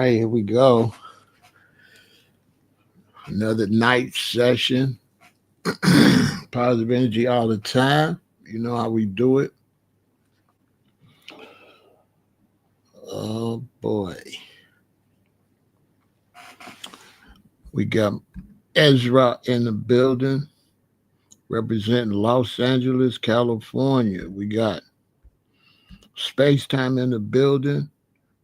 right, here we go. Another night session. Positive energy all the time. You know how we do it. Oh boy. We got Ezra in the building representing Los Angeles, California. We got Space Time in the building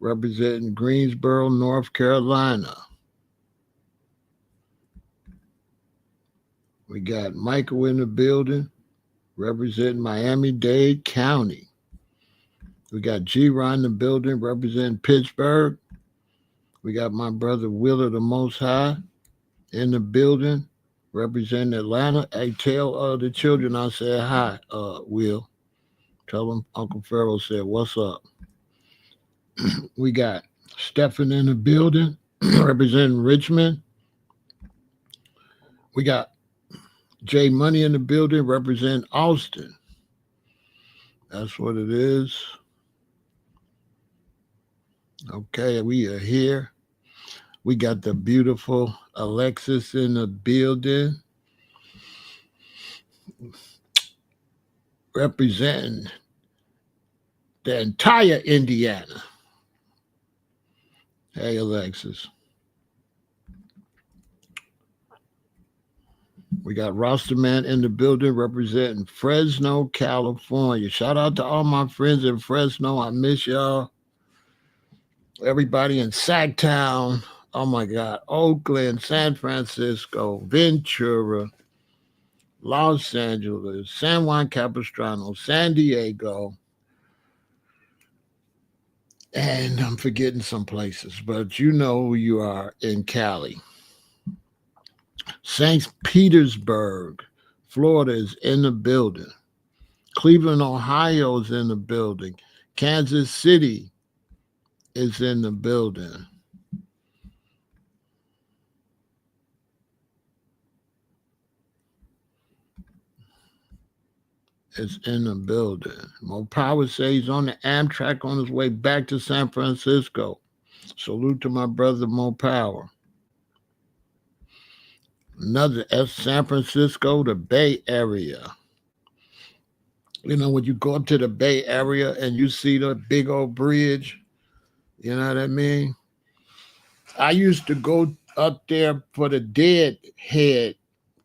representing Greensboro, North Carolina. We got Michael in the building representing Miami-Dade County. We got G-Ron in the building representing Pittsburgh. We got my brother Willa the Most High in the building representing Atlanta. Hey, tell the children I said hi, Will. Tell them Uncle Pharaoh said, what's up? We got Stephen in the building representing Richmond. We got Jay Money in the building representing Austin. That's what it is. Okay, we are here. We got the beautiful Alexis in the building representing the entire Indiana. Hey, Alexis. We got Rosterman in the building representing Fresno, California. Shout out to all my friends in Fresno. I miss y'all. Everybody in Sacktown. Oh my God. Oakland, San Francisco, Ventura, Los Angeles, San Juan Capistrano, San Diego. And I'm forgetting some places, but you know who you are in Cali. St. Petersburg, Florida is in the building. Cleveland, Ohio is in the building. Kansas City is in the building. It's in the building. Mo Power says he's on the Amtrak on his way back to San Francisco. Salute to my brother Mo Power. Another San Francisco, the Bay Area. You know, when you go up to the Bay Area and you see the big old bridge, you know what I mean? I used to go up there for the Deadhead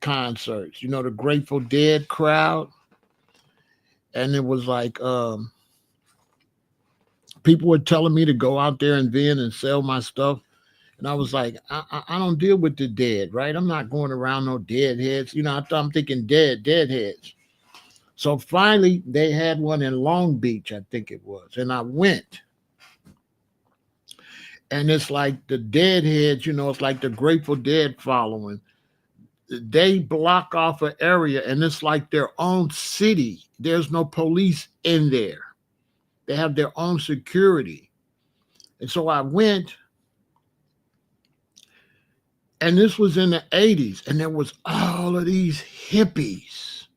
concerts, you know, the Grateful Dead crowd. And it was like people were telling me to go out there and vend and sell my stuff. And I was like, I don't deal with the dead, right? I'm not going around no deadheads. You know, I'm thinking deadheads. So finally, they had one in Long Beach, I think it was. And I went. And it's like the deadheads, you know, it's like the Grateful Dead following. They block off an area and it's like their own city. There's no police in there. They have their own security. And so I went, and this was in the 80s, and there was all of these hippies.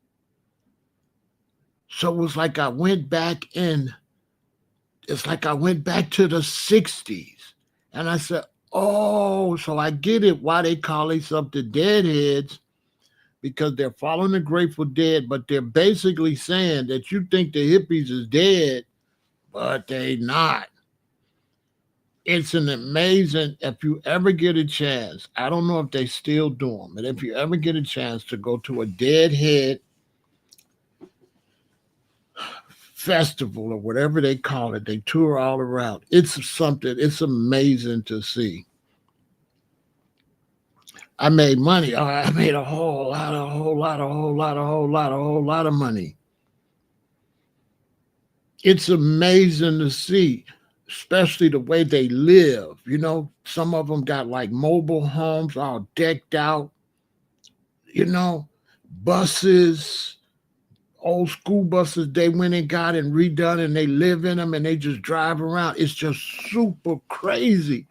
So it was like I went back in, it's like I went back to the 60s. And I said, oh, so I get it why they call themselves the Deadheads, because they're following the Grateful Dead, but they're basically saying that you think the hippies is dead, but they not. It's an amazing, if you ever get a chance, I don't know if they still do them, but if you ever get a chance to go to a Deadhead festival or whatever they call it, they tour all around. It's something, it's amazing to see. I made money. I made a whole lot of money. It's amazing to see, especially the way they live. You know, some of them got like mobile homes all decked out, you know, buses, old school buses they went and got and redone, and they live in them and they just drive around. It's just super crazy.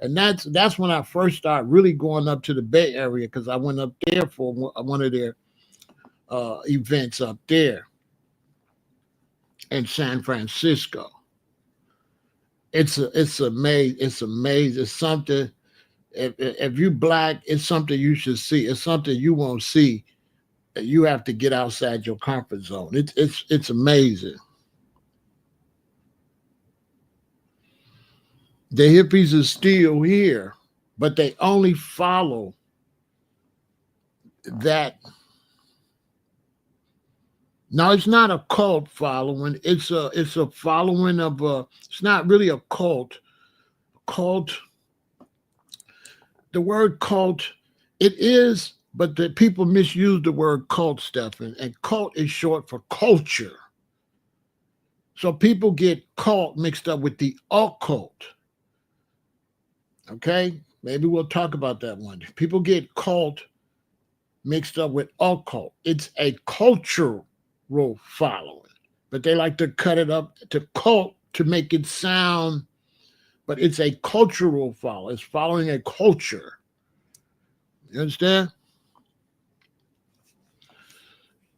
And that's when I first started really going up to the Bay Area, because I went up there for one of their events up there in San Francisco. It's amazing. It's amazing. It's something. If you black, it's something you should see. It's something you won't see. You have to get outside your comfort zone. It's amazing. The hippies are still here, but they only follow that. Now it's not a cult following. It's a following of a. It's not really a cult. Cult. The word cult, it is, but the people misuse the word cult, Stephen. And cult is short for culture. So people get cult mixed up with the occult. Okay, maybe we'll talk about that one. People get cult mixed up with occult. It's a cultural following, but they like to cut it up to cult to make it sound. But it's a cultural follow. It's following a culture. You understand?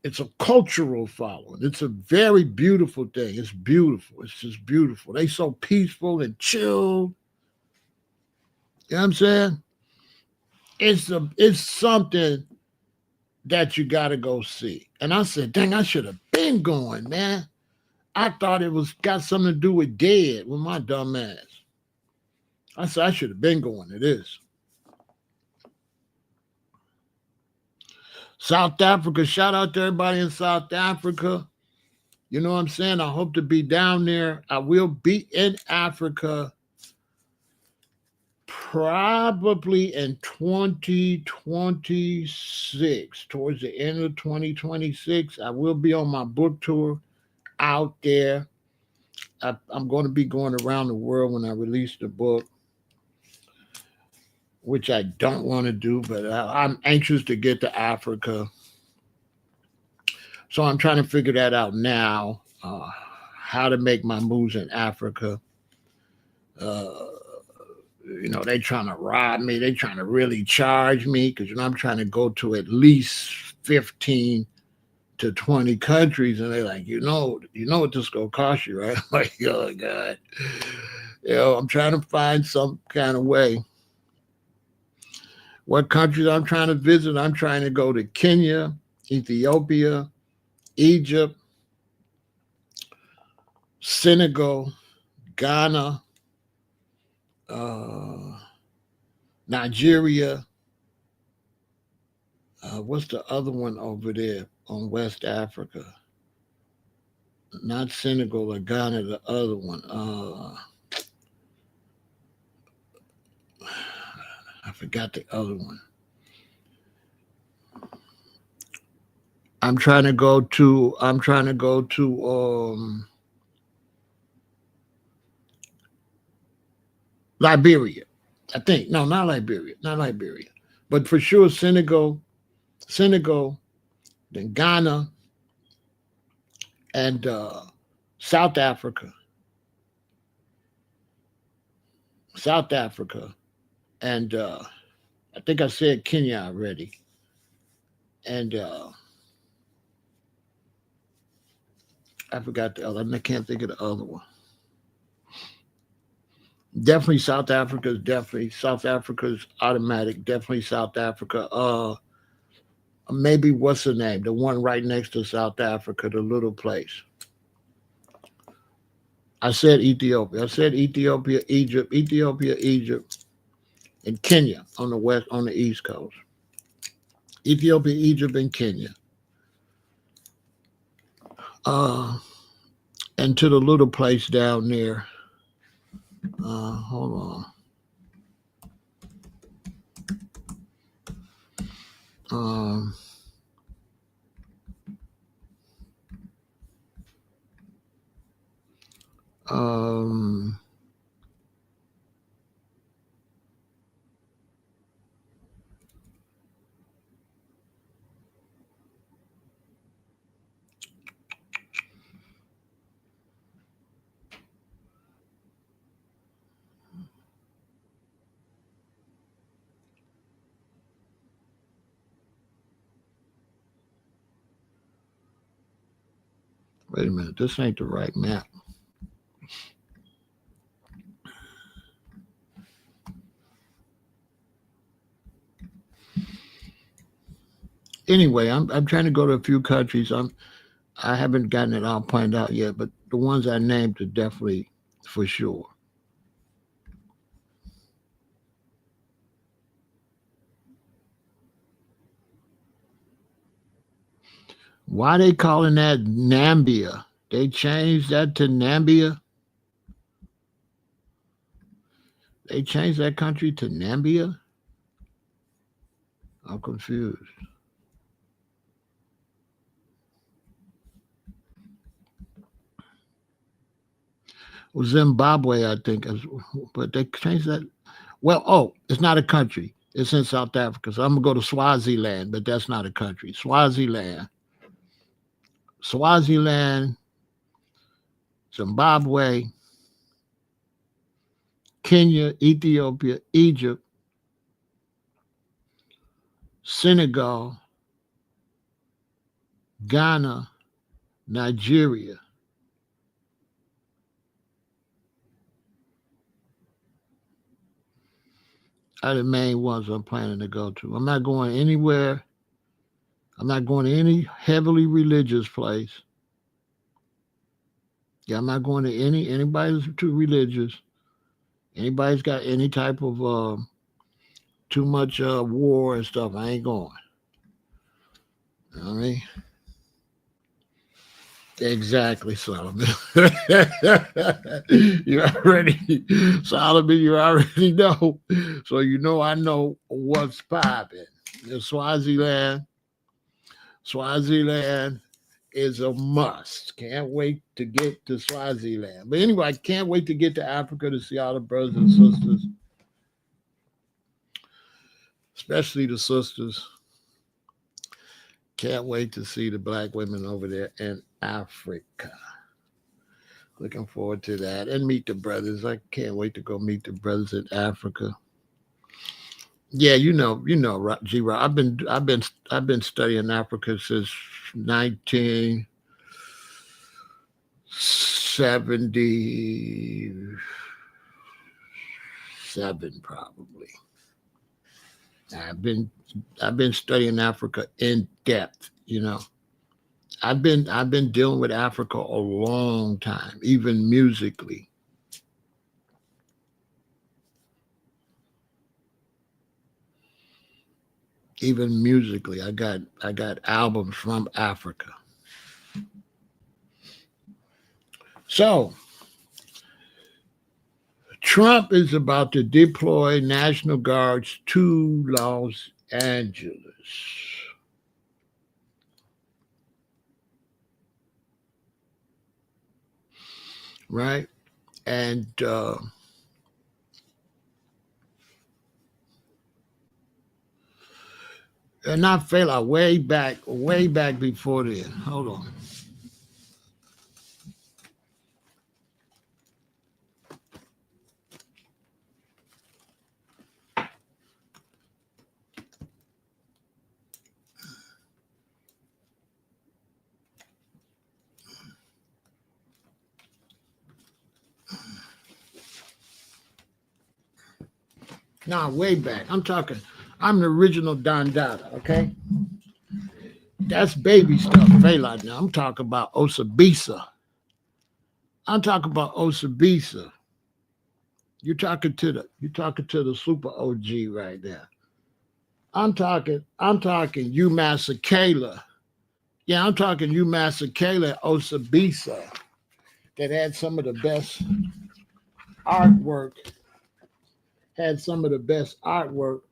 It's a cultural following. It's a very beautiful thing. It's beautiful. It's just beautiful. They so peaceful and chilled. You know what I'm saying? It's something that you gotta go see. And I said, dang, I should have been going, man. I thought it was got something to do with dead with my dumb ass. I said I should have been going to this. South Africa, shout out to everybody in South Africa. You know what I'm saying? I hope to be down there. I will be in Africa probably in 2026, towards the end of 2026. I will be on my book tour out there. I'm going to be going around the world when I release the book, which I don't want to do, but I'm anxious to get to Africa. So I'm trying to figure that out now, how to make my moves in Africa. Uh, they trying to rob me. They trying to really charge me because I'm trying to go to at least 15 to 20 countries, and they're like, what this gonna cost you, right? I'm like, oh God, I'm trying to find some kind of way. What countries I'm trying to visit? I'm trying to go to Kenya, Ethiopia, Egypt, Senegal, Ghana, uh, Nigeria. What's the other one over there on West Africa? Not Senegal or Ghana, the other one. I forgot the other one. I'm trying to go to Liberia. I think. No, not Liberia. Not Liberia. But for sure Senegal, then Ghana, and South Africa. South Africa. And I think I said Kenya already. And I forgot the other. I can't think of the other one. Definitely South Africa is definitely South Africa's automatic. Definitely South Africa. Maybe what's the name? The one right next to South Africa, the little place. I said Ethiopia. I said Ethiopia, Egypt, and Kenya on the west, on the east coast. Ethiopia, Egypt, and Kenya. Uh, and to the little place down there. Hold on. Um, Wait a minute. This ain't the right map. anyway, I'm trying to go to a few countries. I haven't gotten it all planned out yet, but the ones I named are definitely for sure. Why they calling that Nambia? They changed that to Nambia. They changed that country to Nambia. I'm confused. Well, Zimbabwe, I think, but they changed that. Well, oh, it's not a country. It's in South Africa. So I'm gonna go to Swaziland, but that's not a country. Swaziland, Zimbabwe, Kenya, Ethiopia, Egypt, Senegal, Ghana, Nigeria. Are the main ones I'm planning to go to. I'm not going anywhere. I'm not going to any heavily religious place. Yeah, I'm not going to anybody who's too religious. Anybody's got any type of too much war and stuff. I ain't going. You know what I mean? Exactly, Solomon. you already, Solomon, you already know. So you know I know what's popping. Swaziland is a must. Can't wait to get to Swaziland. But anyway, I can't wait to get to Africa to see all the brothers and sisters, especially the sisters. Can't wait to see the black women over there in Africa. Looking forward to that and meet the brothers. I can't wait to go meet the brothers in Africa. Yeah, G. Rock. I've been studying Africa since 1977, probably. I've been I've been studying Africa in depth. I've been dealing with Africa a long time, even musically. Even musically, I got albums from Africa. So Trump is about to deploy National Guards to Los Angeles. Right? And not Pharaoh, way back before then. Hold on. Nah, way back. I'm the original Don Dada, okay? That's baby stuff, Pharaoh. Now I'm talking about Osabisa. I'm talking about Osabisa. You're talking to the super OG right there. I'm talking you Masakela. Yeah, I'm talking you Masakela Osabisa that had some of the best artwork,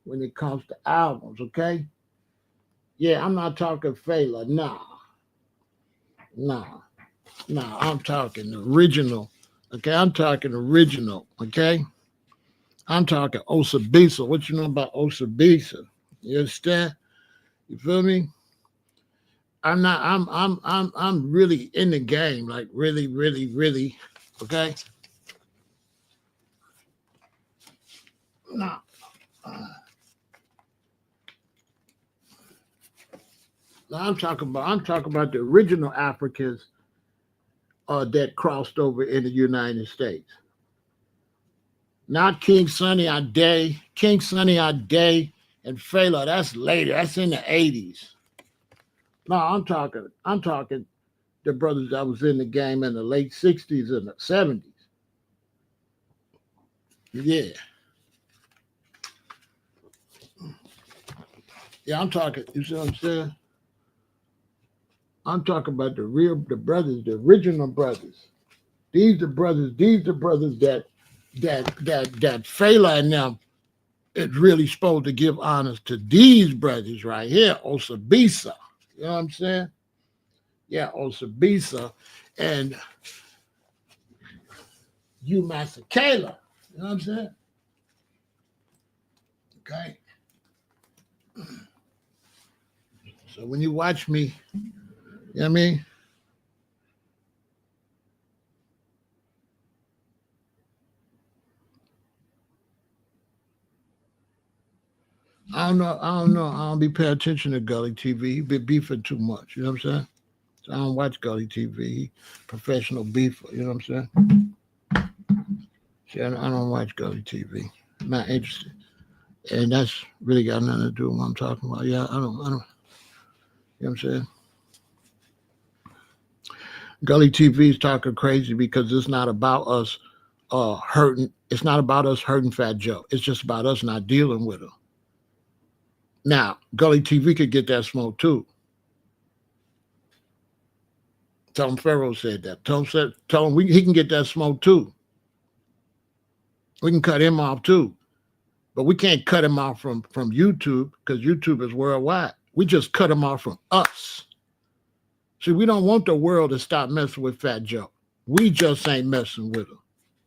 when it comes to albums, okay? Yeah, I'm not talking Fela. Nah, I'm talking original. Okay, I'm talking original. Okay, I'm talking Osabisa. What you know about Osabisa? You understand? You feel me? I'm not. I'm really in the game. Like really, really, really. Okay. Nah. I'm talking about the original Africans that crossed over in the United States. Not King Sunny Ade, and Fela. That's later. That's in the 80s. No, I'm talking the brothers that was in the game in the late 60s and the 70s. Yeah. Yeah, I'm talking, you see what I'm saying? I'm talking about the brothers, the original brothers. These the brothers that Pharaoh and them is really supposed to give honors to these brothers right here, Osabisa. You know what I'm saying? Yeah, Osabisa and you Master Kayla. You know what I'm saying? Okay. So when you watch me, you know what I mean? I don't be paying attention to Gully TV. He be beefing too much. You know what I'm saying? So I don't watch Gully TV. He professional beefer. You know what I'm saying? See, I don't watch Gully TV. I'm not interested. And that's really got nothing to do with what I'm talking about. Yeah, I don't, you know what I'm saying? Gully TV is talking crazy because it's not about us hurting. It's not about us hurting Fat Joe. It's just about us not dealing with him. Now, Gully TV could get that smoke too. Tell him Pharaoh said that. Tell him he can get that smoke too. We can cut him off too. But we can't cut him off from YouTube because YouTube is worldwide. We just cut him off from us. See, we don't want the world to stop messing with Fat Joe. We just ain't messing with him.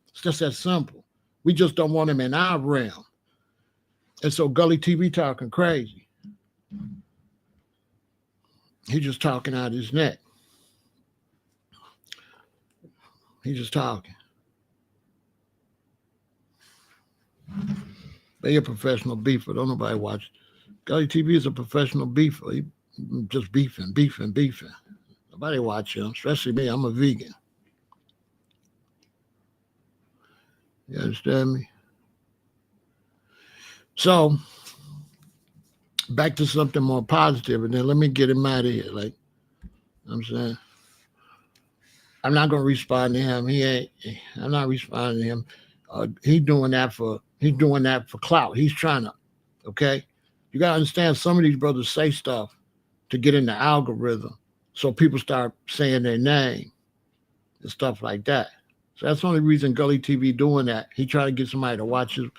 It's just that simple. We just don't want him in our realm. And so Gully TV talking crazy. He just talking out his neck. He just talking. They a professional beefer. Don't nobody watch. Gully TV is a professional beefer. He just beefing. Nobody watch him, especially me. I'm a vegan. You understand me? So back to something more positive, and then let me get him out of here. Like I'm saying, I'm not gonna respond to him. He ain't. I'm not responding to him. He's doing that for clout. He's trying to. Okay, you gotta understand. Some of these brothers say stuff to get in the algorithm, so people start saying their name and stuff like that. So that's the only reason Gully TV doing that. He trying to get somebody to watch him.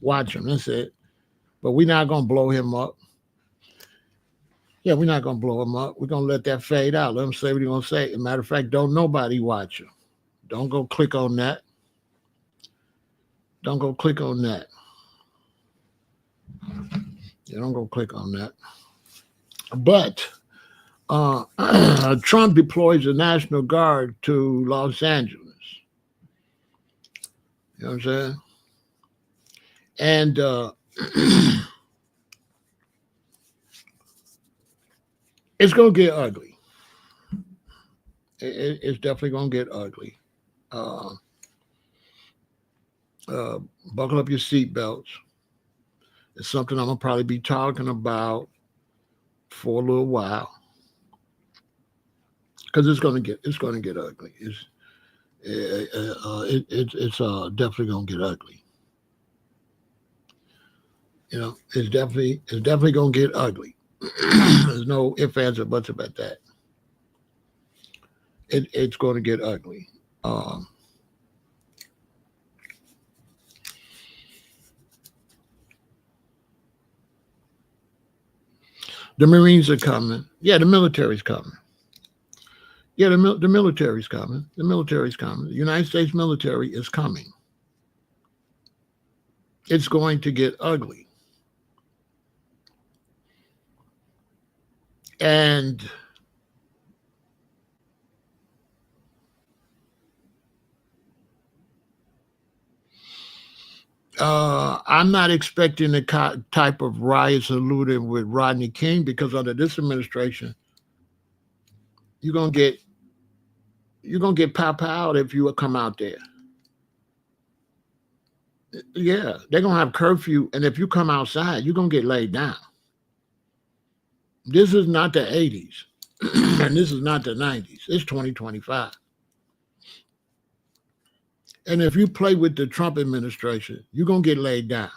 That's it. But we're not gonna blow him up. Yeah, we're not gonna blow him up. We're gonna let that fade out. Let him say what he gonna say. As a matter of fact, don't nobody watch him. Don't go click on that. Don't go click on that. Yeah, don't go click on that. But Trump deploys the National Guard to Los Angeles. You know what I'm saying? And it's gonna get ugly. It's definitely gonna get ugly. Uh, uh, Buckle up your seatbelts. It's something I'm gonna probably be talking about for a little while because it's gonna get ugly. It's definitely gonna get ugly. You know, it's definitely gonna get ugly. There's no ifs, ands, or buts about that. It's going to get ugly. Um, the Marines are coming. Yeah, the military's coming. Yeah, the military's coming. The military's coming. The United States military is coming. It's going to get ugly. And I'm not expecting the type of riots and looting with Rodney King because under this administration, you're gonna get pop out if you come out there. Yeah, they're gonna have curfew, and if you come outside, you're gonna get laid down. This is not the '80s. And this is not the 90s. It's 2025. And if you play with the Trump administration, you're going to get laid down.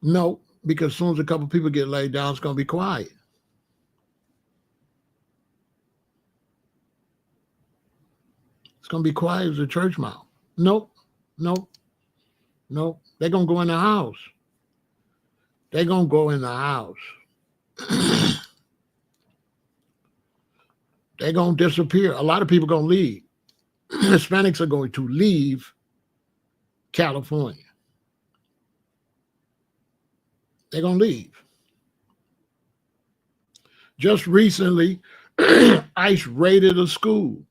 No, because as soon as a couple people get laid down, it's going to be quiet. It's going to be quiet as a church mouse. Nope, nope, nope. They're going to go in the house. They're going to go in the house. They're going to disappear. A lot of people are going to leave. Hispanics are going to leave California. They're going to leave. Just recently, ICE raided a school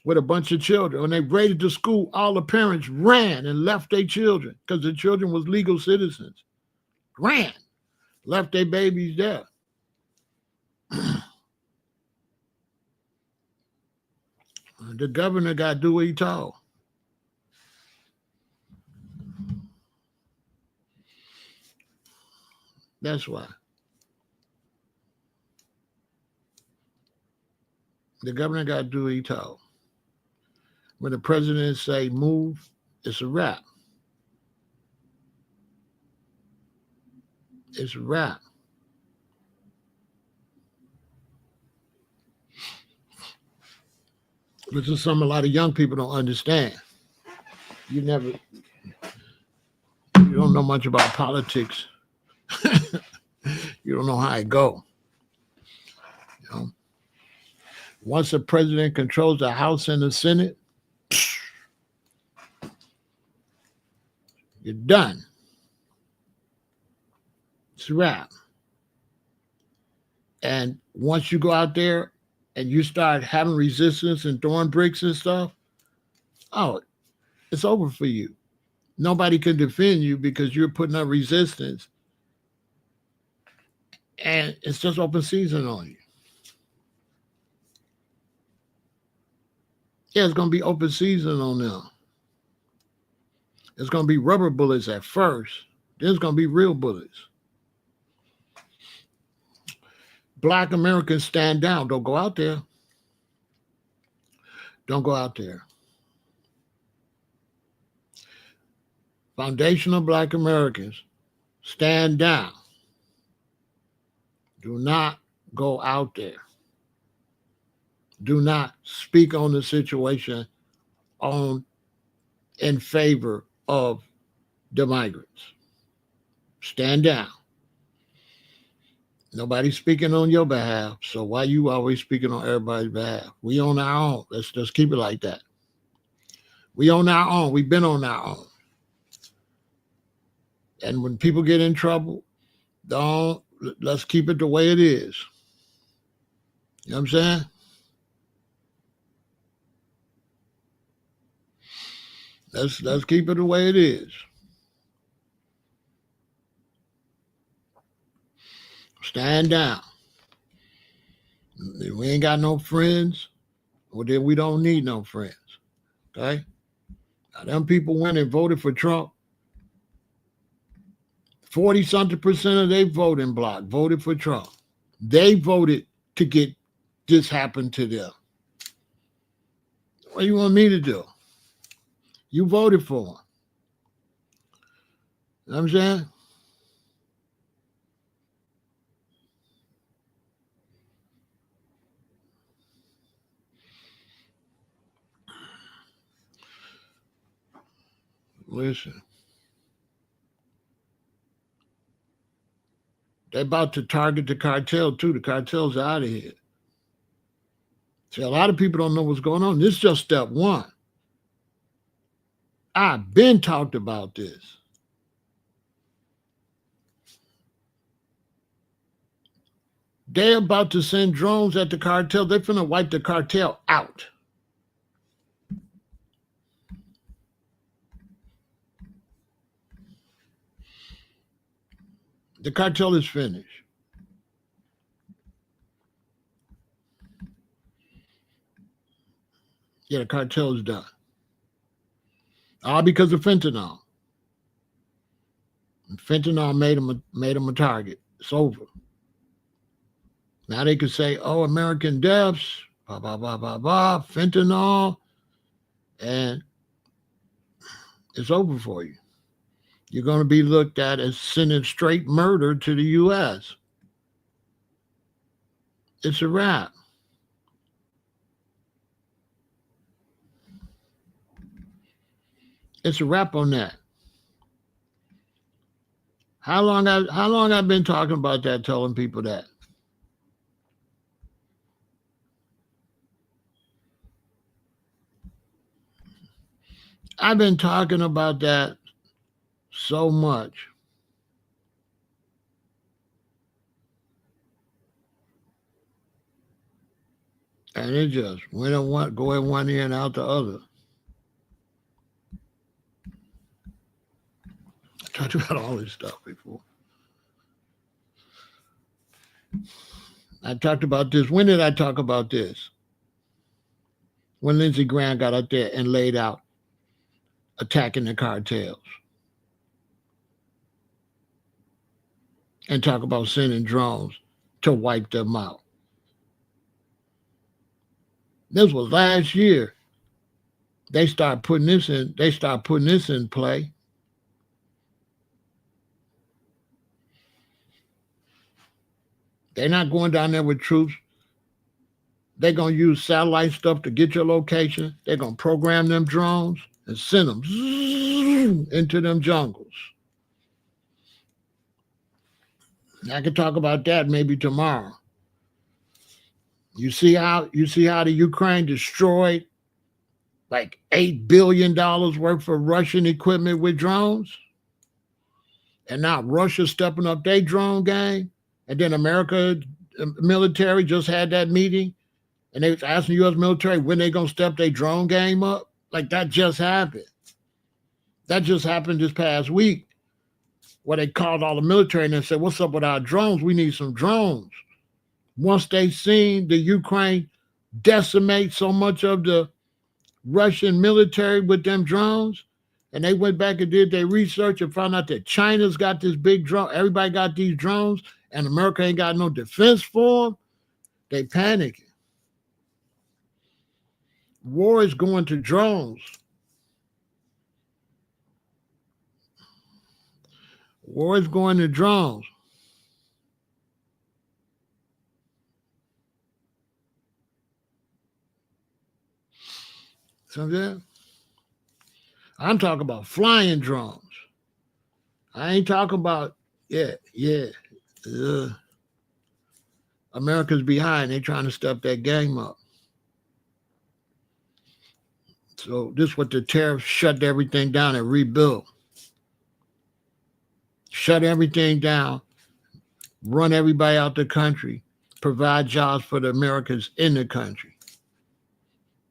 with a bunch of children. When they raided the school, all the parents ran and left their children because the children was legal citizens. Ran, left their babies there. The governor got to do what he told. That's why. The governor got to do what he told. When the president say move, it's a wrap. It's a wrap. This is something a lot of young people don't understand. You don't know much about politics. You don't know how it go. You know, once the president controls the House and the Senate, you're done. It's a wrap. And once you go out there and you start having resistance and throwing bricks and stuff, oh, it's over for you. Nobody can defend you because you're putting up resistance. And it's just open season on you. Yeah, it's going to be open season on them. It's going to be rubber bullets at first. Then it's going to be real bullets. Black Americans stand down. Don't go out there. Don't go out there. Foundational Black Americans, stand down. Do not go out there. Do not speak on the situation in favor of the migrants. Stand down. Nobody's speaking on your behalf, so why you always speaking on everybody's behalf? We on our own. Let's just keep it like that. We on our own. We've been on our own. And when people get in trouble, let's keep it the way it is. You know what I'm saying? Let's keep it the way it is. Stand down. If we ain't got no friends, well, then we don't need no friends. Okay? Now, them people went and voted for Trump. 40-something% of their voting bloc voted for Trump. They voted to get this happen to them. What do you want me to do? You voted for him. You know what I'm saying? Listen. They're about to target the cartel too. The cartel's out of here. See, a lot of people don't know what's going on. This is just step one. I've been talked about this. They're about to send drones at the cartel. They're finna wipe the cartel out. The cartel is finished. Yeah, the cartel is done. All because of fentanyl. Fentanyl made them a target. It's over. Now they could say, "Oh, American deaths, blah blah blah blah blah, fentanyl," and it's over for you. You're going to be looked at as sending straight murder to the U.S. It's a wrap. It's a wrap on that. How long I've been talking about that, telling people that. I've been talking about that so much. And it just went in one, go in one ear and out the other. I talked about all this stuff before. I talked about this. When did I talk about this? When Lindsey Graham got out there and laid out attacking the cartels and talk about sending drones to wipe them out. This was last year. They start putting this in. They start putting this in play. They're not going down there with troops. They're gonna use satellite stuff to get your location. They're gonna program them drones and send them into them jungles. I could talk about that maybe tomorrow. You see how the Ukraine destroyed like $8 billion worth of Russian equipment with drones? And now Russia stepping up their drone game. And then America military just had that meeting and they was asking the U.S. military when they gonna step their drone game up. Like that just happened. That just happened this past week where they called all the military and they said, "What's up with our drones? We need some drones." Once they seen the Ukraine decimate so much of the Russian military with them drones, and they went back and did their research and found out that China's got this big drone. Everybody got these drones, and America ain't got no defense for them. They panicking. War is going to drones. War is going to drones. So yeah, I'm talking about flying drones. I ain't talking about America's behind. They trying to step that game up. So this is what the tariffs shut everything down and rebuild. Shut everything down, run everybody out the country, provide jobs for the Americans in the country.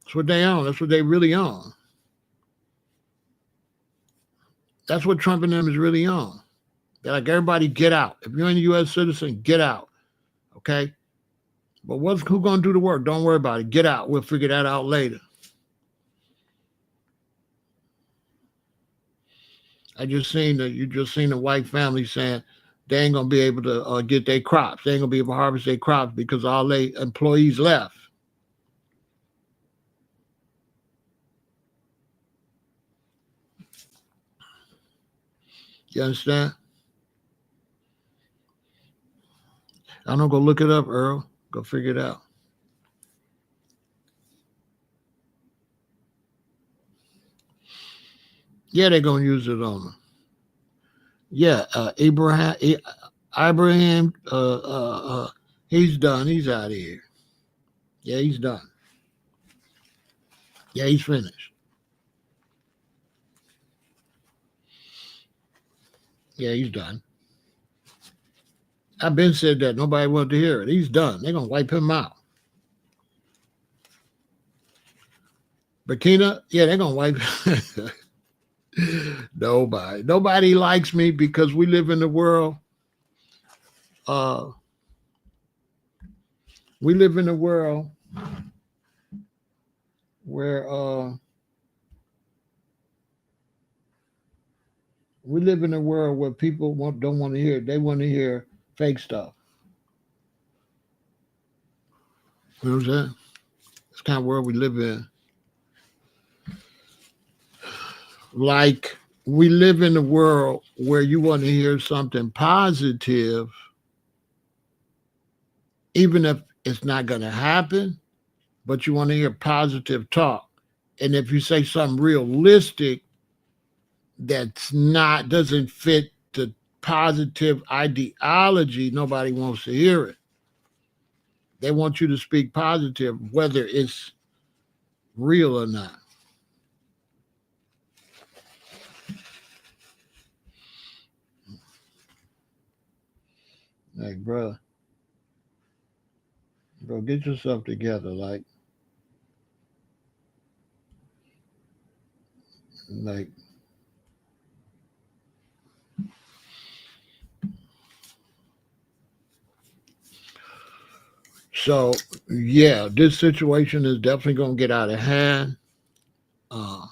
That's what they own. That's what they really own. That's what Trump and them is really on. They're like, everybody get out. If you're a U.S. citizen, get out. Okay? But who going to do the work? Don't worry about it. Get out. We'll figure that out later. You just seen the white family saying they ain't gonna be able to get their crops. They ain't gonna be able to harvest their crops because all their employees left. You understand? I'm gonna go look it up, Earl. Go figure it out. Yeah, they're gonna use it on them. Yeah, Abraham, he's done. He's out of here. Yeah, he's done. Yeah, he's finished. Yeah, he's done. I've been said that. Nobody wanted to hear it. He's done. They're gonna wipe him out. Burkina, yeah, they're gonna wipe. Nobody likes me because we live in the world. We live in a world where We live in a world where people don't want to hear it. They want to hear fake stuff. You know what I'm saying? It's the kind of world we live in. Like, we live in a world where you want to hear something positive, even if it's not going to happen, but you want to hear positive talk. And if you say something realistic that's not, doesn't fit the positive ideology, nobody wants to hear it. They want you to speak positive, whether it's real or not. Like, bro, get yourself together. Like, so yeah, this situation is definitely gonna get out of hand. Uh,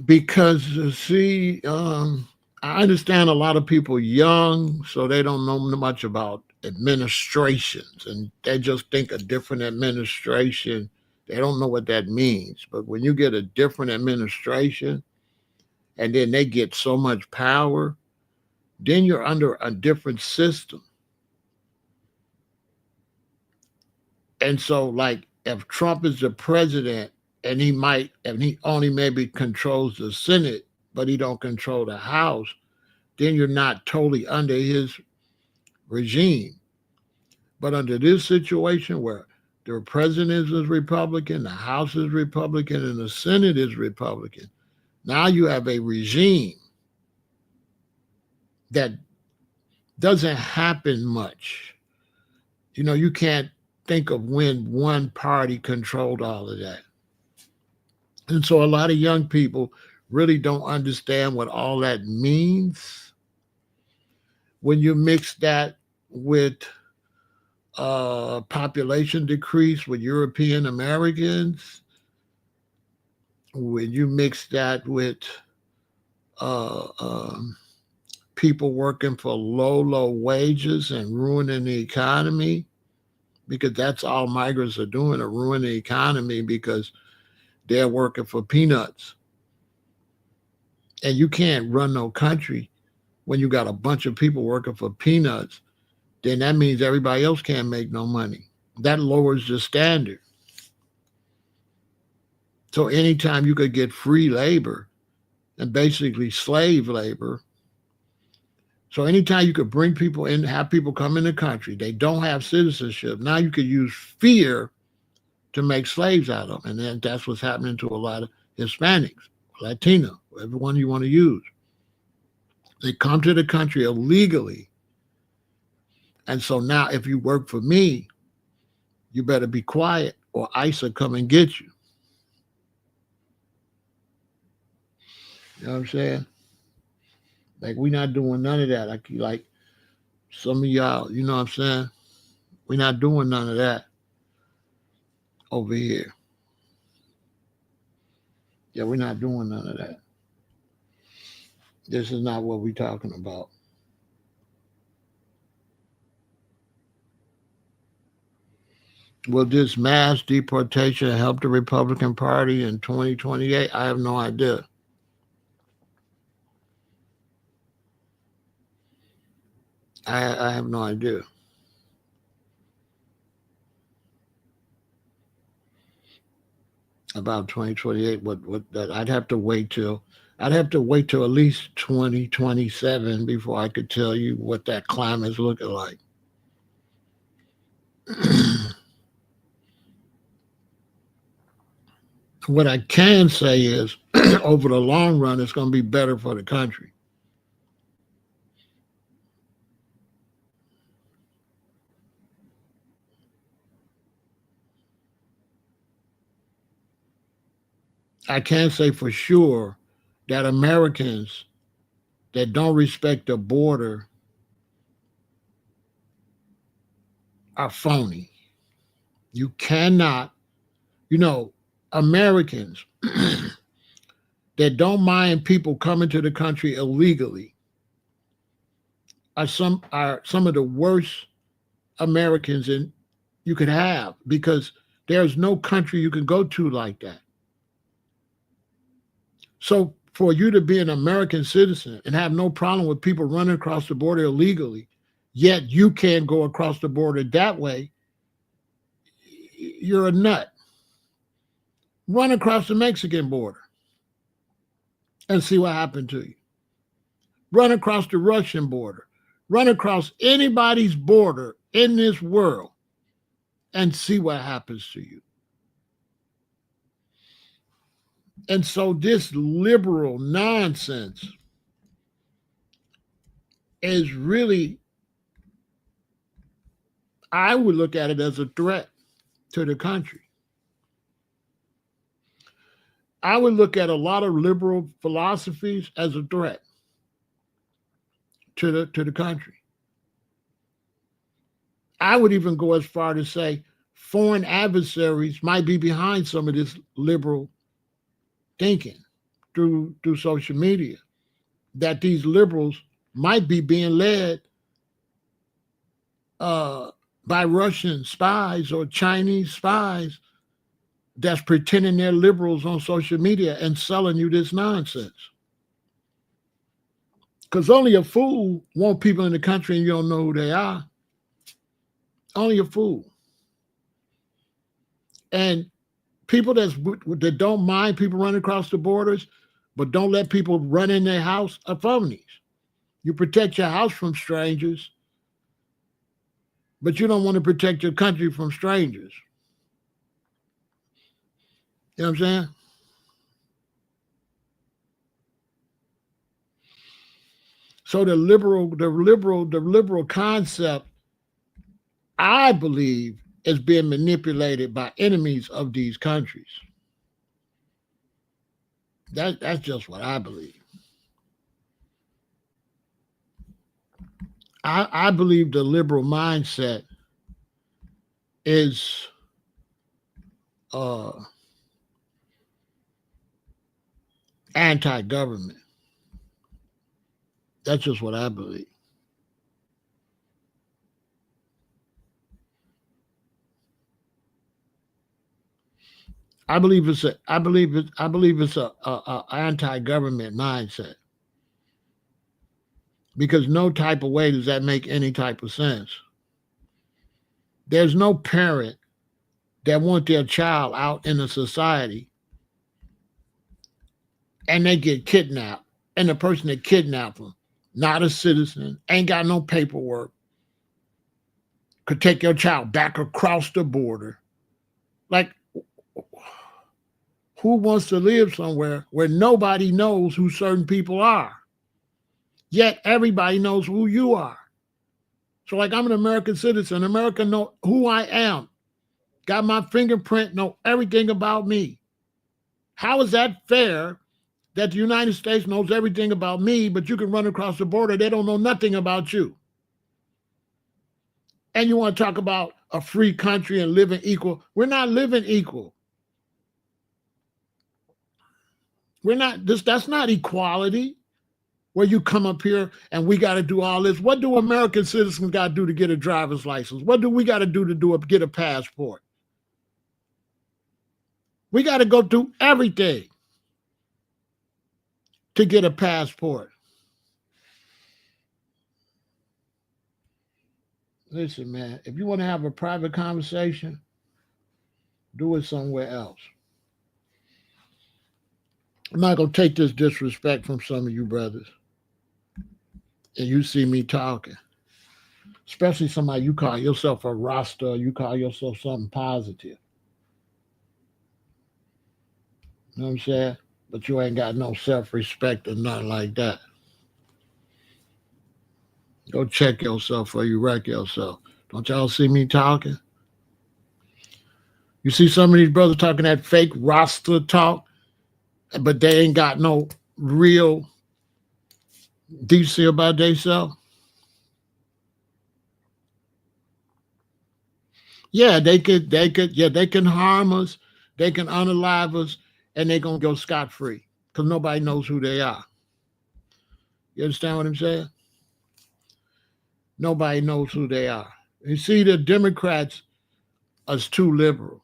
because see, I understand a lot of people young, so they don't know much about administrations, and they just think a different administration. They don't know what that means. But when you get a different administration, and then they get so much power, then you're under a different system. And so, like, if Trump is the president, and he only maybe controls the Senate, but he don't control the House, then you're not totally under his regime. But under this situation where the president is Republican, the House is Republican, and the Senate is Republican, now you have a regime that doesn't happen much. You can't think of when one party controlled all of that. And so a lot of young people really don't understand what all that means. When you mix that with population decrease with European Americans, when you mix that with uh, um, people working for low wages and ruining the economy, because that's all migrants are doing, are ruining the economy because they're working for peanuts. And you can't run no country when you got a bunch of people working for peanuts. Then that means everybody else can't make no money. That lowers the standard. So anytime you could get free labor and basically slave labor, so anytime you could bring people in, have people come in the country, they don't have citizenship. Now you could use fear to make slaves out of them. And then that's what's happening to a lot of Hispanics, Latino, everyone you want to use. They come to the country illegally. And so now if you work for me, you better be quiet or ICE will come and get you. You know what I'm saying? Like, we not doing none of that. Like some of y'all, you know what I'm saying? We're not doing none of that over here. Yeah, we're not doing none of that. This is not what we're talking about. Will this mass deportation help the Republican Party in 2028? I have no idea. I have no idea. About 2028. What that I'd have to wait till at least 2027 before I could tell you what that climate's looking like. What I can say is over the long run it's going to be better for the country. I can say for sure that Americans that don't respect the border are phony. You cannot, you know, Americans that don't mind people coming to the country illegally are some of the worst Americans you could have, because there's no country you can go to like that. So for you to be an American citizen and have no problem with people running across the border illegally, yet you can't go across the border that way, you're a nut. Run across the Mexican border and see what happened to you. Run across the Russian border. Run across anybody's border in this world and see what happens to you. And so this liberal nonsense is really, I would look at it as a threat to the country. I would look at a lot of liberal philosophies as a threat to the country. I would even go as far to say foreign adversaries might be behind some of this liberal thinking through social media, that these liberals might be being led by Russian spies or Chinese spies that's pretending they're liberals on social media and selling you this nonsense. Because only a fool wants people in the country and you don't know who they are. Only a fool. And people that don't mind people running across the borders, but don't let people run in their house, are phonies. You protect your house from strangers, but you don't want to protect your country from strangers. You know what I'm saying? So the liberal concept, I believe, is being manipulated by enemies of these countries. That's just what I believe. I believe the liberal mindset is anti-government. That's just what I believe. I believe it's a anti-government mindset, because no type of way does that make any type of sense. There's no parent that want their child out in a society and they get kidnapped, and the person that kidnapped them, not a citizen, ain't got no paperwork, could take your child back across the border. Like, who wants to live somewhere where nobody knows who certain people are, yet everybody knows who you are? So like, I'm an American citizen. America know who I am, got my fingerprint, know everything about me. How is that fair that the United States knows everything about me, but you can run across the border, they don't know nothing about you? And you want to talk about a free country and living equal? We're not living equal. We're not, that's not equality, where you come up here and we got to do all this. What do American citizens got to do to get a driver's license? What do we got to do to get a passport? We got to go through everything to get a passport. Listen, man, if you want to have a private conversation, do it somewhere else. I'm not going to take this disrespect from some of you brothers. And you see me talking, especially somebody you call yourself a Rasta, you call yourself something positive. You know what I'm saying? But you ain't got no self-respect or nothing like that. Go check yourself or you wreck yourself. Don't y'all see me talking? You see some of these brothers talking that fake Rasta talk, but they ain't got no real decency about themselves. Yeah, they can harm us, they can unalive us, and they're gonna go scot-free. because nobody knows who they are. You understand what I'm saying? Nobody knows who they are. You see, the Democrats are too liberal.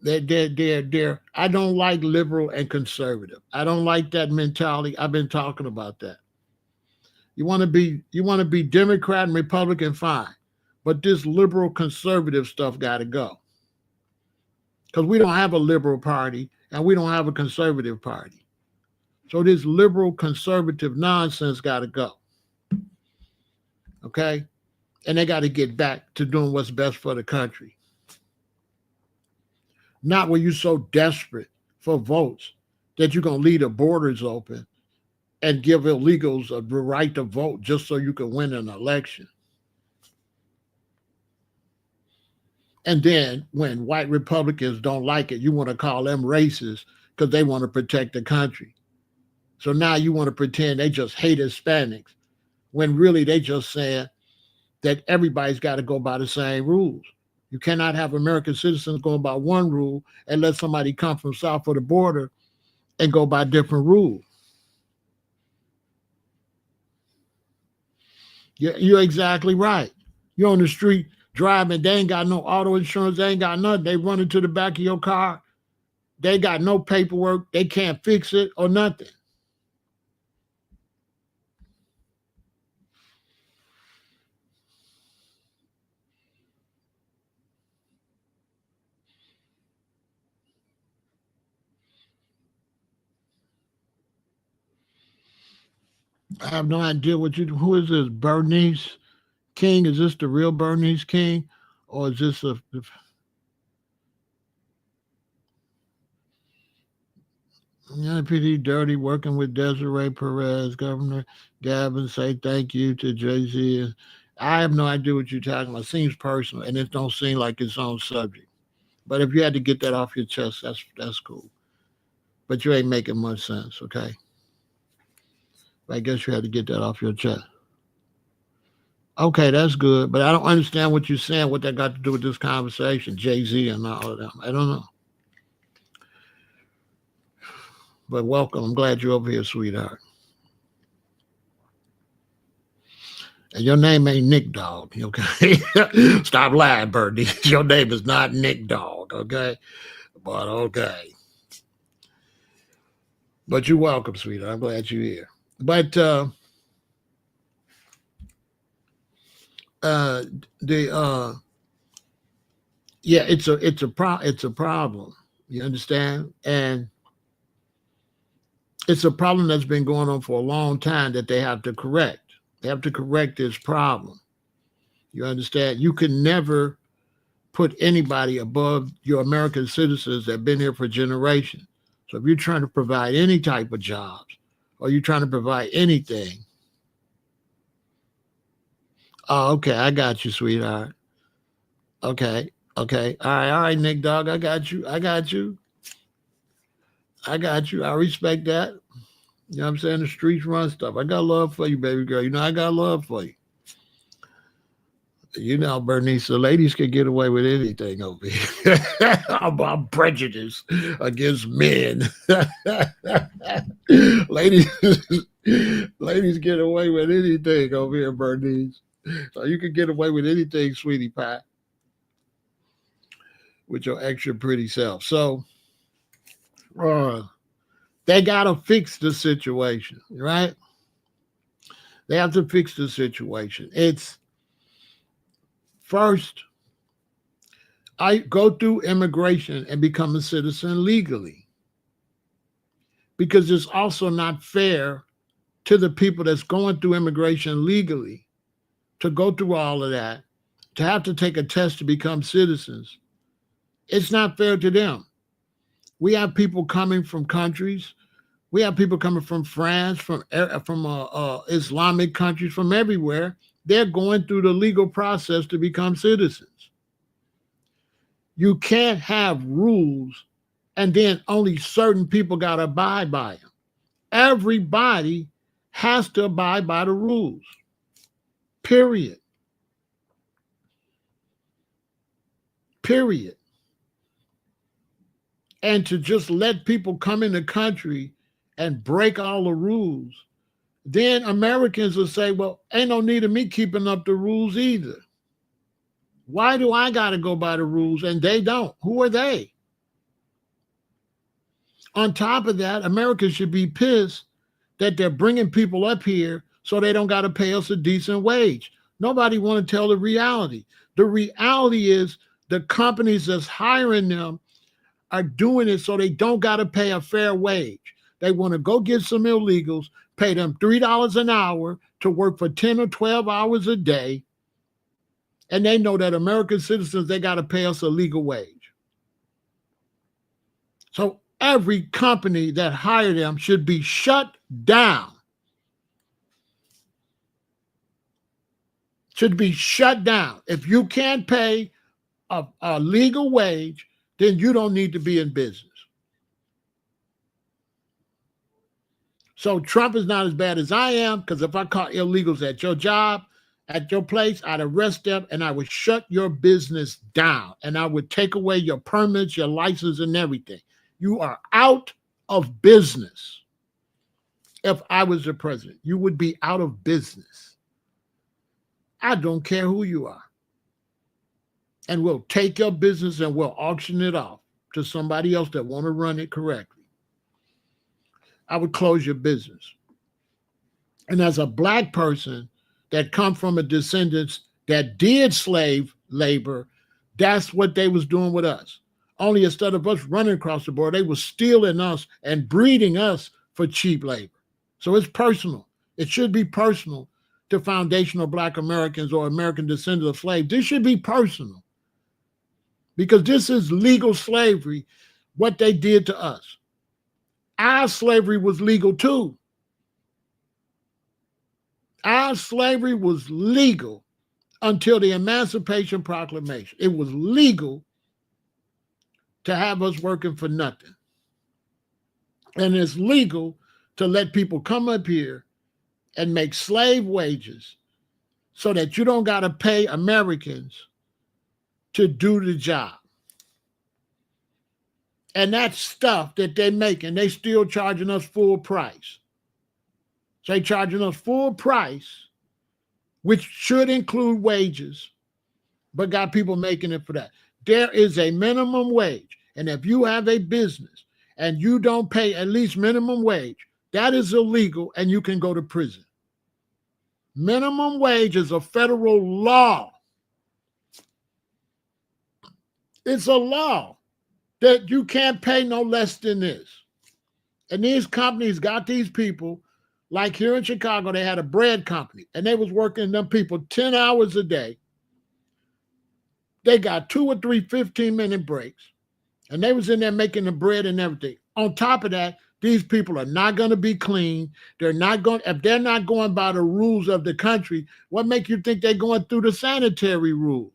They're. I don't like liberal and conservative. I don't like that mentality. I've been talking about that. You want to be Democrat and Republican, fine, but this liberal conservative stuff got to go because we don't have a liberal party and we don't have a conservative party. So this liberal conservative nonsense got to go. Okay, and they got to get back to doing what's best for the country. Not when you're so desperate for votes that you're gonna leave the borders open and give illegals the right to vote just so you can win an election. And then when white Republicans don't like it, you want to call them racist because they want to protect the country. So now you want to pretend they just hate Hispanics when really they just saying that everybody's got to go by the same rules. You cannot have American citizens going by one rule and let somebody come from south of the border and go by different rules. You're exactly right. You're on the street driving, they ain't got no auto insurance, they ain't got nothing. They run into the back of your car. They got no paperwork. They can't fix it or nothing. I have no idea who is this, Bernice King? Is this the real Bernice King? Or is this a NPD dirty working with Desiree Perez, Governor Gavin say thank you to Jay-Z? I have no idea what you're talking about. It seems personal and it don't seem like its own subject. But if you had to get that off your chest, that's cool. But you ain't making much sense, okay? I guess you had to get that off your chest. Okay, that's good. But I don't understand what you're saying, what that got to do with this conversation, Jay-Z and all of them. I don't know. But welcome. I'm glad you're over here, sweetheart. And your name ain't Nick Dog, okay? Stop lying, Birdie. Your name is not Nick Dog, okay? But okay. But you're welcome, sweetheart. I'm glad you're here. But the yeah, it's a problem. You understand? And it's a problem that's been going on for a long time that they have to correct. They have to correct this problem. You understand? You can never put anybody above your American citizens that have been here for generations. So if you're trying to provide any type of jobs or you're trying to provide anything, oh, okay, I got you, sweetheart. Okay, okay. All right, Nick Dog, I got you. I got you. I got you. I respect that. You know what I'm saying? The streets run stuff. I got love for you, baby girl. You know, I got love for you. You know, Bernice, the ladies can get away with anything over here. I'm prejudiced against men. ladies, ladies get away with anything over here, Bernice. So you can get away with anything, sweetie pie, with your extra pretty self. So they gotta fix the situation, right? They have to fix the situation. It's first, I go through immigration and become a citizen legally. Because it's also not fair to the people that's going through immigration legally to go through all of that, to have to take a test to become citizens. It's not fair to them. We have people coming from countries. We have people coming from France, from Islamic countries, from everywhere. They're going through the legal process to become citizens. You can't have rules and then only certain people got to abide by them. Everybody has to abide by the rules. Period. Period. and to just let people come in the country and break all the rules, then Americans will say, well, ain't no need of me keeping up the rules either. Why do I got to go by the rules and they don't? Who are they? On top of that, Americans should be pissed that they're bringing people up here so they don't got to pay us a decent wage. Nobody want to tell the reality. The reality is the companies that's hiring them are doing it so they don't got to pay a fair wage. They want to go get some illegals, pay them $3 an hour to work for 10 or 12 hours a day. And they know that American citizens, they got to pay us a legal wage. So every company that hired them should be shut down. Should be shut down. If you can't pay a legal wage, then you don't need to be in business. So Trump is not as bad as I am, because if I caught illegals at your job, at your place, I'd arrest them and I would shut your business down and I would take away your permits, your license, and everything. You are out of business. If I was the president, you would be out of business. I don't care who you are. And we'll take your business and we'll auction it off to somebody else that want to run it correctly. I would close your business. And as a black person that come from a descendants that did slave labor, that's what they was doing with us. Only instead of us running across the board, they was stealing us and breeding us for cheap labor. So it's personal. It should be personal to foundational black Americans or American descendants of slaves. This should be personal. Because this is legal slavery, what they did to us. Our slavery was legal too. Our slavery was legal until the Emancipation Proclamation. It was legal to have us working for nothing. And it's legal to let people come up here and make slave wages so that you don't got to pay Americans to do the job. And that stuff that they making, they still charging us full price. So they charging us full price, which should include wages, but got people making it for that. There is a minimum wage. And if you have a business and you don't pay at least minimum wage, that is illegal and you can go to prison. Minimum wage is a federal law. It's a law that you can't pay no less than this. And these companies got these people, like here in Chicago, they had a bread company and they was working them people 10 hours a day. They got 2 or 3 15-minute breaks and they was in there making the bread and everything. On top of that, these people are not going to be clean. They're not going, if they're not going by the rules of the country, what make you think they're going through the sanitary rules?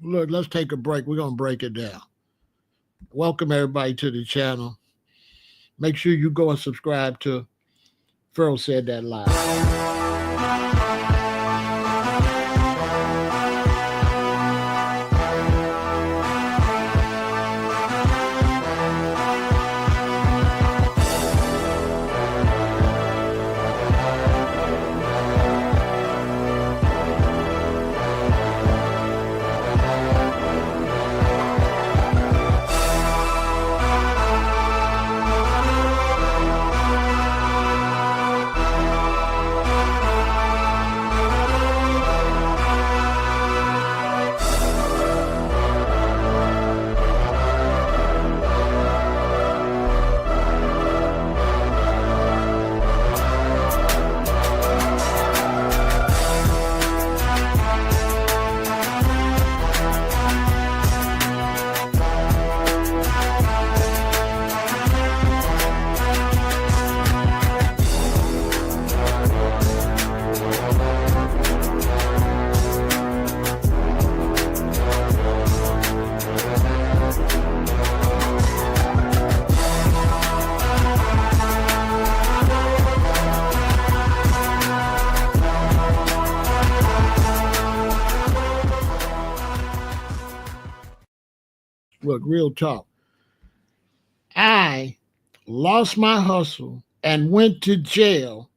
Look, let's take a break. We're going to break it down. Welcome everybody to the channel. Make sure you go and subscribe to Pharaoh Said That Live. Look, real talk. I lost my hustle and went to jail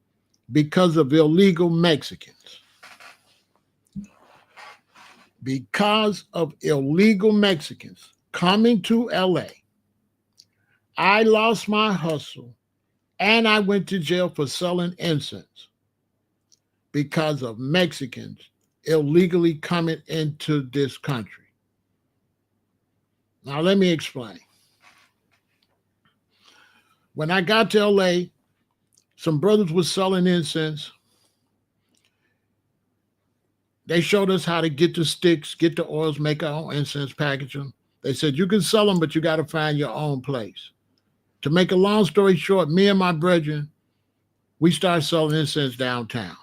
because of illegal Mexicans. Because of illegal Mexicans coming to LA, I lost my hustle and I went to jail for selling incense because of Mexicans illegally coming into this country. Now, let me explain. When I got to LA, some brothers were selling incense. They showed us how to get the sticks, get the oils, make our own incense, package them. They said, you can sell them, but you got to find your own place. To make a long story short, me and my brethren, we started selling incense downtown.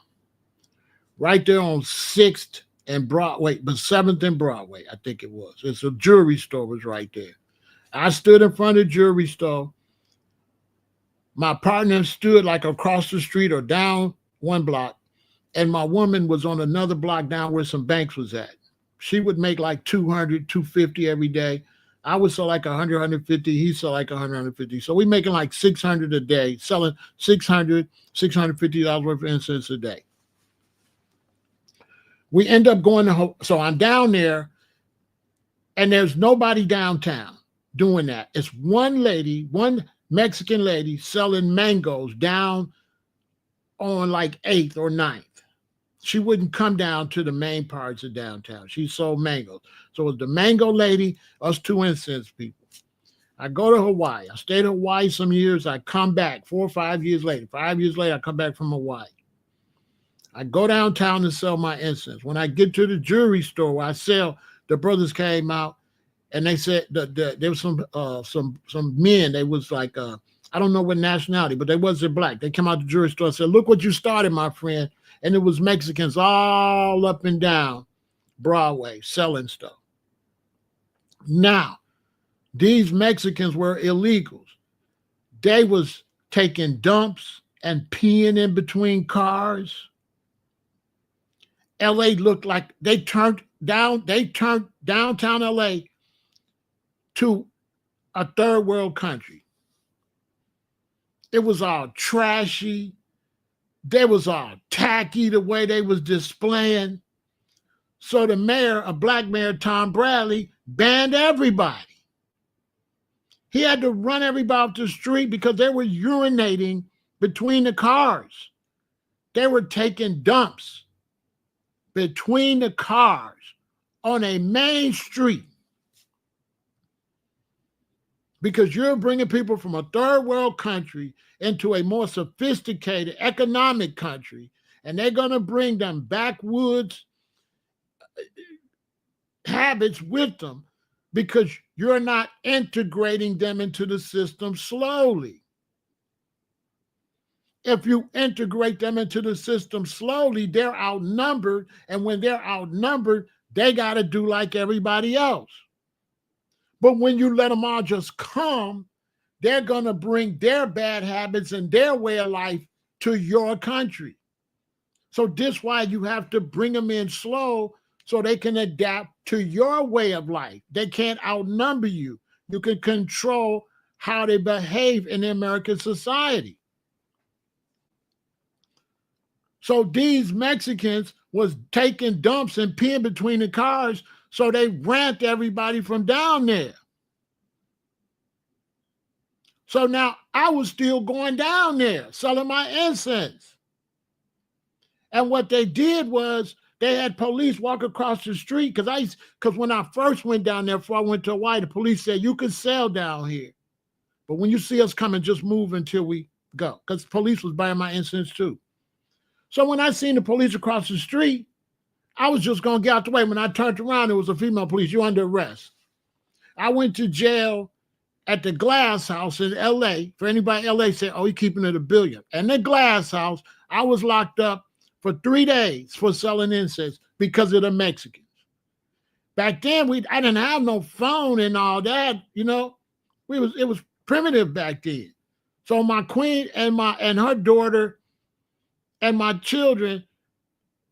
Right there on 6th and Broadway, but 7th and Broadway, I think it was. It's a jewelry store was right there. I stood in front of the jewelry store. My partner stood like across the street or down one block, and my woman was on another block down where some banks was at. She would make like 200, 250 every day. I would sell like 100, 150. He sell like 100, 150. So we making like 600 a day, selling $600, $650 worth of incense a day. We end up going to, so I'm down there, and there's nobody downtown doing that. It's one lady, one Mexican lady selling mangoes down on like 8th or 9th. She wouldn't come down to the main parts of downtown. She sold mangoes. So it was the mango lady, us two incense people. I go to Hawaii. I stayed in Hawaii some years. I come back 4 or 5 years later. 5 years later, I come back from Hawaii. I go downtown to sell my incense. When I get to the jewelry store where I sell, the brothers came out and they said there was some men. They was like I don't know what nationality, but they wasn't black. They came out the jewelry store and said, "Look what you started, my friend." And it was Mexicans all up and down Broadway selling stuff. Now, these Mexicans were illegals. They was taking dumps and peeing in between cars. LA looked like they turned downtown LA to a third world country. It was all trashy. They was all tacky the way they was displaying. So the mayor, a black mayor, Tom Bradley, banned everybody. He had to run everybody off the street because they were urinating between the cars. They were taking dumps between the cars on a main street because you're bringing people from a third world country into a more sophisticated economic country, and they're going to bring them backwoods habits with them because you're not integrating them into the system slowly. If you integrate them into the system slowly, they're outnumbered. And when they're outnumbered, they got to do like everybody else. But when you let them all just come, they're going to bring their bad habits and their way of life to your country. So this is why you have to bring them in slow so they can adapt to your way of life. They can't outnumber you. You can control how they behave in the American society. So these Mexicans was taking dumps and peeing between the cars, so they ran everybody from down there. So now I was still going down there selling my incense. And what they did was they had police walk across the street because when I first went down there, before I went to Hawaii, the police said, "You can sell down here. But when you see us coming, just move until we go." Because police was buying my incense too. So when I seen the police across the street, I was just going to get out the way. When I turned around, it was a female police. "You're under arrest." I went to jail at the Glass House in LA. For anybody in LA say, "Oh, he's keeping it a billion." And the Glass House, I was locked up for 3 days for selling incense because of the Mexicans. Back then, I didn't have no phone and all that, you know. It was primitive back then. So my queen and her daughter and my children,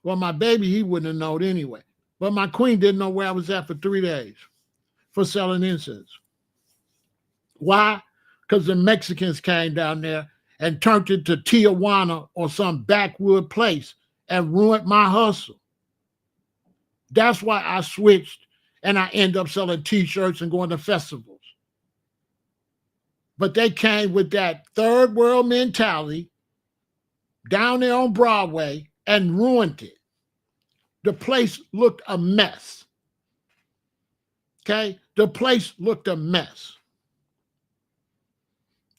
well, my baby, he wouldn't have known anyway. But my queen didn't know where I was at for 3 days for selling incense. Why? because the Mexicans came down there and turned it to Tijuana or some backwood place and ruined my hustle. That's why I switched and I end up selling t-shirts and going to festivals. But they came with that third world mentality down there on Broadway and ruined it. The place looked a mess. Okay? The place looked a mess.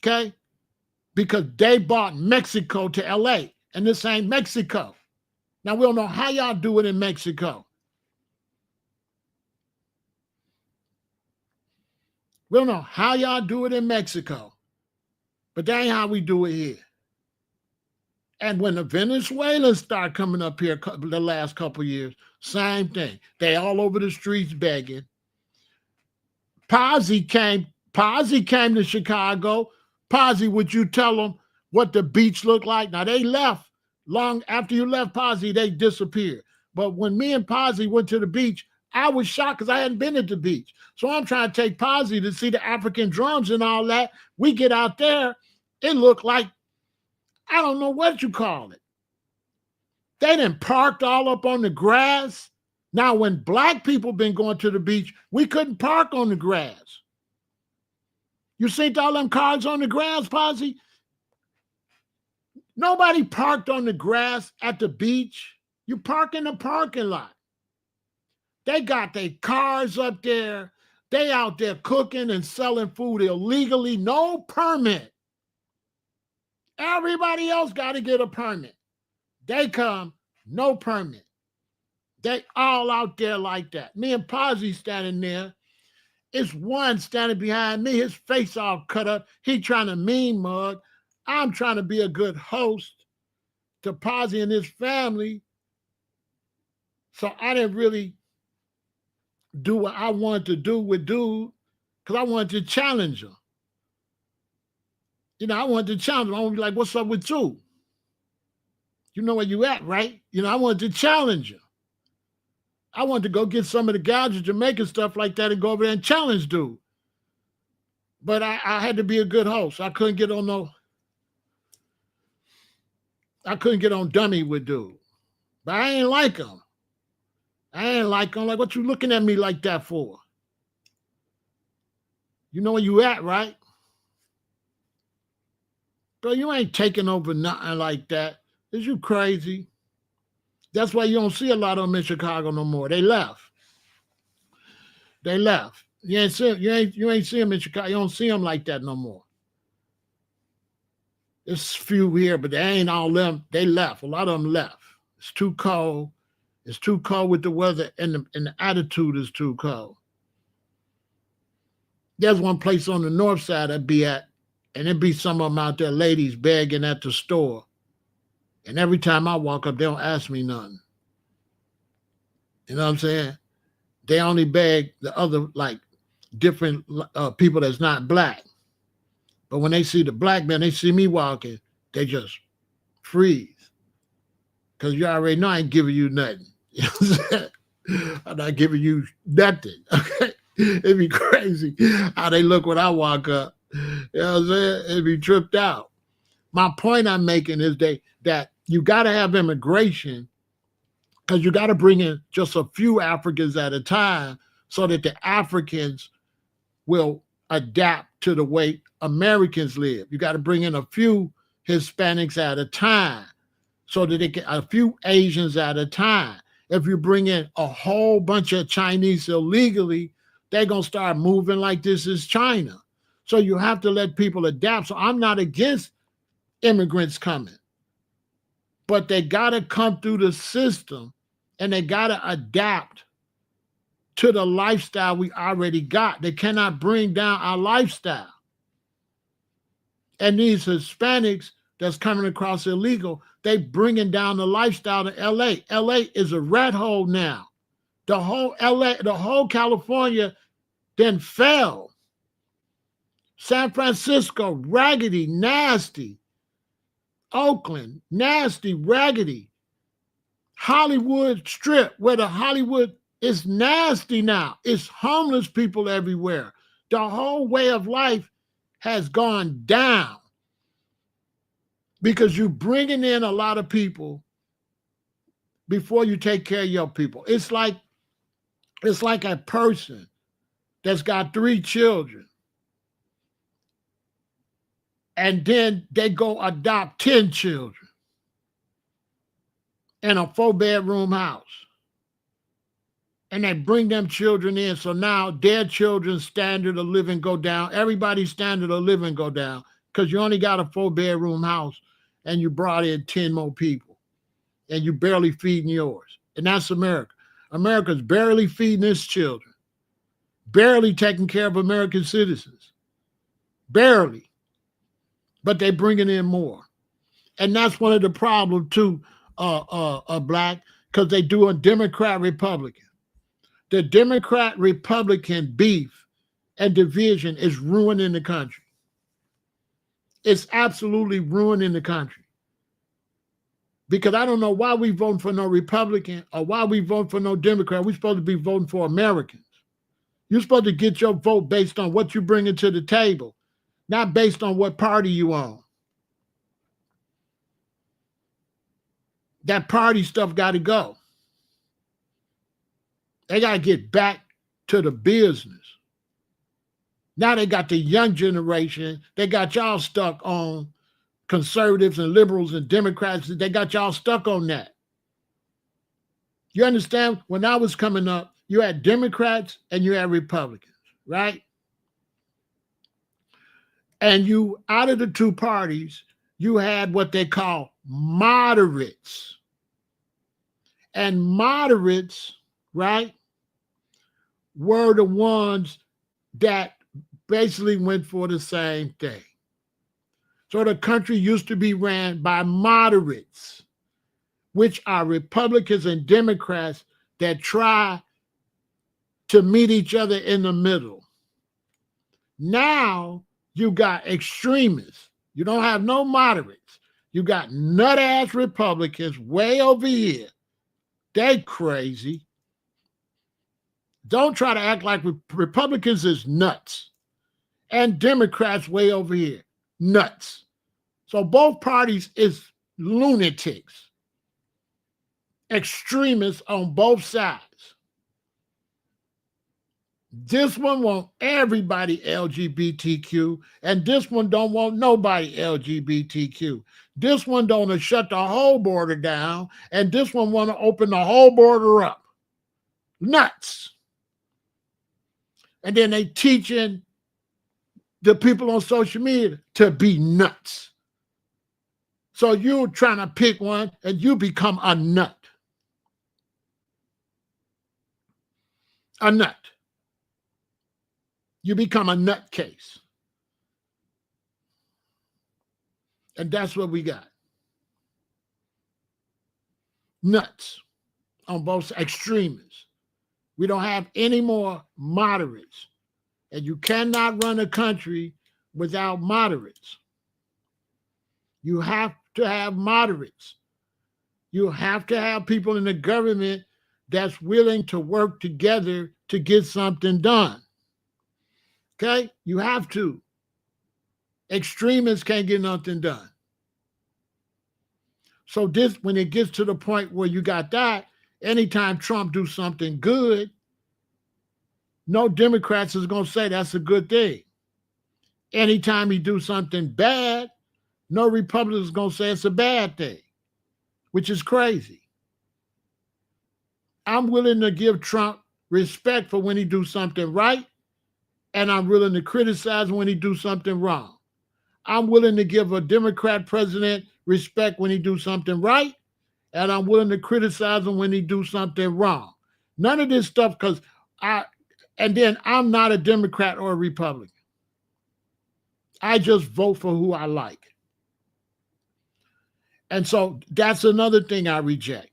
Okay? Because they bought Mexico to LA, and this ain't Mexico. Now, we don't know how y'all do it in Mexico. We don't know how y'all do it in Mexico, but that ain't how we do it here. And when the Venezuelans start coming up here the last couple of years, same thing. They all over the streets begging. Posy came to Chicago. Posy, would you tell them what the beach looked like? Now, they left long after you left Posy, they disappeared. But when me and Posy went to the beach, I was shocked because I hadn't been at the beach. So I'm trying to take Posy to see the African drums and all that. We get out there, it looked like, I don't know what you call it. They done parked all up on the grass. Now, when black people been going to the beach, we couldn't park on the grass. You seen all them cars on the grass, Posy? Nobody parked on the grass at the beach. You park in the parking lot. They got their cars up there. They out there cooking and selling food illegally, no permit. Everybody else got to get a permit. They come, no permit. They all out there like that. Me and Posy standing there. It's one standing behind me, his face all cut up. He trying to mean mug. I'm trying to be a good host to Posy and his family. So I didn't really do what I wanted to do with dude because I wanted to challenge him. You know, I wanted to challenge him. I want to be like, what's up with you? You know where you at, right? You know, I wanted to challenge him. I wanted to go get some of the guys of Jamaican stuff like that and go over there and challenge dude. But I had to be a good host. I couldn't get on dummy with dude. But I ain't like him. Like, what you looking at me like that for? You know where you at, right? Bro, you ain't taking over nothing like that. Is you crazy? That's why you don't see a lot of them in Chicago no more. They left. You ain't see them in Chicago. You don't see them like that no more. There's few here, but they ain't all them. They left. A lot of them left. It's too cold. It's too cold with the weather, and the attitude is too cold. There's one place on the north side I'd be at, and there'd be some of them out there, ladies begging at the store. And every time I walk up, they don't ask me nothing. You know what I'm saying? They only beg the other, like, different people that's not black. But when they see the black man, they see me walking, they just freeze. Because you already know I ain't giving you nothing. You know what I'm saying? I'm not giving you nothing. Okay? It'd be crazy how they look when I walk up. You know what I'm saying? It'd be tripped out. My point I'm making is that you got to have immigration because you got to bring in just a few Africans at a time so that the Africans will adapt to the way Americans live. You got to bring in a few Hispanics at a time so that they get a few Asians at a time. If you bring in a whole bunch of Chinese illegally, they're going to start moving like this is China. So you have to let people adapt. So I'm not against immigrants coming, but they got to come through the system and they got to adapt to the lifestyle we already got. They cannot bring down our lifestyle. And these Hispanics that's coming across illegal, they bringing down the lifestyle to LA. LA is a rat hole now. The whole LA, the whole California then fell. San Francisco, raggedy, nasty. Oakland, nasty, raggedy. Hollywood Strip, where the Hollywood is nasty now. It's homeless people everywhere. The whole way of life has gone down because you're bringing in a lot of people before you take care of your people. It's like a person that's got 3 children and then they go adopt 10 children in a 4-bedroom house. And they bring them children in. So now their children's standard of living go down. Everybody's standard of living go down because you only got a 4-bedroom house and you brought in 10 more people and you barely feeding yours. And that's America. America's barely feeding its children, barely taking care of American citizens, barely. But they bringing in more. And that's one of the problems too, Black, because they do a Democrat-Republican. The Democrat-Republican beef and division is ruining the country. It's absolutely ruining the country. Because I don't know why we voting for no Republican or why we vote for no Democrat. We're supposed to be voting for Americans. You're supposed to get your vote based on what you bring to the table, not based on what party you on. That party stuff got to go. They got to get back to the business. Now they got the young generation. They got y'all stuck on conservatives and liberals and Democrats. They got y'all stuck on that. You understand? When I was coming up, you had Democrats and you had Republicans, right? And you, out of the 2 parties, you had what they call moderates. And moderates, right, were the ones that basically went for the same thing. So the country used to be ran by moderates, which are Republicans and Democrats that try to meet each other in the middle. Now you got extremists. You don't have no moderates. You got nut-ass Republicans way over here. They crazy. Don't try to act like Republicans is nuts. And Democrats way over here, nuts. So both parties is lunatics. Extremists on both sides. This one want everybody LGBTQ, and this one don't want nobody LGBTQ. This one don't want to shut the whole border down, and this one want to open the whole border up. Nuts. And then they teaching the people on social media to be nuts. So you're trying to pick one, and you become a nut. A nut. You become a nutcase. And that's what we got. Nuts on both extremists. We don't have any more moderates. And you cannot run a country without moderates. You have to have moderates. You have to have people in the government that's willing to work together to get something done. Okay? You have to. Extremists can't get nothing done. So this, when it gets to the point where you got that, anytime Trump do something good, no Democrats is going to say that's a good thing. Anytime he do something bad, no Republicans is going to say it's a bad thing, which is crazy. I'm willing to give Trump respect for when he do something right, and I'm willing to criticize when he do something wrong. I'm willing to give a Democrat president respect when he do something right, and I'm willing to criticize him when he do something wrong. None of this stuff, because I'm not a Democrat or a Republican. I just vote for who I like. And so that's another thing I reject.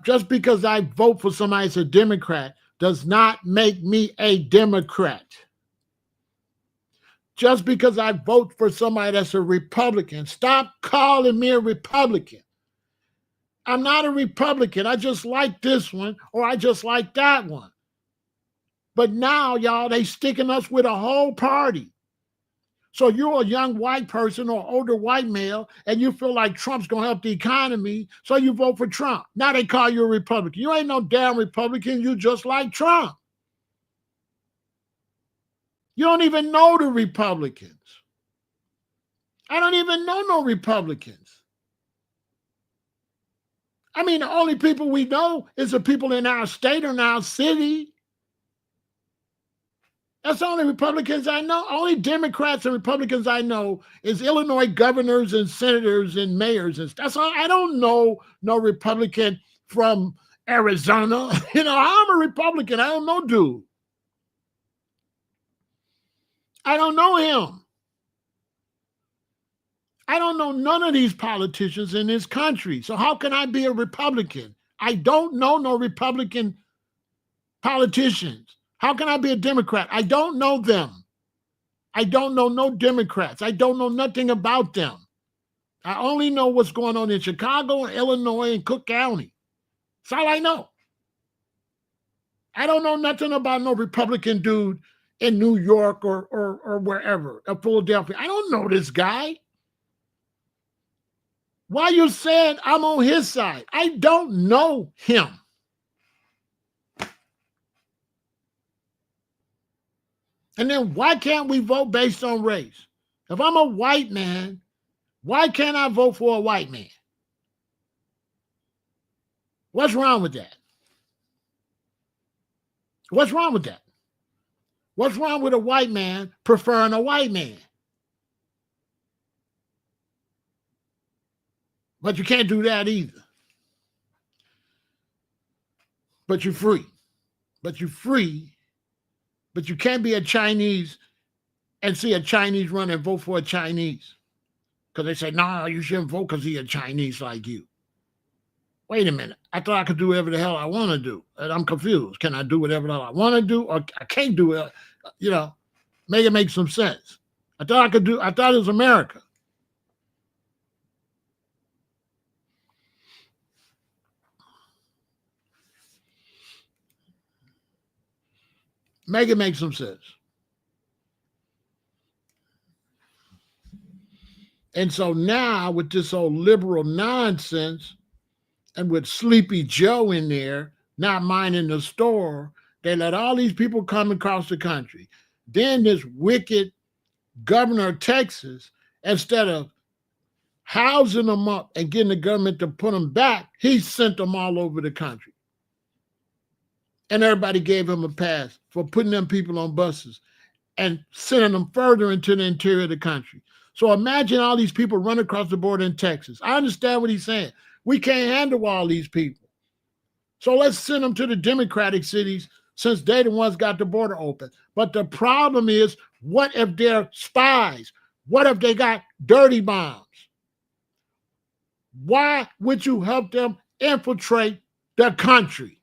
Just because I vote for somebody that's a Democrat does not make me a Democrat. Just because I vote for somebody that's a Republican, stop calling me a Republican. I'm not a Republican. I just like this one or I just like that one. But now, y'all, they sticking us with a whole party. So you're a young white person or older white male, and you feel like Trump's going to help the economy, so you vote for Trump. Now they call you a Republican. You ain't no damn Republican. You just like Trump. You don't even know the Republicans. I don't even know no Republicans. I mean, the only people we know is the people in our state or in our city. That's the only Republicans I know. Only Democrats and Republicans I know is Illinois governors and senators and mayors. And that's all. I don't know no Republican from Arizona. I'm a Republican. I don't know dude. I don't know him. I don't know none of these politicians in this country. So how can I be a Republican? I don't know no Republican politicians. How can I be a Democrat? I don't know them. I don't know no Democrats. I don't know nothing about them. I only know what's going on in Chicago, Illinois, and Cook County. That's all I know. I don't know nothing about no Republican dude in New York or wherever, or Philadelphia. I don't know this guy. Why you saying I'm on his side? I don't know him. And then why can't we vote based on race? If I'm a white man, why can't I vote for a white man? What's wrong with that? What's wrong with that? What's wrong with a white man preferring a white man? But you can't do that either. But you're free. But you're free. But you can't be a Chinese and see a Chinese run and vote for a Chinese. Because they say, no, you shouldn't vote because he's a Chinese like you. Wait a minute. I thought I could do whatever the hell I want to do. And I'm confused. Can I do whatever the hell I want to do? Or I can't do it? Make it make some sense. I thought it was America. Make it make some sense. And so now with this whole liberal nonsense and with Sleepy Joe in there, not minding the store, they let all these people come across the country. Then this wicked governor of Texas, instead of housing them up and getting the government to put them back, he sent them all over the country. And everybody gave him a pass for putting them people on buses and sending them further into the interior of the country. So imagine all these people run across the border in Texas. I understand what he's saying. We can't handle all these people. So let's send them to the Democratic cities since they the ones got the border open. But the problem is, what if they're spies? What if they got dirty bombs? Why would you help them infiltrate the country?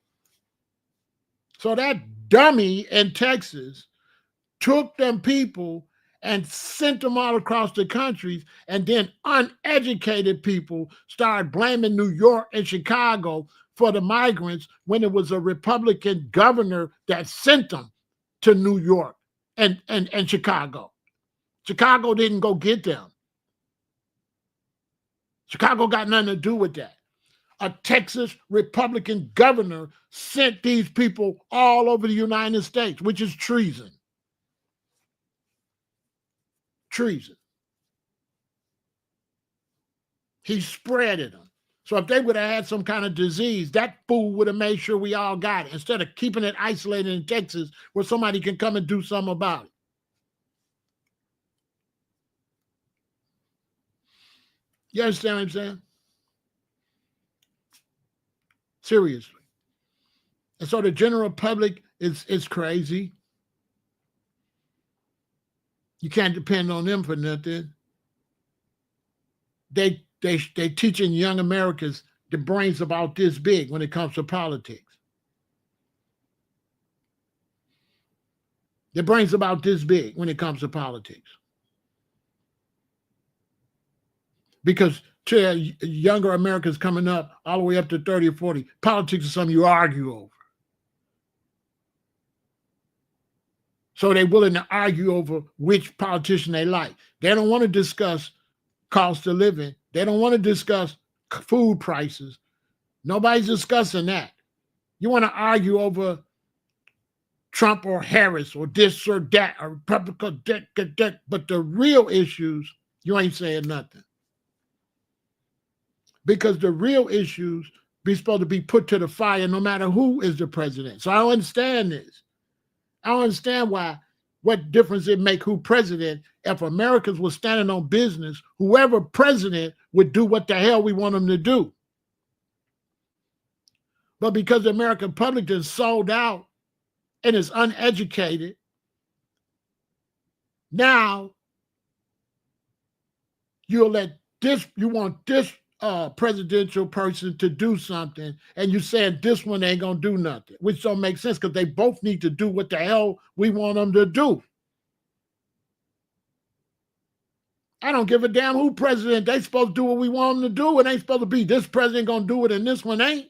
So that dummy in Texas took them people and sent them all across the country, and then uneducated people started blaming New York and Chicago for the migrants when it was a Republican governor that sent them to New York and Chicago. Chicago didn't go get them. Chicago got nothing to do with that. A Texas Republican governor sent these people all over the United States, which is treason. Treason. He spreaded them. So if they would have had some kind of disease, that fool would have made sure we all got it, instead of keeping it isolated in Texas where somebody can come and do something about it. You understand what I'm saying? Seriously. And so the general public is crazy. You can't depend on them for nothing. They teaching young Americans the brains about this big when it comes to politics. The brains about this big when it comes to politics. Because to younger Americans coming up all the way up to 30 or 40, politics is something you argue over. So they're willing to argue over which politician they like. They don't want to discuss cost of living. They don't want to discuss food prices. Nobody's discussing that. You want to argue over Trump or Harris or this or that or Republican, but the real issues, you ain't saying nothing. Because the real issues be supposed to be put to the fire no matter who is the president. So I don't understand this. I don't understand what difference it make who president. If Americans were standing on business, whoever president would do what the hell we want them to do. But because the American public is sold out and is uneducated, now you want this presidential person to do something, and you said this one ain't gonna do nothing, which don't make sense because they both need to do what the hell we want them to do. I don't give a damn who president. They supposed to do what we want them to do. It ain't supposed to be this president gonna do it and this one ain't.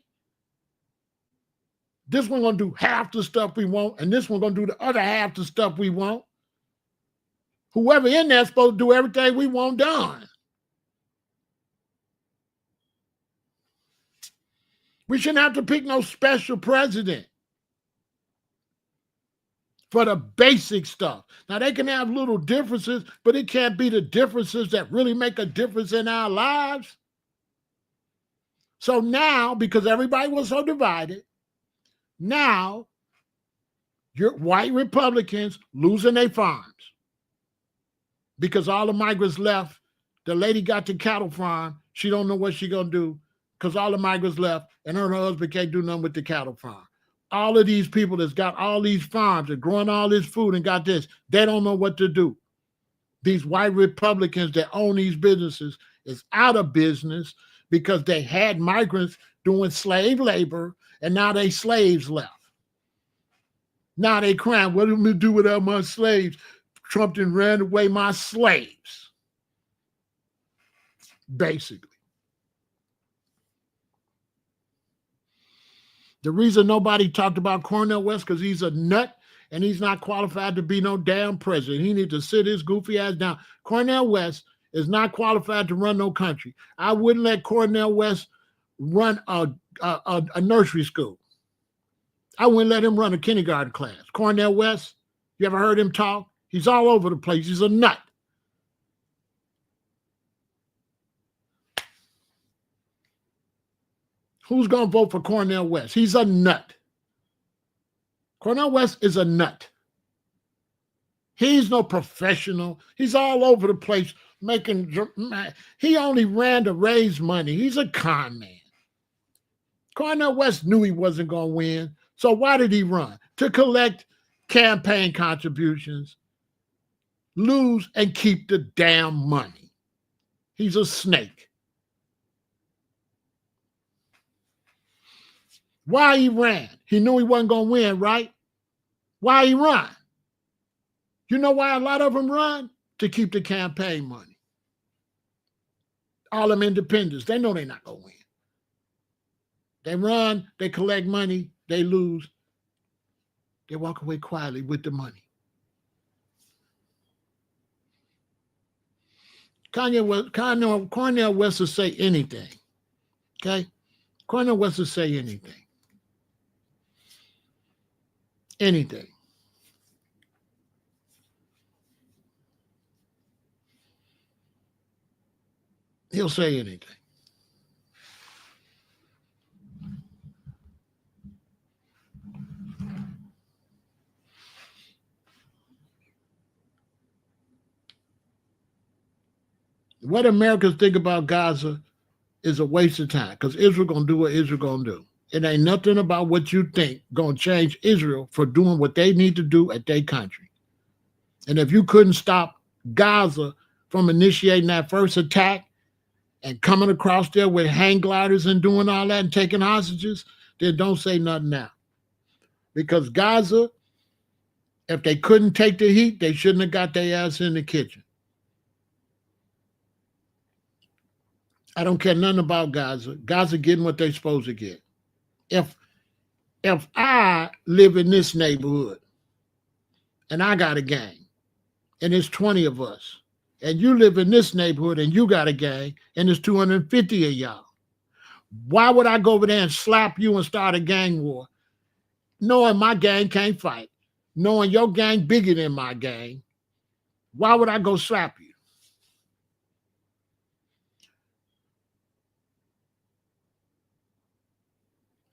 This one gonna do half the stuff we want, and this one gonna do the other half the stuff we want. Whoever in there is supposed to do everything we want done. We shouldn't have to pick no special president for the basic stuff. Now, they can have little differences, but it can't be the differences that really make a difference in our lives. So now, because everybody was so divided, now your white Republicans losing their farms because all the migrants left. The lady got the cattle farm. She don't know what she gonna do because all the migrants left and her husband can't do nothing with the cattle farm. All of these people that's got all these farms and growing all this food and got this, they don't know what to do. These white Republicans that own these businesses is out of business because they had migrants doing slave labor and now they slaves left. Now they crying, what am I do without my slaves? Trump done ran away my slaves. Basically. The reason nobody talked about Cornel West because he's a nut and he's not qualified to be no damn president. He needs to sit his goofy ass down. Cornel West is not qualified to run no country. I wouldn't let Cornel West run a nursery school. I wouldn't let him run a kindergarten class. Cornel West, you ever heard him talk? He's all over the place. He's a nut. Who's going to vote for Cornel West? He's a nut. Cornel West is a nut. He's no professional. He's all over the place making. He only ran to raise money. He's a con man. Cornel West knew he wasn't going to win. So why did he run? To collect campaign contributions, lose, and keep the damn money. He's a snake. Why he ran? He knew he wasn't going to win, right? Why he run? You know why a lot of them run? To keep the campaign money. All them independents, they know they're not going to win. They run, they collect money, they lose. They walk away quietly with the money. Cornel West will say anything, okay? Cornel West will say anything. Anything. He'll say anything. What Americans think about Gaza is a waste of time because Israel going to do what Israel going to do. It ain't nothing about what you think going to change Israel for doing what they need to do at their country. And if you couldn't stop Gaza from initiating that first attack and coming across there with hang gliders and doing all that and taking hostages, then don't say nothing now. Because Gaza, if they couldn't take the heat, they shouldn't have got their ass in the kitchen. I don't care nothing about Gaza. Gaza getting what they're supposed to get. If I live in this neighborhood and I got a gang, and it's 20 of us. And you live in this neighborhood and you got a gang, and there's 250 of y'all. Why would I go over there and slap you and start a gang war, knowing my gang can't fight, knowing your gang bigger than my gang? Why would I go slap you?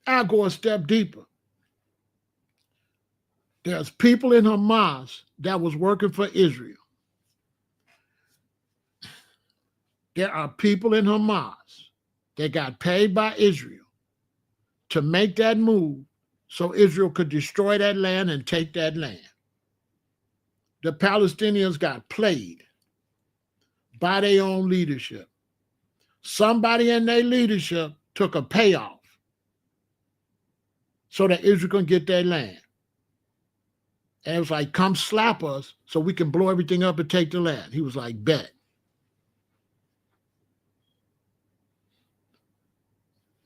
I'll go a step deeper. There's people in Hamas that was working for Israel. There are people in Hamas that got paid by Israel to make that move so Israel could destroy that land and take that land. The Palestinians got played by their own leadership. Somebody in their leadership took a payoff so that Israel can get their land. And it was like, come slap us so we can blow everything up and take the land. He was like, bet.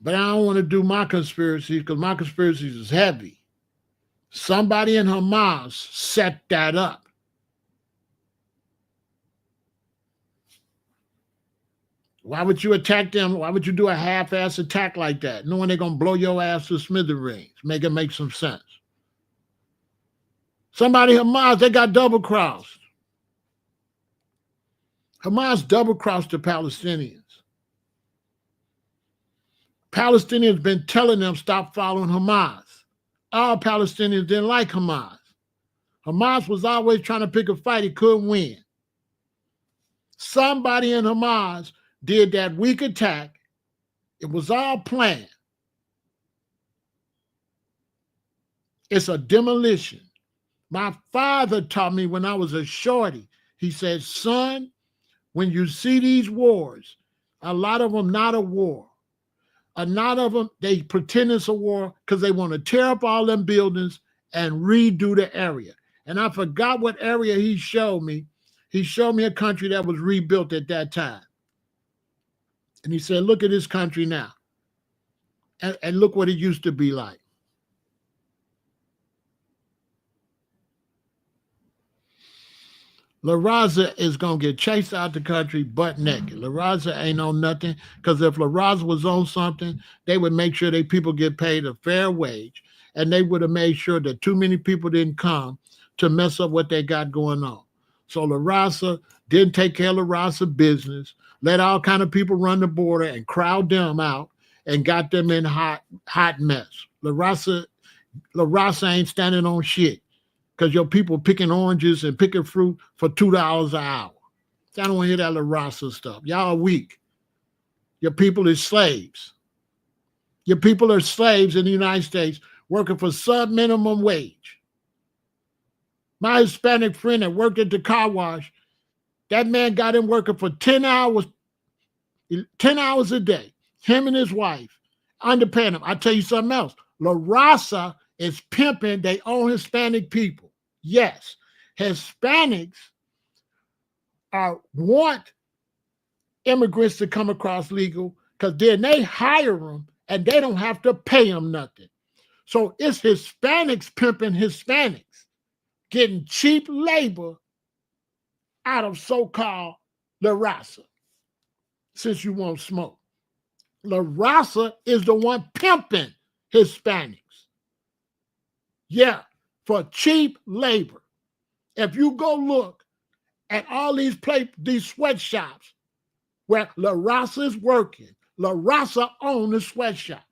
But I don't want to do my conspiracies because my conspiracies is heavy. Somebody in Hamas set that up. Why would you attack them? Why would you do a half-ass attack like that, knowing they're going to blow your ass to smithereens? Make it make some sense. Somebody Hamas, they got double-crossed. Hamas double-crossed the Palestinians. Palestinians been telling them stop following Hamas. All Palestinians didn't like Hamas. Hamas was always trying to pick a fight he couldn't win. Somebody in Hamas did that weak attack. It was all planned. It's a demolition. My father taught me when I was a shorty. He said, son, when you see these wars, a lot of them not a war. A lot of them, they pretend it's a war because they want to tear up all them buildings and redo the area. And I forgot what area he showed me. He showed me a country that was rebuilt at that time. And he said, look at this country now. And look what it used to be like. La Raza is going to get chased out the country butt naked. La Raza ain't on nothing, because if La Raza was on something, they would make sure they people get paid a fair wage, and they would have made sure that too many people didn't come to mess up what they got going on. So La Raza didn't take care of La Raza business, let all kind of people run the border and crowd them out and got them in hot mess. La Raza ain't standing on shit, because your people picking oranges and picking fruit for $2 an hour. I don't want to hear that La Raza stuff. Y'all are weak. Your people is slaves. Your people are slaves in the United States working for sub-minimum wage. My Hispanic friend that worked at the car wash, that man got him working for 10 hours a day. Him and his wife, underpaying him. I tell you something else. La Raza is pimping their own Hispanic people. Yes, Hispanics want immigrants to come across legal, because then they hire them and they don't have to pay them nothing. So it's Hispanics pimping Hispanics, getting cheap labor out of so-called La Raza, since you won't smoke. La Raza is the one pimping Hispanics. Yeah, for cheap labor. If you go look at all these sweatshops where La Raza is working, La Raza owns the sweatshop,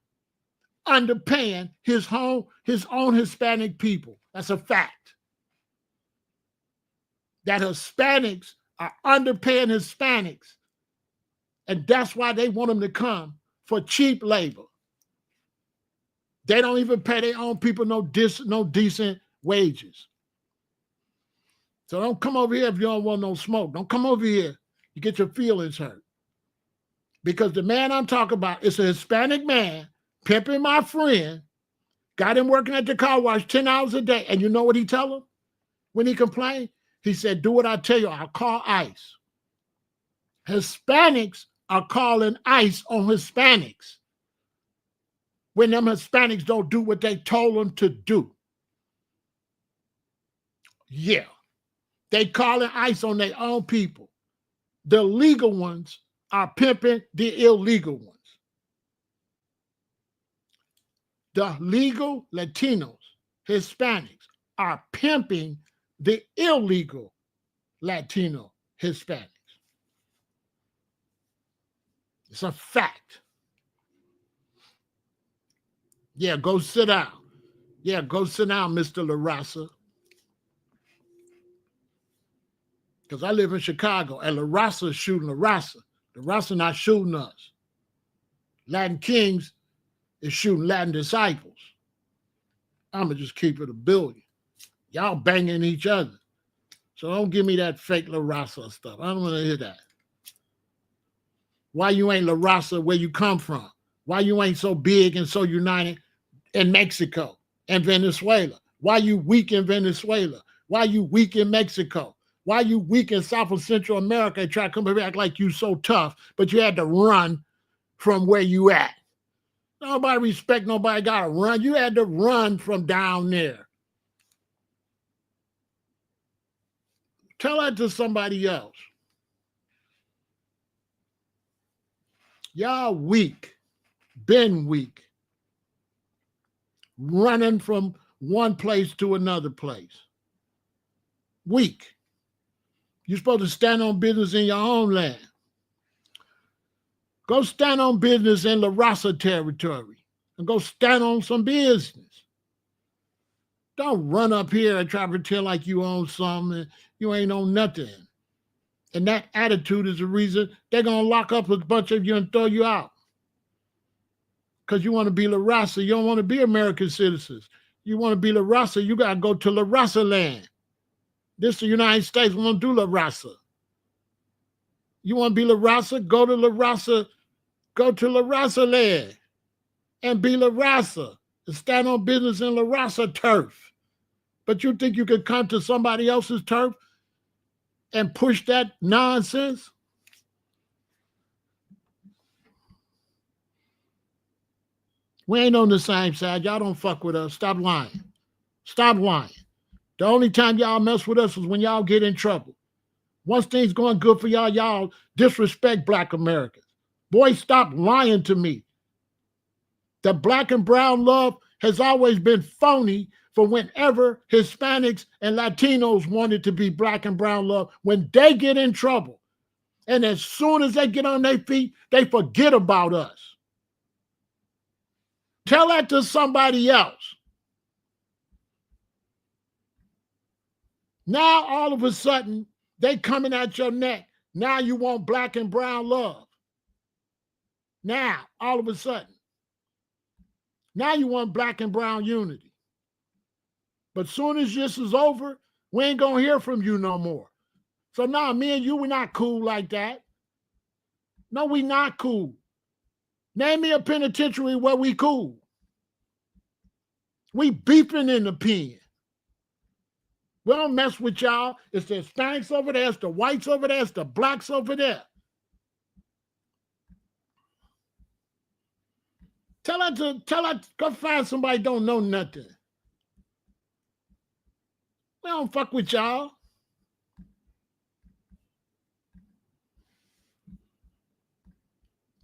underpaying his own Hispanic people. That's a fact. That Hispanics are underpaying Hispanics, and that's why they want them to come for cheap labor. They don't even pay their own people no decent wages. So don't come over here if you don't want no smoke. Don't come over here. You get your feelings hurt. Because the man I'm talking about is a Hispanic man pimping my friend, got him working at the car wash 10 hours a day. And you know what he tell him when he complained? He said, do what I tell you, I'll call ICE. Hispanics are calling ICE on Hispanics when them Hispanics don't do what they told them to do. Yeah. They calling ICE on their own people. The legal ones are pimping the illegal ones. The legal Latinos, Hispanics are pimping the illegal Latino Hispanics. It's a fact. Yeah, go sit down. Yeah, go sit down, Mr. La Raza. Because I live in Chicago, and La Raza is shooting La Raza. La Raza not shooting us. Latin Kings is shooting Latin disciples. I'm going to just keep it a billion. Y'all banging each other. So don't give me that fake La Raza stuff. I don't want to hear that. Why you ain't La Raza where you come from? Why you ain't so big and so united in Mexico and Venezuela? Why you weak in Venezuela? Why you weak in Mexico? Why you weak in South and Central America and try to come back like you so tough, but you had to run from where you at? Nobody respect, nobody got to run. You had to run from down there. Tell that to somebody else. Y'all weak, been weak, running from one place to another place. Weak. You're supposed to stand on business in your own land. Go stand on business in La Raza territory and go stand on some business. Don't run up here and try to pretend like you own something. You ain't own nothing. And that attitude is the reason they're going to lock up a bunch of you and throw you out. Because you want to be La Raza. You don't want to be American citizens. You want to be La Raza, you got to go to La Raza land. This is the United States. We don't do La Raza. You want to be La Raza? Go to La Raza. Go to La Raza land and be La Raza and stand on business in La Raza turf. But you think you could come to somebody else's turf and push that nonsense? We ain't on the same side. Y'all don't fuck with us. Stop lying. Stop lying. The only time y'all mess with us is when y'all get in trouble. Once things going good for y'all, y'all disrespect Black Americans. Boy, stop lying to me. The Black and brown love has always been phony for whenever Hispanics and Latinos wanted to be Black and brown love. When they get in trouble, and as soon as they get on their feet, they forget about us. Tell that to somebody else. Now, all of a sudden, they coming at your neck. Now you want Black and brown love. Now, all of a sudden. Now you want Black and brown unity. But soon as this is over, we ain't going to hear from you no more. So now, me and you, we're not cool like that. No, we not cool. Name me a penitentiary where we cool. We beefing in the pen. We don't mess with y'all. It's the Hispanics over there. It's the whites over there. It's the Blacks over there. Tell her, go find somebody don't know nothing. We don't fuck with y'all.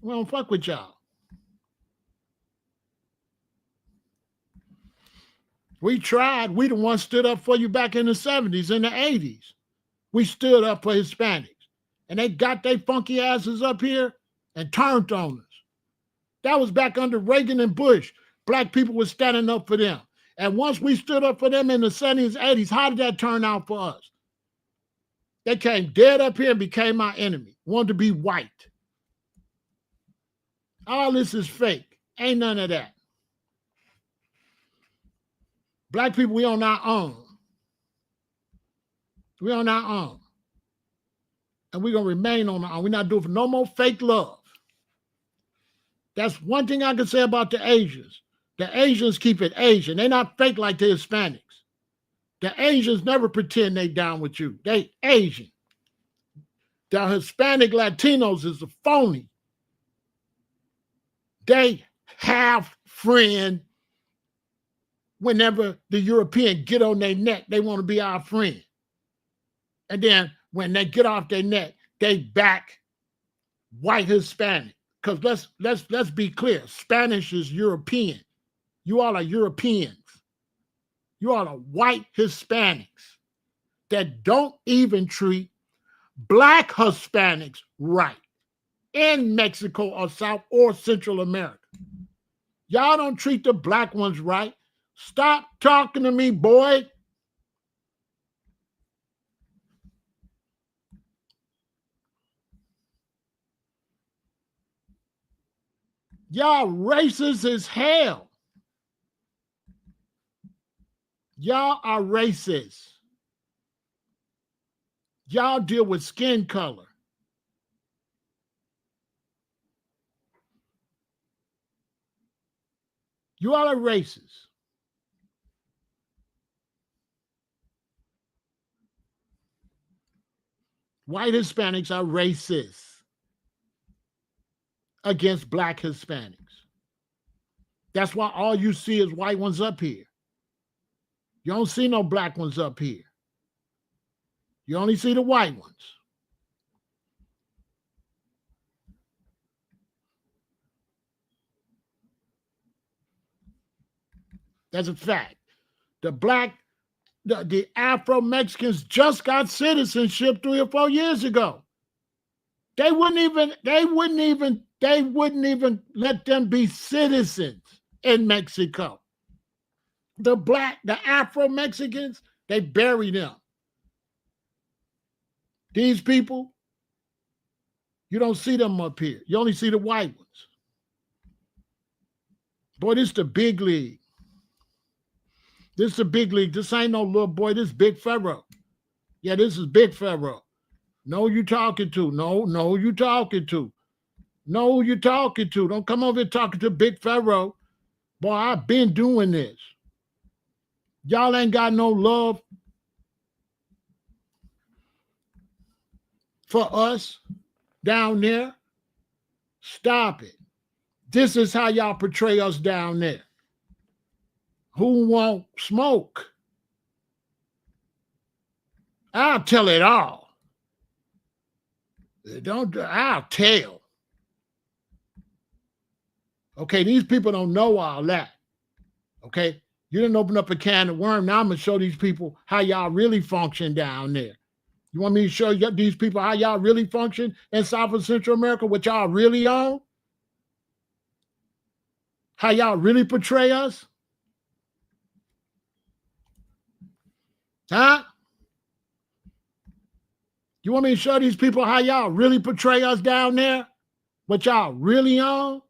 We don't fuck with y'all. We tried. We the ones stood up for you back in the 70s and the 80s. We stood up for Hispanics. And they got their funky asses up here and turned on us. That was back under Reagan and Bush. Black people were standing up for them. And once we stood up for them in the 70s, 80s, how did that turn out for us? They came dead up here and became my enemy. Wanted to be white. All this is fake. Ain't none of that. Black people, we on our own. We on our own. And we're going to remain on our own. We're not doing for no more fake love. That's one thing I can say about the Asians. The Asians keep it Asian. They're not fake like the Hispanics. The Asians never pretend they down with you. They Asian. The Hispanic Latinos is a phony. They have friend whenever the European get on their neck, they want to be our friend. And then when they get off their neck, they back white Hispanic. Because let's be clear, Spanish is European. You all are Europeans. You all are white Hispanics that don't even treat black Hispanics right in Mexico or South or Central America. Y'all don't treat the black ones right. Stop talking to me, boy. Y'all racist as hell. Y'all are racist. Y'all deal with skin color. You all are racist. White Hispanics are racist against black Hispanics. That's why all you see is white ones up here. You don't see no black ones up here. You only see the white ones. That's a fact. The Afro-Mexicans just got citizenship 3 or 4 years ago. They wouldn't even let them be citizens in Mexico. The Afro-Mexicans, they bury them. These people, you don't see them up here. You only see the white ones. Boy, this is the big league. This is the big league. This ain't no little boy. This is Big Pharaoh. Yeah, this is Big Pharaoh. Know who you talking to. No, who you talking to. Know who you talking to. Don't come over here talking to Big Pharaoh. Boy, I've been doing this. Y'all ain't got no love for us down there. Stop it. This is how y'all portray us down there. Who won't smoke? I'll tell it all. I'll tell. Okay, these people don't know all that. Okay, you didn't open up a can of worms. Now I'm going to show these people how y'all really function down there. You want me to show you these people how y'all really function in South and Central America, what y'all really own? How y'all really portray us? Huh? You want me to show these people how y'all really portray us down there? What y'all really own?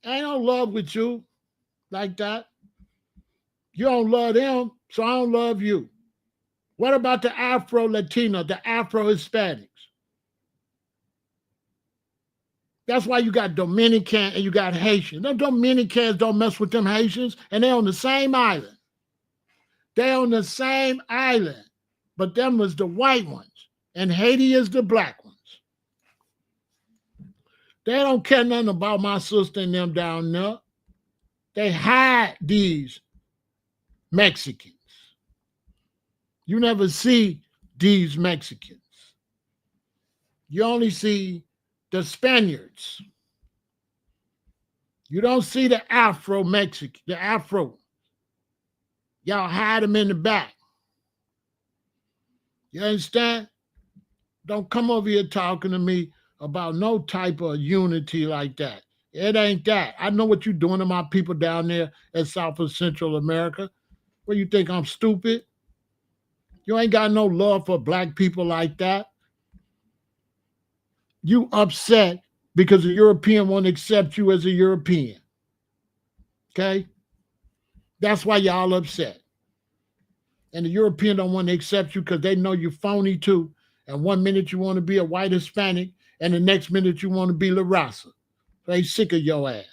I ain't no love with you like that. You don't love them, so I don't love you. What about the Afro-Latino, the Afro-Hispanics? That's why you got Dominican and you got Haitian. Them Dominicans don't mess with them Haitians, and they're on the same island. They're on the same island, but them was the white ones, and Haiti is the black ones. They don't care nothing about my sister and them down there. They hide these Mexicans. You never see these Mexicans. You only see the Spaniards. You don't see the Afro-Mexican, the Afro. Y'all hide them in the back. You understand? Don't come over here talking to me about no type of unity like that. It ain't that. I know what you're doing to my people down there in South and Central America. What, you think I'm stupid? You ain't got no love for black people like that. You upset because a European won't accept you as a European. Okay? That's why y'all upset. And the European don't want to accept you because they know you're phony too. And 1 minute you want to be a white Hispanic, and the next minute you want to be La Raza. They sick of your ass.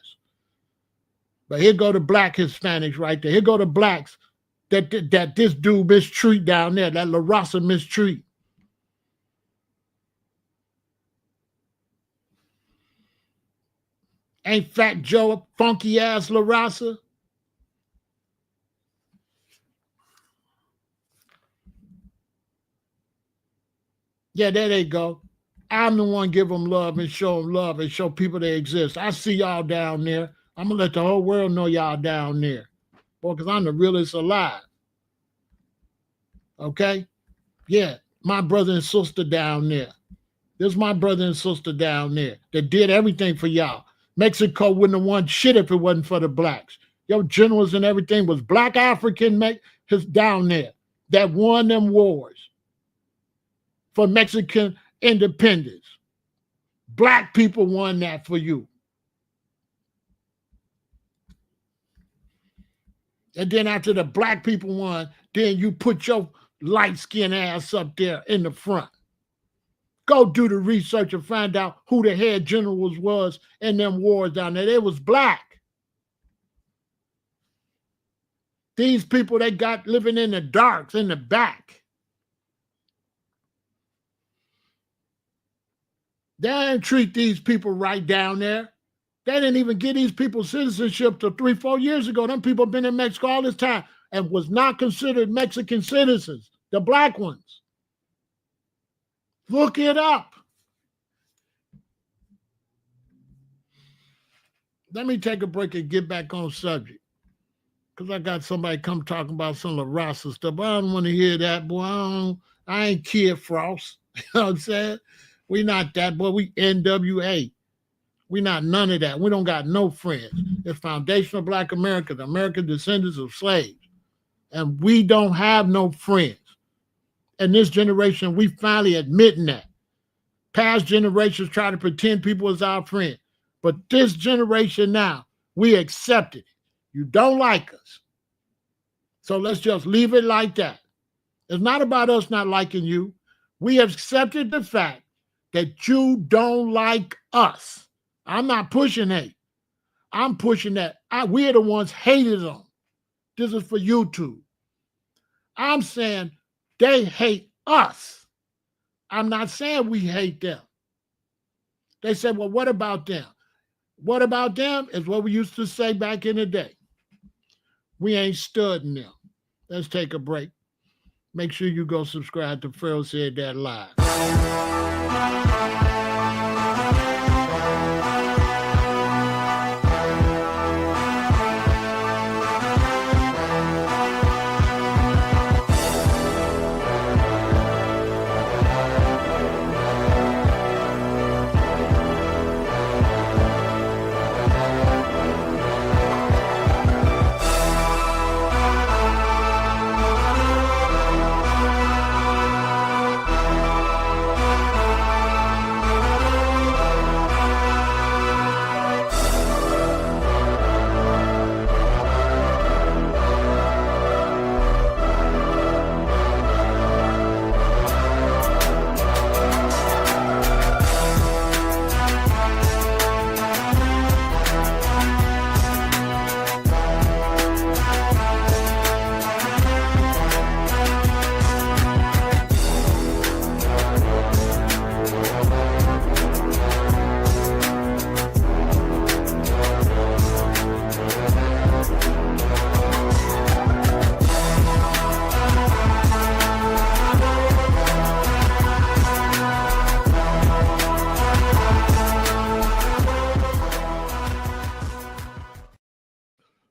But here go the black Hispanics right there. Here go the blacks that this dude mistreat down there, that La Raza mistreat. Ain't Fat Joe a funky ass La Raza? Yeah, there they go. I'm the one give them love and show people they exist. I see y'all down there. I'm gonna let the whole world know y'all down there. Boy, because I'm the realest alive. Okay? Yeah, my brother and sister down there. There's my brother and sister down there that did everything for y'all. Mexico wouldn't have won shit if it wasn't for the blacks. Your generals and everything was black African down there that won them wars for Mexican independence. Black people won that for you. And then after the black people won, then you put your light-skinned ass up there in the front. Go do the research and find out who the head generals was in them wars down there. They was black. These people they got living in the darks in the back. They didn't treat these people right down there. They didn't even give these people citizenship till 3-4 years ago. Them people been in Mexico all this time and was not considered Mexican citizens, the black ones. Look it up. Let me take a break and get back on subject. Because I got somebody come talking about some La Raza stuff. I don't want to hear that, boy. I ain't Kid Frost. You know what I'm saying? We not that, boy. We NWA. We not none of that. We don't got no friends. It's foundational Black America, the American descendants of slaves. And we don't have no friends. And this generation, we finally admitting that. Past generations try to pretend people is our friend. But this generation now, we accept it. You don't like us. So let's just leave it like that. It's not about us not liking you. We have accepted the fact that you don't like us. I'm not pushing hate. I'm pushing that. We're the ones hated them. This is for YouTube. I'm saying they hate us. I'm not saying we hate them. They said, well, what about them? What about them is what we used to say back in the day. We ain't studying them. Let's take a break. Make sure you go subscribe to Pharaoh Said That Live.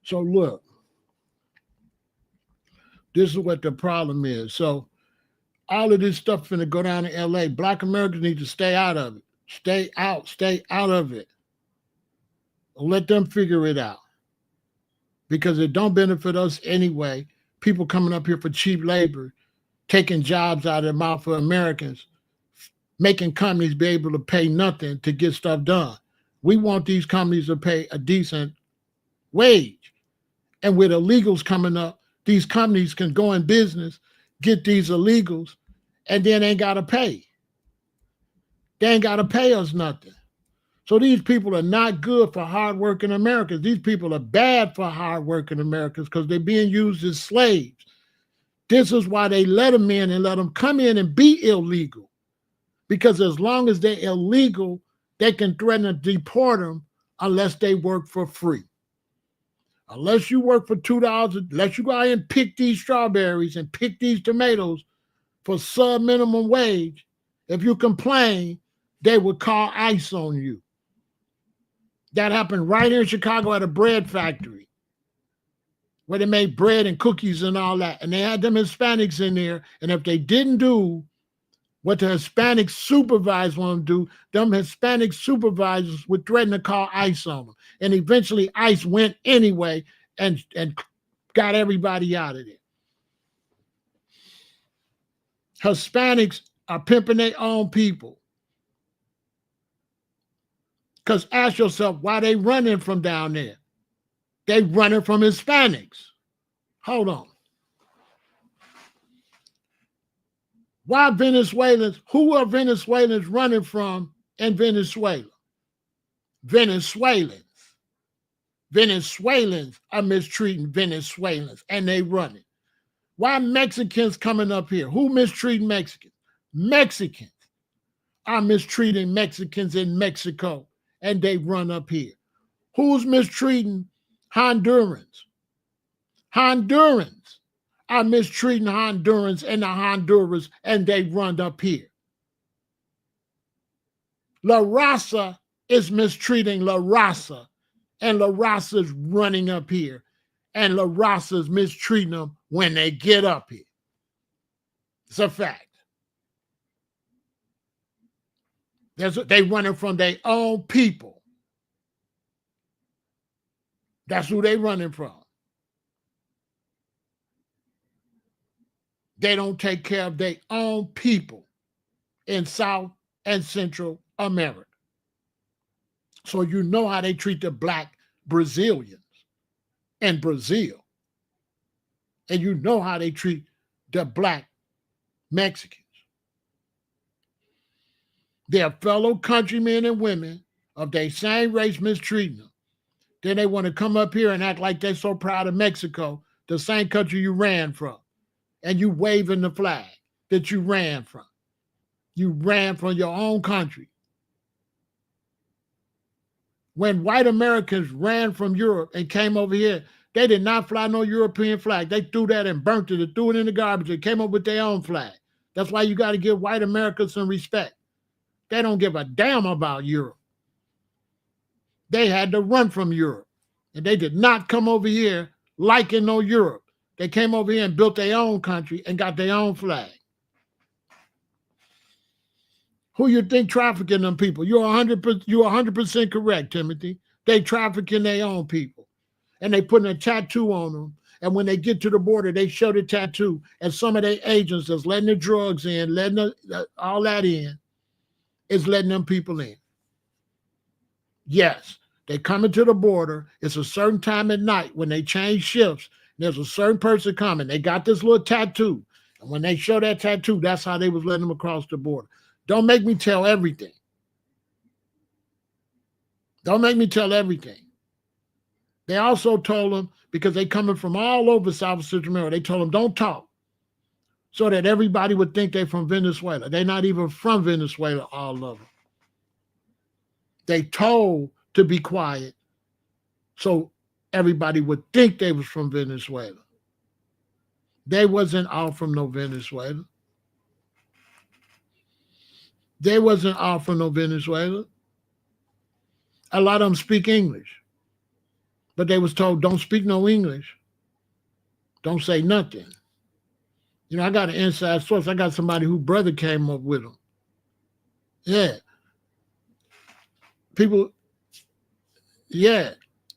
So look, this is what the problem is. So all of this stuff finna go down to LA. Black Americans need to stay out of it. Stay out of it. Let them figure it out. Because it don't benefit us anyway. People coming up here for cheap labor, taking jobs out of the mouth of Americans, making companies be able to pay nothing to get stuff done. We want these companies to pay a decent wage. And with illegals coming up, these companies can go in business, get these illegals, and then ain't got to pay. They ain't got to pay us nothing. So these people are not good for hardworking Americans. These people are bad for hardworking Americans because they're being used as slaves. This is why they let them in and let them come in and be illegal. Because as long as they're illegal, they can threaten to deport them unless they work for free. Unless you work for $2, unless you go out and pick these strawberries and pick these tomatoes for sub-minimum wage, if you complain, they would call ICE on you. That happened right here in Chicago at a bread factory where they made bread and cookies and all that. And they had them Hispanics in there. And if they didn't do what the Hispanic supervisors want to do, them Hispanic supervisors would threaten to call ICE on them. And eventually ICE went anyway and got everybody out of there. Hispanics are pimping their own people. Because ask yourself, why they running from down there? They running from Hispanics. Hold on. Why Venezuelans? Who are Venezuelans running from in Venezuela? Venezuelans. Venezuelans are mistreating Venezuelans and they running. Why Mexicans coming up here? Who mistreating Mexicans? Mexicans are mistreating Mexicans in Mexico and they run up here. Who's mistreating Hondurans? Hondurans are mistreating Hondurans and the Honduras and they run up here. La Raza is mistreating La Raza and La Raza is running up here and La Raza is mistreating them when they get up here. It's a fact. They running from their own people. That's who they running from. They don't take care of their own people in South and Central America. So you know how they treat the black Brazilians in Brazil. And you know how they treat the black Mexicans. Their fellow countrymen and women of their same race mistreating them. Then they want to come up here and act like they're so proud of Mexico, the same country you ran from. And you waving the flag that you ran from. You ran from your own country. When white Americans ran from Europe and came over here, they did not fly no European flag. They threw that and burnt it and threw it in the garbage and came up with their own flag. That's why you got to give white Americans some respect. They don't give a damn about Europe. They had to run from Europe. And they did not come over here liking no Europe. They came over here and built their own country and got their own flag. Who you think trafficking them people? You're 100% correct, Timothy. They trafficking their own people. And they putting a tattoo on them. And when they get to the border, they show the tattoo. And some of their agents that's letting the drugs in, letting all that in, is letting them people in. Yes, they coming to the border. It's a certain time at night when they change shifts. There's a certain person coming. They got this little tattoo. And when they show that tattoo, that's how they was letting them across the border. Don't make me tell everything. Don't make me tell everything. They also told them, because they coming from all over South and Central America, they told them don't talk so that everybody would think they're from Venezuela. They're not even from Venezuela, all of them. They told to be quiet so everybody would think they was from Venezuela. They wasn't all from no Venezuela. They wasn't all from no Venezuela. A lot of them speak English. But they was told, don't speak no English. Don't say nothing. You know, I got an inside source. I got somebody whose brother came up with them. Yeah. People, yeah.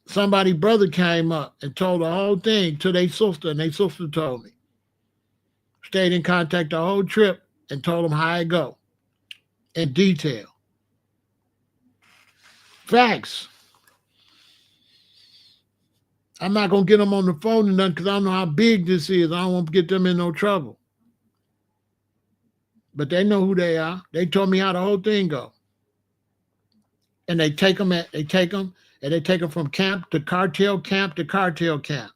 Somebody's brother came up and told the whole thing to their sister, and their sister told me. Stayed in contact the whole trip and told them how it go in detail. Facts. I'm not going to get them on the phone and nothing because I don't know how big this is. I don't want to get them in no trouble. But they know who they are. They told me how the whole thing go. And they take them from camp to cartel camp to cartel camp.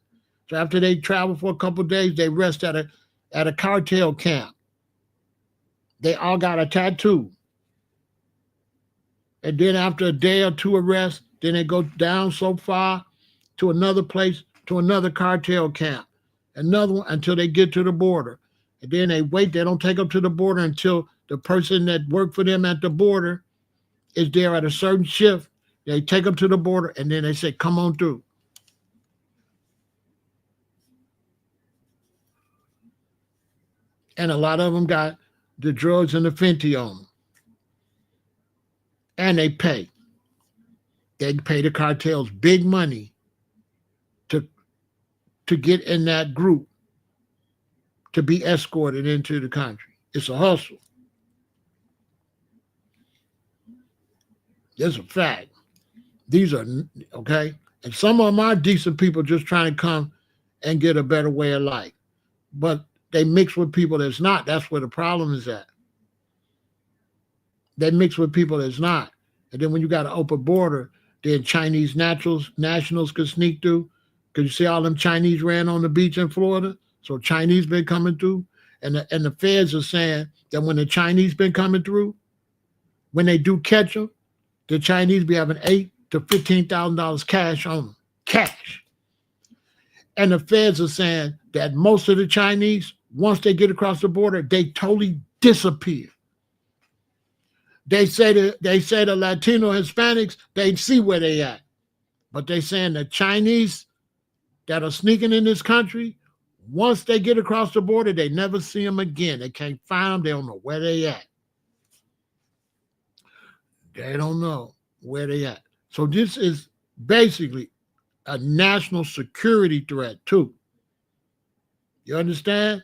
So after they travel for a couple of days, they rest at a cartel camp. They all got a tattoo. And then after a day or two of rest, Then they go down so far to another place, to another cartel camp, another one until they get to the border. And then they wait. They don't take them to the border until the person that worked for them at the border is there at a certain shift. They take them to the border, and then they say, come on through. And a lot of them got the drugs and the fentanyl on them. And they pay. They pay the cartels big money to get in that group, to be escorted into the country. It's a hustle. It's a fact. These are, okay? And some of them are decent people just trying to come and get a better way of life. But they mix with people that's not. That's where the problem is at. They mix with people that's not. And then when you got an open border, then Chinese nationals could sneak through. Because you see all them Chinese ran on the beach in Florida? So Chinese been coming through. And the feds are saying that when the Chinese been coming through, when they do catch them, the Chinese be having $8,000 to $15,000 cash on them. Cash. And the feds are saying that most of the Chinese, once they get across the border, they totally disappear. They say the Latino Hispanics, they see where they at. But they saying the Chinese that are sneaking in this country, once they get across the border, they never see them again. They can't find them. They don't know where they at. They don't know where they at. So this is basically a national security threat too. You understand?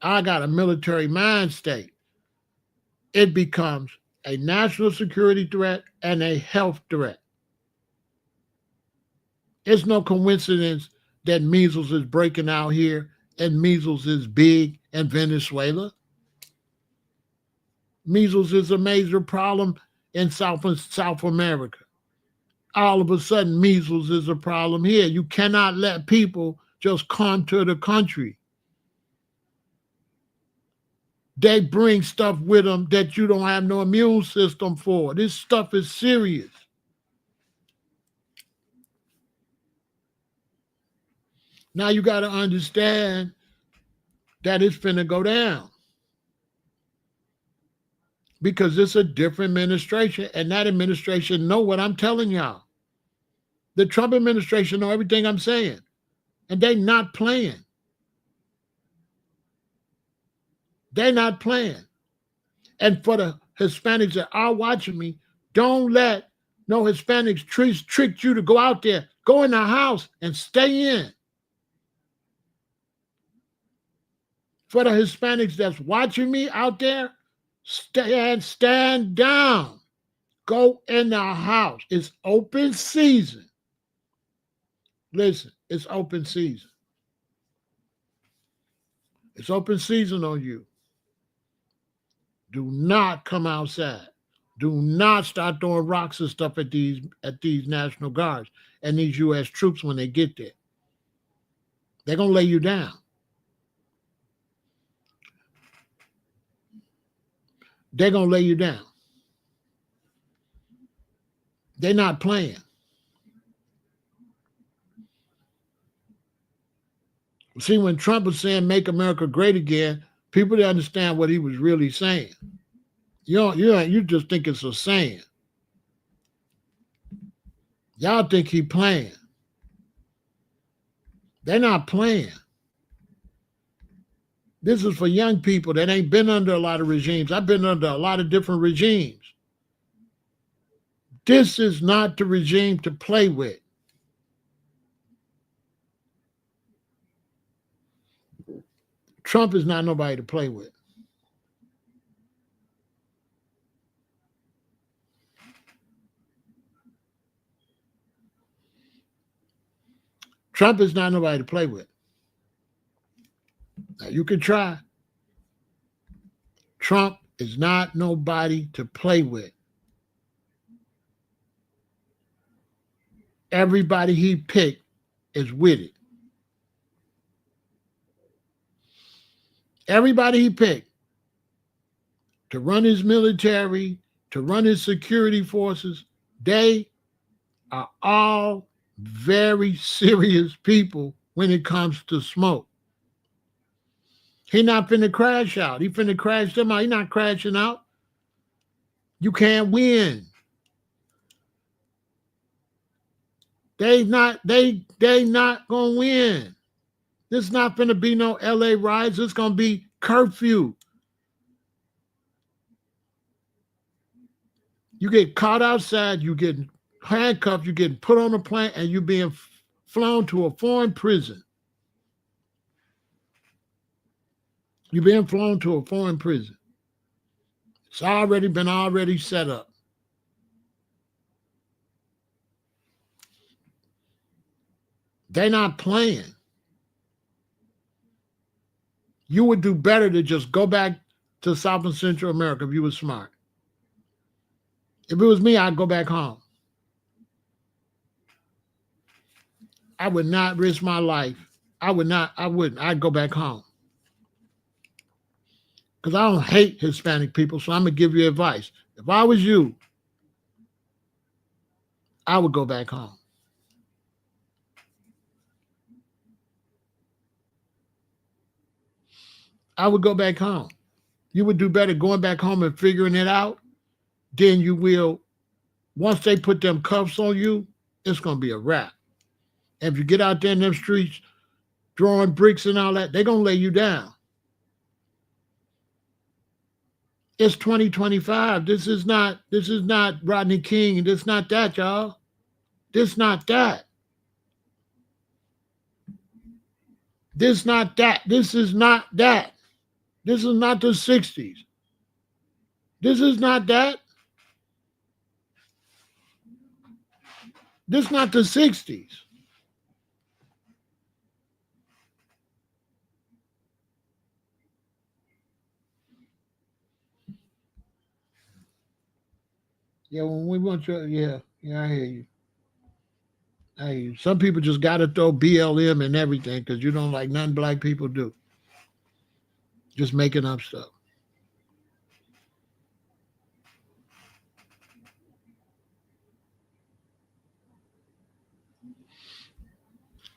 I got a military mind state. It becomes a national security threat and a health threat. It's no coincidence that measles is breaking out here and measles is big in Venezuela. Measles is a major problem in South America. All of a sudden, measles is a problem here. You cannot let people just come to the country. They bring stuff with them that you don't have no immune system for. This stuff is serious. Now you got to understand that it's finna go down. Because it's a different administration, and that administration know what I'm telling y'all. The Trump administration know everything I'm saying, and they not playing. They're not playing. And for the Hispanics that are watching me, don't let no Hispanics trick you to go out there. Go in the house and stay in. For the Hispanics that's watching me out there, stand down. Go in the house. It's open season. Listen, it's open season. It's open season on you. Do not come outside. Do not start throwing rocks and stuff at these National Guards and these U.S. troops when they get there. They're going to lay you down. They're going to lay you down. They're not playing. See, when Trump was saying make America great again, people didn't understand what he was really saying. You just think it's a saying. Y'all think he playing. They're not playing. This is for young people that ain't been under a lot of regimes. I've been under a lot of different regimes. This is not the regime to play with. Trump is not nobody to play with. Trump is not nobody to play with. Now, you can try. Trump is not nobody to play with. Everybody he picked is with it. Everybody he picked to run his military, to run his security forces, they are all very serious people when it comes to smoke. He not finna crash out. He finna crash them out. He not crashing out. You can't win. They not gonna win. This not finna be no LA riots. It's gonna be curfew. You get caught outside, you get handcuffed, you get put on a plane, and you being flown to a foreign prison. You're being flown to a foreign prison. It's already been set up. They're not playing. You would do better to just go back to South and Central America if you were smart. If it was me, I'd go back home. I would not risk my life. I wouldn't. I'd go back home. Because I don't hate Hispanic people, so I'm going to give you advice. If I was you, I would go back home. I would go back home. You would do better going back home and figuring it out than you will. Once they put them cuffs on you, it's going to be a wrap. And if you get out there in them streets throwing bricks and all that, they're going to lay you down. It's 2025. This is not Rodney King. This is not that, y'all. This is not that. This is not that. This is not that. This is not the 60s. This is not that. This is not the 60s. Yeah, when we want you, I hear you. I hear you. Some people just got to throw BLM and everything because you don't like nothing black people do. Just making up stuff.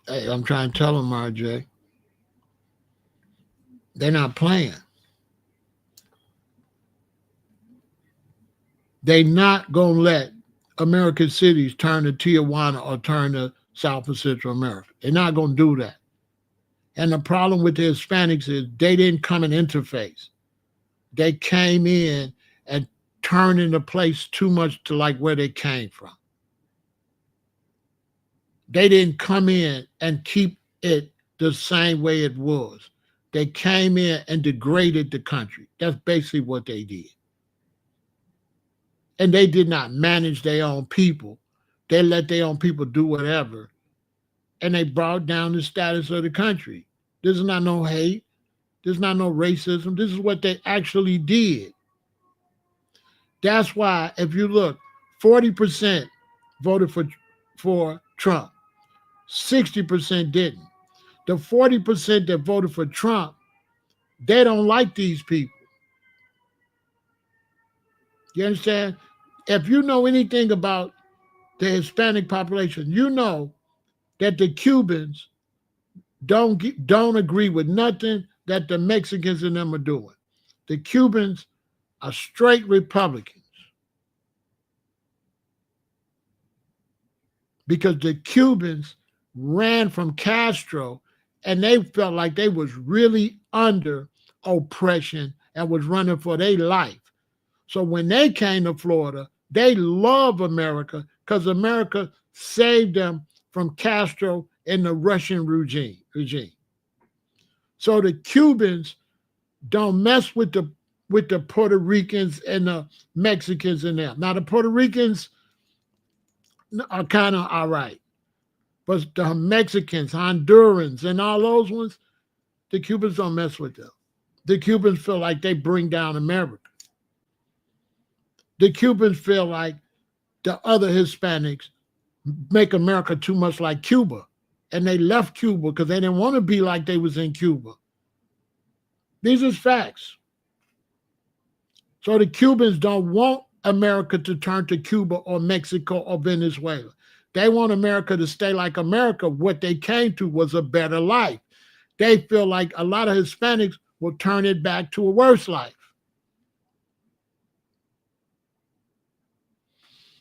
Hey, I'm trying to tell them, RJ. They're not playing. They're not going to let American cities turn to Tijuana or turn to South and Central America. They're not going to do that. And the problem with the Hispanics is they didn't come and interface. They came in and turning the place too much to like where they came from. They didn't come in and keep it the same way it was. They came in and degraded the country. That's basically what they did. And they did not manage their own people. They let their own people do whatever. And they brought down the status of the country. This is not no hate. This is not no racism. This is what they actually did. That's why, if you look, 40% voted for Trump. 60% didn't. The 40% that voted for Trump, they don't like these people. You understand? If you know anything about the Hispanic population, you know that the Cubans don't agree with nothing that the Mexicans and them are doing. The Cubans are straight Republicans because the Cubans ran from Castro and they felt like they was really under oppression and was running for their life. So when they came to Florida, they love America because America saved them from Castro and the Russian regime. So the Cubans don't mess with the Puerto Ricans and the Mexicans and them. Now the Puerto Ricans are kind of all right. But the Mexicans, Hondurans, and all those ones, the Cubans don't mess with them. The Cubans feel like they bring down America. The Cubans feel like the other Hispanics make America too much like Cuba. And they left Cuba because they didn't want to be like they was in Cuba. These are facts. So the Cubans don't want America to turn to Cuba or Mexico or Venezuela. They want America to stay like America. What they came to was a better life. They feel like a lot of Hispanics will turn it back to a worse life.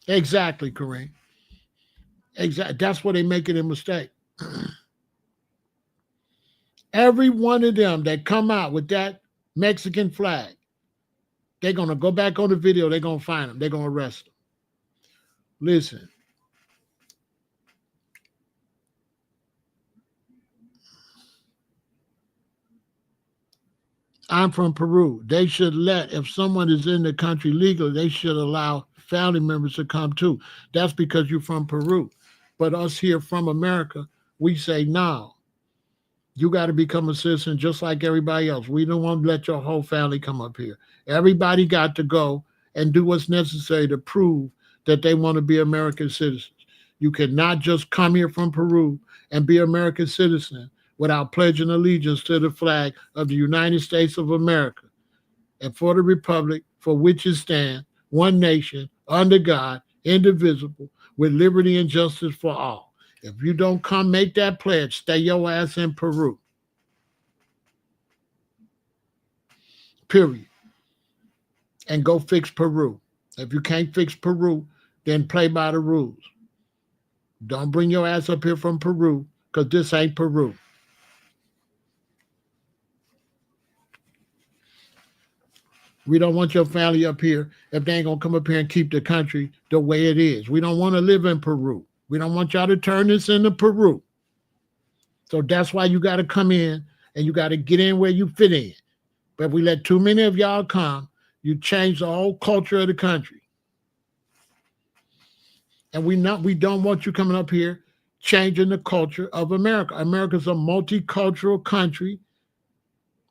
Exactly, Kareem. Exactly. That's where they making a mistake. Every one of them that come out with that Mexican flag, they're gonna go back on the video. They're gonna find them. They're gonna arrest them. Listen, I'm from Peru. They should let, if someone is in the country legally, they should allow family members to come too. That's because you're from Peru. But us here from America, we say, no, you got to become a citizen just like everybody else. We don't want to let your whole family come up here. Everybody got to go and do what's necessary to prove that they want to be American citizens. You cannot just come here from Peru and be American citizen without pledging allegiance to the flag of the United States of America and for the republic for which it stands, one nation, under God, indivisible, with liberty and justice for all. If you don't come make that pledge, stay your ass in Peru. Period. And go fix Peru. If you can't fix Peru, then play by the rules. Don't bring your ass up here from Peru, because this ain't Peru. We don't want your family up here if they ain't going to come up here and keep the country the way it is. We don't want to live in Peru. We don't want y'all to turn this into Peru. So that's why you got to come in and you got to get in where you fit in. But if we let too many of y'all come, you change the whole culture of the country. And we don't want you coming up here changing the culture of America. America's a multicultural country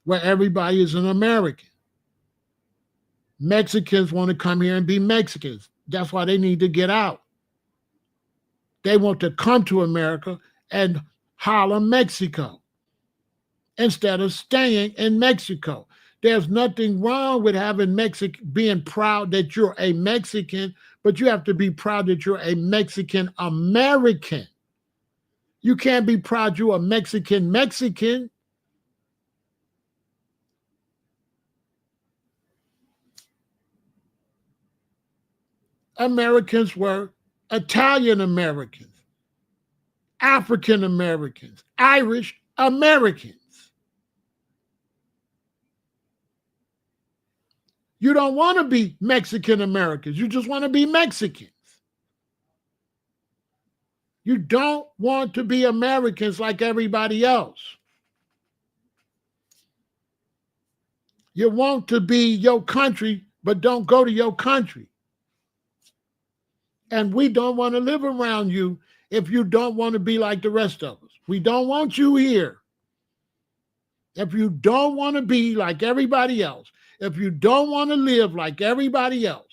where everybody is an American. Mexicans want to come here and be Mexicans. That's why they need to get out. They want to come to America and holler Mexico instead of staying in Mexico. There's nothing wrong with having being proud that you're a Mexican, but you have to be proud that you're a Mexican American. You can't be proud you're a Mexican Mexican. Americans were Italian Americans, African Americans, Irish Americans. You don't want to be Mexican Americans. You just want to be Mexicans. You don't want to be Americans like everybody else. You want to be your country, but don't go to your country. And we don't want to live around you if you don't want to be like the rest of us. We don't want you here. If you don't want to be like everybody else, if you don't want to live like everybody else,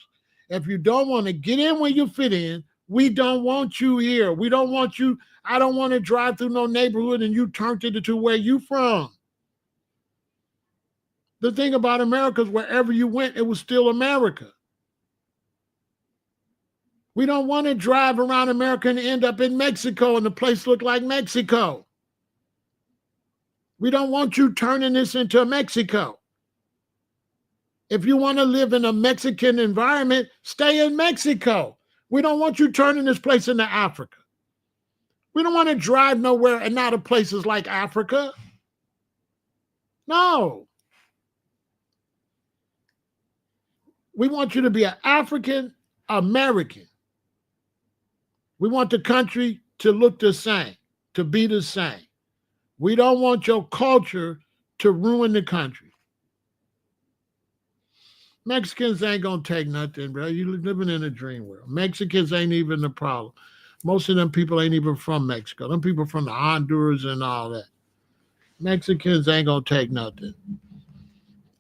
if you don't want to get in where you fit in, we don't want you here. We don't want you. I don't want to drive through no neighborhood and you turned it into where you from. The thing about America is wherever you went, it was still America. We don't want to drive around America and end up in Mexico and the place look like Mexico. We don't want you turning this into Mexico. If you want to live in a Mexican environment, stay in Mexico. We don't want you turning this place into Africa. We don't want to drive nowhere and not to places like Africa. No. We want you to be an African American. We want the country to look the same, to be the same. We don't want your culture to ruin the country. Mexicans ain't going to take nothing, bro. You're living in a dream world. Mexicans ain't even the problem. Most of them people ain't even from Mexico. Them people from the Honduras and all that. Mexicans ain't going to take nothing.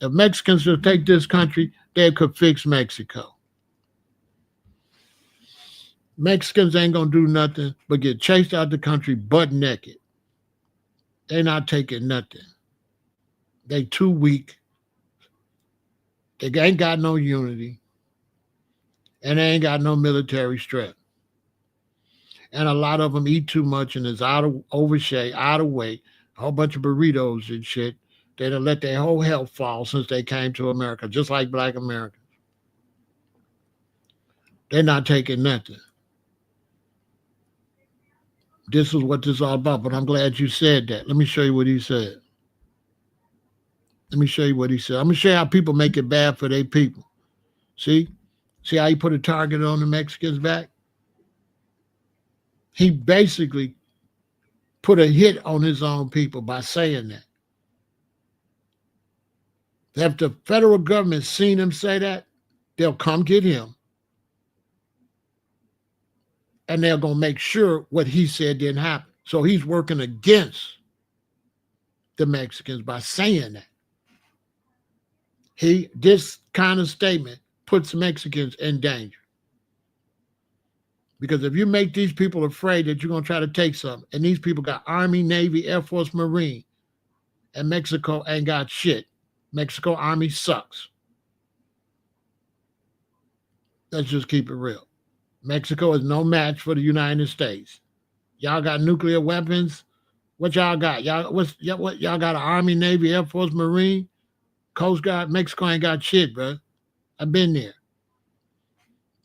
If Mexicans would take this country, they could fix Mexico. Mexicans ain't going to do nothing but get chased out the country butt naked. They're not taking nothing. They too weak. They ain't got no unity. And they ain't got no military strength. And a lot of them eat too much and is out of overshape, out of weight, a whole bunch of burritos and shit. They done let their whole health fall since they came to America, just like black Americans. They're not taking nothing. This is what this is all about, but I'm glad you said that. Let me show you what he said. Let me show you what he said. I'm going to show you how people make it bad for their people. See? See how he put a target on the Mexicans' back? He basically put a hit on his own people by saying that. If the federal government seen him say that, they'll come get him. And they're going to make sure what he said didn't happen. So he's working against the Mexicans by saying that. This kind of statement puts Mexicans in danger. Because if you make these people afraid that you're going to try to take something, and these people got Army, Navy, Air Force, Marine, and Mexico ain't got shit. Mexico Army sucks. Let's just keep it real. Mexico is no match for the United States. Y'all got nuclear weapons. What y'all got? What y'all got? An Army, Navy, Air Force, Marine, Coast Guard. Mexico ain't got shit, bro. I've been there.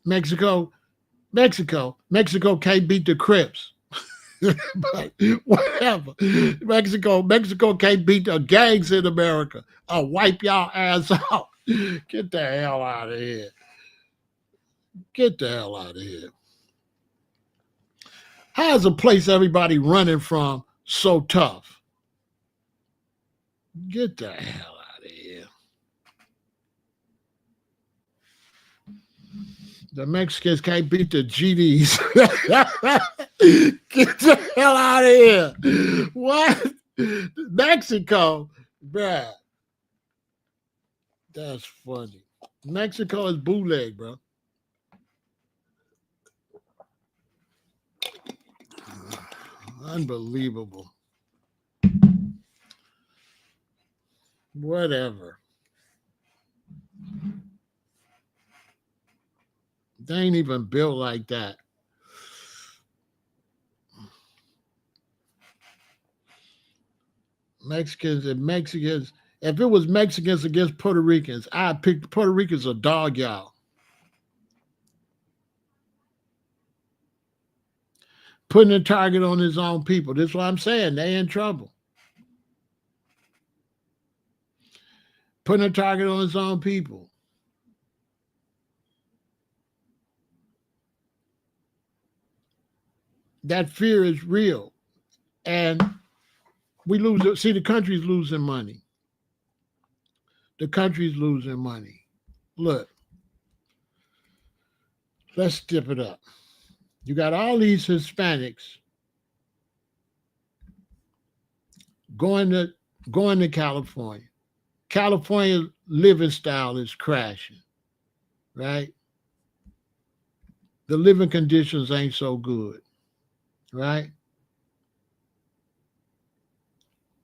Mexico can't beat the Crips. But whatever. Mexico can't beat the gangs in America. I'll wipe y'all ass out. Get the hell out of here. Get the hell out of here. How is a place everybody running from so tough? Get the hell out of here. The Mexicans can't beat the GDs. Get the hell out of here. What? Mexico? Bruh. That's funny. Mexico is bootleg, bro. Unbelievable. Whatever. They ain't even built like that. Mexicans, if it was Mexicans against Puerto Ricans, I'd pick Puerto Ricans a dog y'all. Putting a target on his own people. That's what I'm saying. They in trouble. Putting a target on his own people. That fear is real. And we lose it. See, the country's losing money. The country's losing money. Look, let's step it up. You got all these Hispanics going to California. California living style is crashing, right? The living conditions ain't so good, right?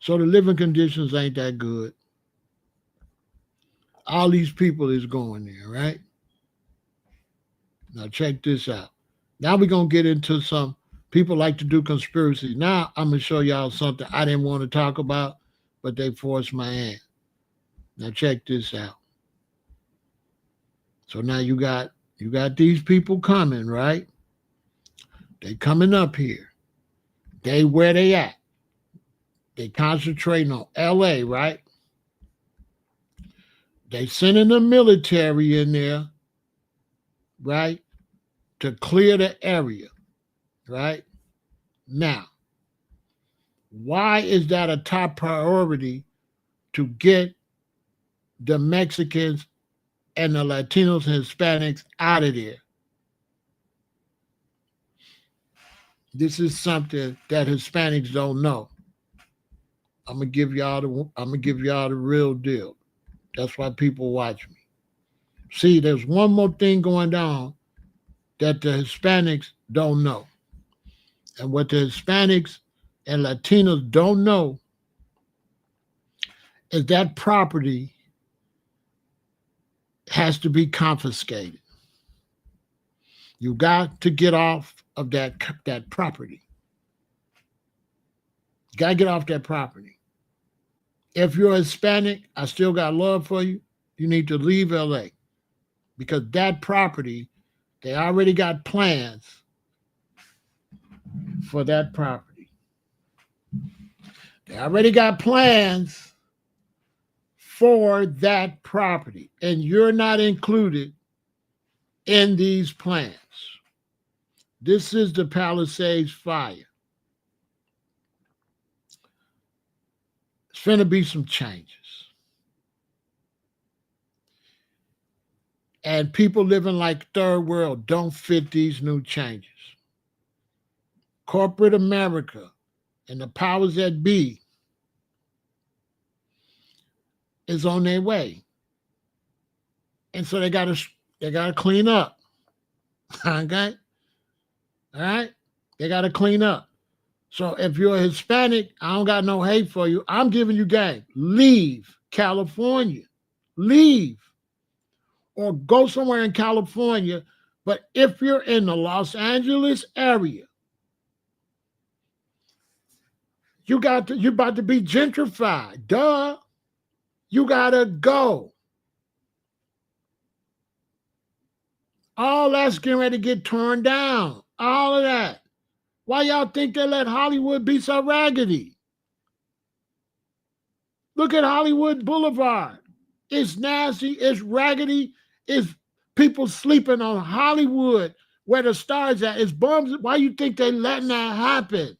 So the living conditions ain't that good. All these people is going there, right? Now check this out. Now we're going to get into some people like to do conspiracies. Now I'm going to show y'all something I didn't want to talk about, but they forced my hand. Now check this out. So now you got these people coming, right? They coming up here. They where they at? They concentrating on LA, right? They sending the military in there, right? To clear the area, right? Now, why is that a top priority to get the Mexicans and the Latinos and Hispanics out of there? This is something that Hispanics don't know. I'm gonna give y'all the real deal. That's why people watch me. See, there's one more thing going on that the Hispanics don't know. And what the Hispanics and Latinos don't know is that property has to be confiscated. You got to get off of that property. You got to get off that property. If you're Hispanic, I still got love for you. You need to leave LA because that property, they already got plans for that property. They already got plans for that property, and you're not included in these plans. This is the Palisades fire. It's finna be some changes. And people living like third world don't fit these new changes. Corporate America and the powers that be is on their way. And so they gotta clean up. Okay? All right? They gotta clean up. So if you're a Hispanic, I don't got no hate for you. I'm giving you game. Leave California. Leave. Or go somewhere in California. But if you're in the Los Angeles area, you're about to be gentrified. Duh. You gotta go. All that's getting ready to get torn down. All of that. Why y'all think they let Hollywood be so raggedy? Look at Hollywood Boulevard. It's nasty. It's raggedy. It's people sleeping on Hollywood where the stars at. It's bums. Why you think they letting that happen?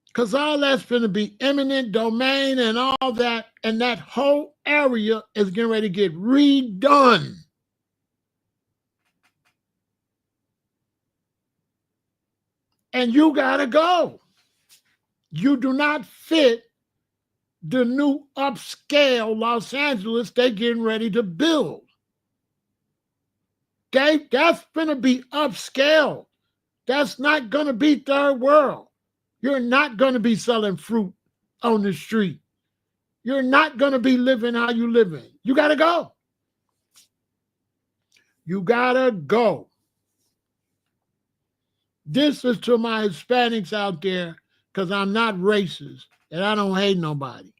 Because all that's going to be eminent domain and all that, and that whole area is getting ready to get redone. And you got to go. You do not fit the new upscale Los Angeles they're getting ready to build. Okay? That's going to be upscale. That's not going to be third world. You're not going to be selling fruit on the street. You're not going to be living how you living. You got to go. You got to go. This is to my Hispanics out there because I'm not racist and I don't hate nobody.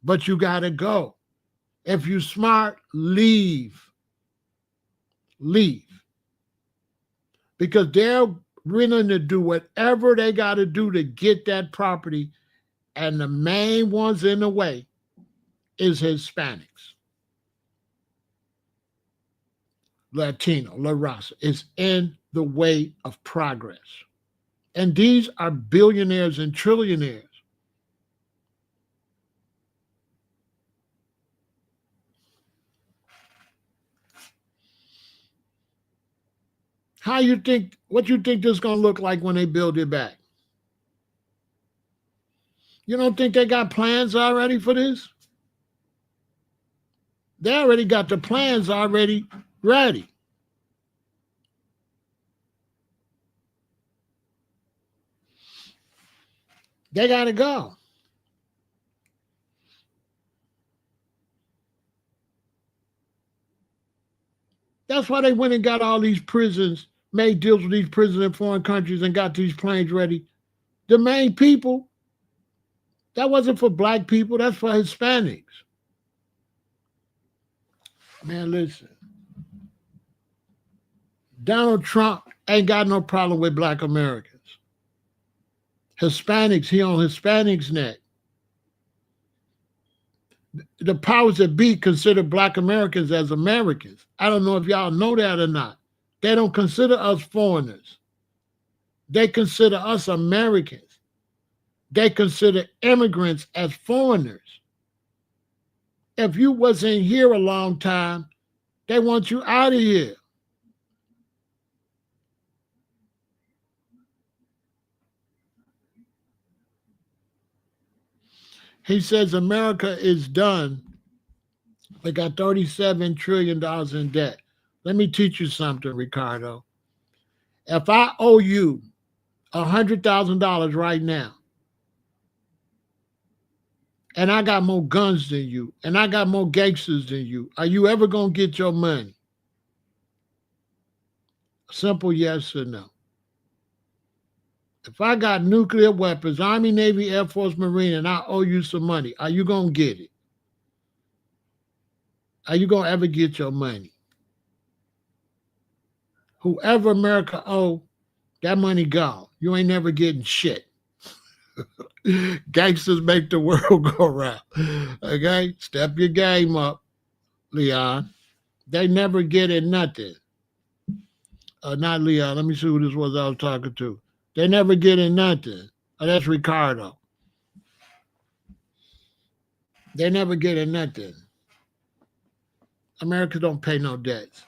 But you got to go. If you're smart, leave. Leave. Because they're willing to do whatever they got to do to get that property. And the main ones in the way is Hispanics. Latino, La Raza is in the way of progress. And these are billionaires and trillionaires. What you think this is going to look like when they build it back? You don't think they got plans already for this? They already got the plans already ready. They got to go. That's why they went and got all these prisons, made deals with these prisons in foreign countries and got these planes ready. The main people, that wasn't for black people, that's for Hispanics. Man, listen. Donald Trump ain't got no problem with black Americans. Hispanics, he on Hispanics' neck. The powers that be consider black Americans as Americans. I don't know if y'all know that or not. They don't consider us foreigners. They consider us Americans. They consider immigrants as foreigners. If you wasn't here a long time, they want you out of here. He says America is done. They got $37 trillion in debt. Let me teach you something, Ricardo. If I owe you $100,000 right now, and I got more guns than you, and I got more gangsters than you, are you ever going to get your money? Simple yes or no. If I got nuclear weapons, Army, Navy, Air Force, Marine, and I owe you some money, are you going to get it? Are you going to ever get your money? Whoever America owe, that money gone. You ain't never getting shit. Gangsters make the world go round. Okay? Step your game up, Leon. They never get it nothing. Not Leon. Let me see who this was I was talking to. They never get in nothing. Oh, that's Ricardo. They never get in nothing. America don't pay no debts.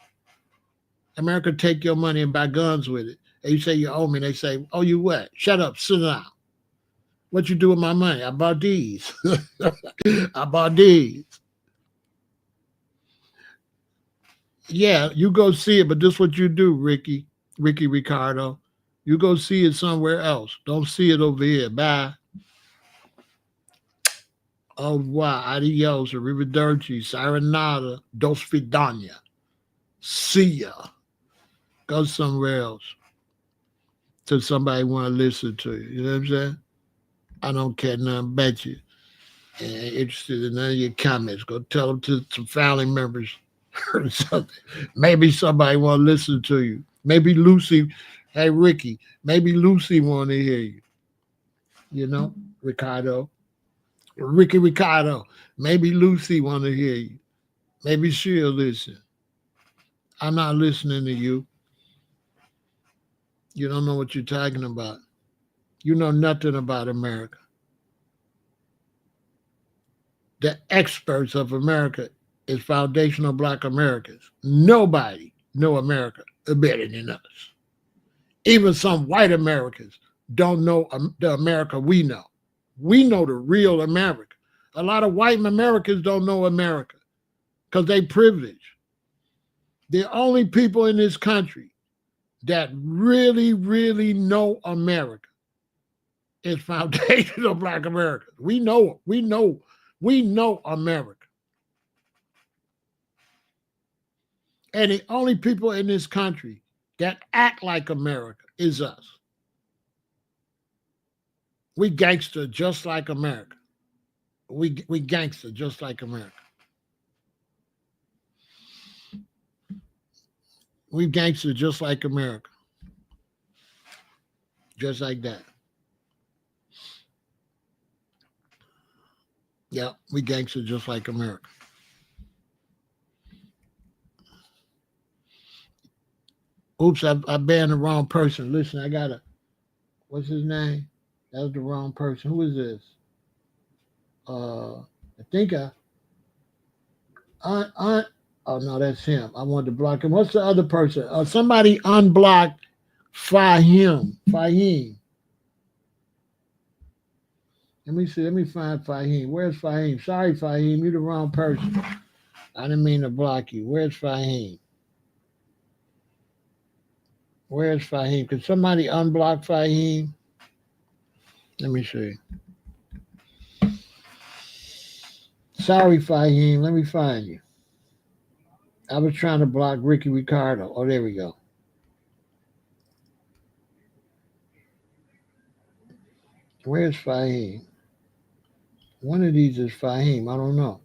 America take your money and buy guns with it. And you say you owe me. They say, oh, you what? Shut up. Sit down. What you do with my money? I bought these. I bought these. Yeah, you go see it, but this is what you do, Ricky Ricardo. You go see it somewhere else. Don't see it over here. Bye. Au revoir, adios, arrivederci, sayonara, do svidania. See ya. Go somewhere else till somebody want to listen to you. You know what I'm saying? I don't care nothing about you. And interested in none of your comments. Go tell them to some family members or something. Maybe somebody want to listen to you. Maybe Lucy, hey Ricky, maybe Lucy want to hear you. You know, Ricardo. Ricardo. Maybe Lucy want to hear you. Maybe she'll listen. I'm not listening to you. You don't know what you're talking about. You know nothing about America. The experts of America is foundational Black Americans. Nobody know America better than us. Even some white Americans don't know the America we know. We know the real America. A lot of white Americans don't know America because they privileged. The only people in this country that really, really know America is foundational Black Americans. We know it. We know America. And the only people in this country that act like America is us. We gangster just like America. We gangster just like America. We gangster just like America. Just like that. Yeah, we gangster just like America. Oops, I banned the wrong person. Listen, I gotta, what's his name? That was the wrong person. Who is this? I think I oh no, that's him. I wanted to block him. What's the other person? Somebody unblocked Fahim. Let me see. Let me find Fahim. Where's Fahim? Sorry, Fahim, you're the wrong person. I didn't mean to block you. Where's Fahim? Where's Fahim? Could somebody unblock Fahim? Let me see. Sorry, Fahim. Let me find you. I was trying to block Ricky Ricardo. Oh, there we go. Where's Fahim? One of these is Fahim. I don't know.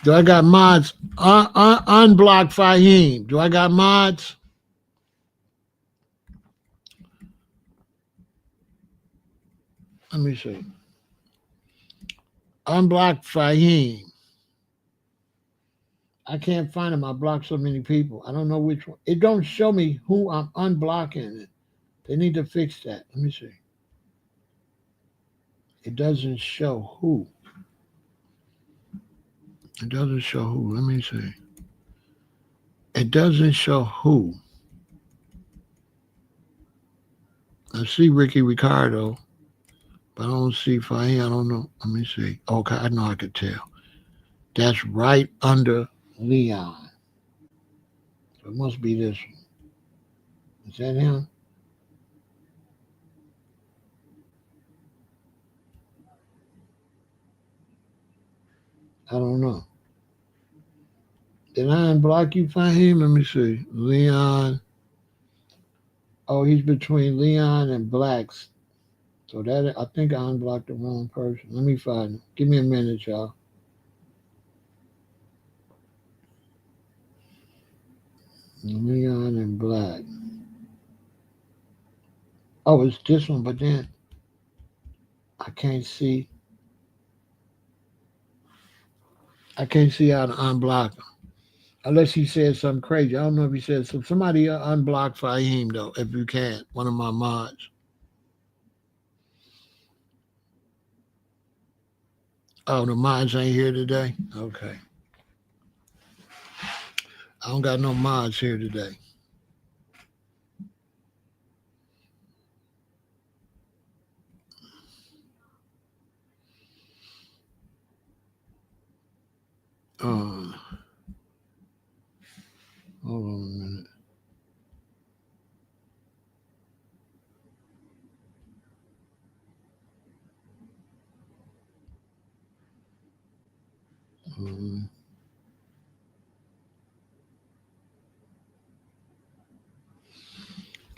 Do I got mods? Unblock Fahim. Do I got mods? Let me see. Unblock Fahim. I can't find him. I blocked so many people. I don't know which one. It don't show me who I'm unblocking. They need to fix that. Let me see. It doesn't show who. It doesn't show who. Let me see. It doesn't show who. I see Ricky Ricardo, but I don't see Fahim. I don't know. Let me see. Okay, I know I could tell. That's right under Leon. So it must be this one. Is that him? I don't know. Did I unblock you, Fahim? Let me see. Leon. Oh, he's between Leon and Blacks. So that I think I unblocked the wrong person. Let me find him. Give me a minute, y'all. Leon and Black. Oh, it's this one, but then I can't see. I can't see how to unblock him. Unless he said something crazy. I don't know if he said something. Somebody unblock Fahim, though, if you can. One of my mods. Oh, the mods ain't here today? Okay. I don't got no mods here today. Uh, Hold on a minute. Um,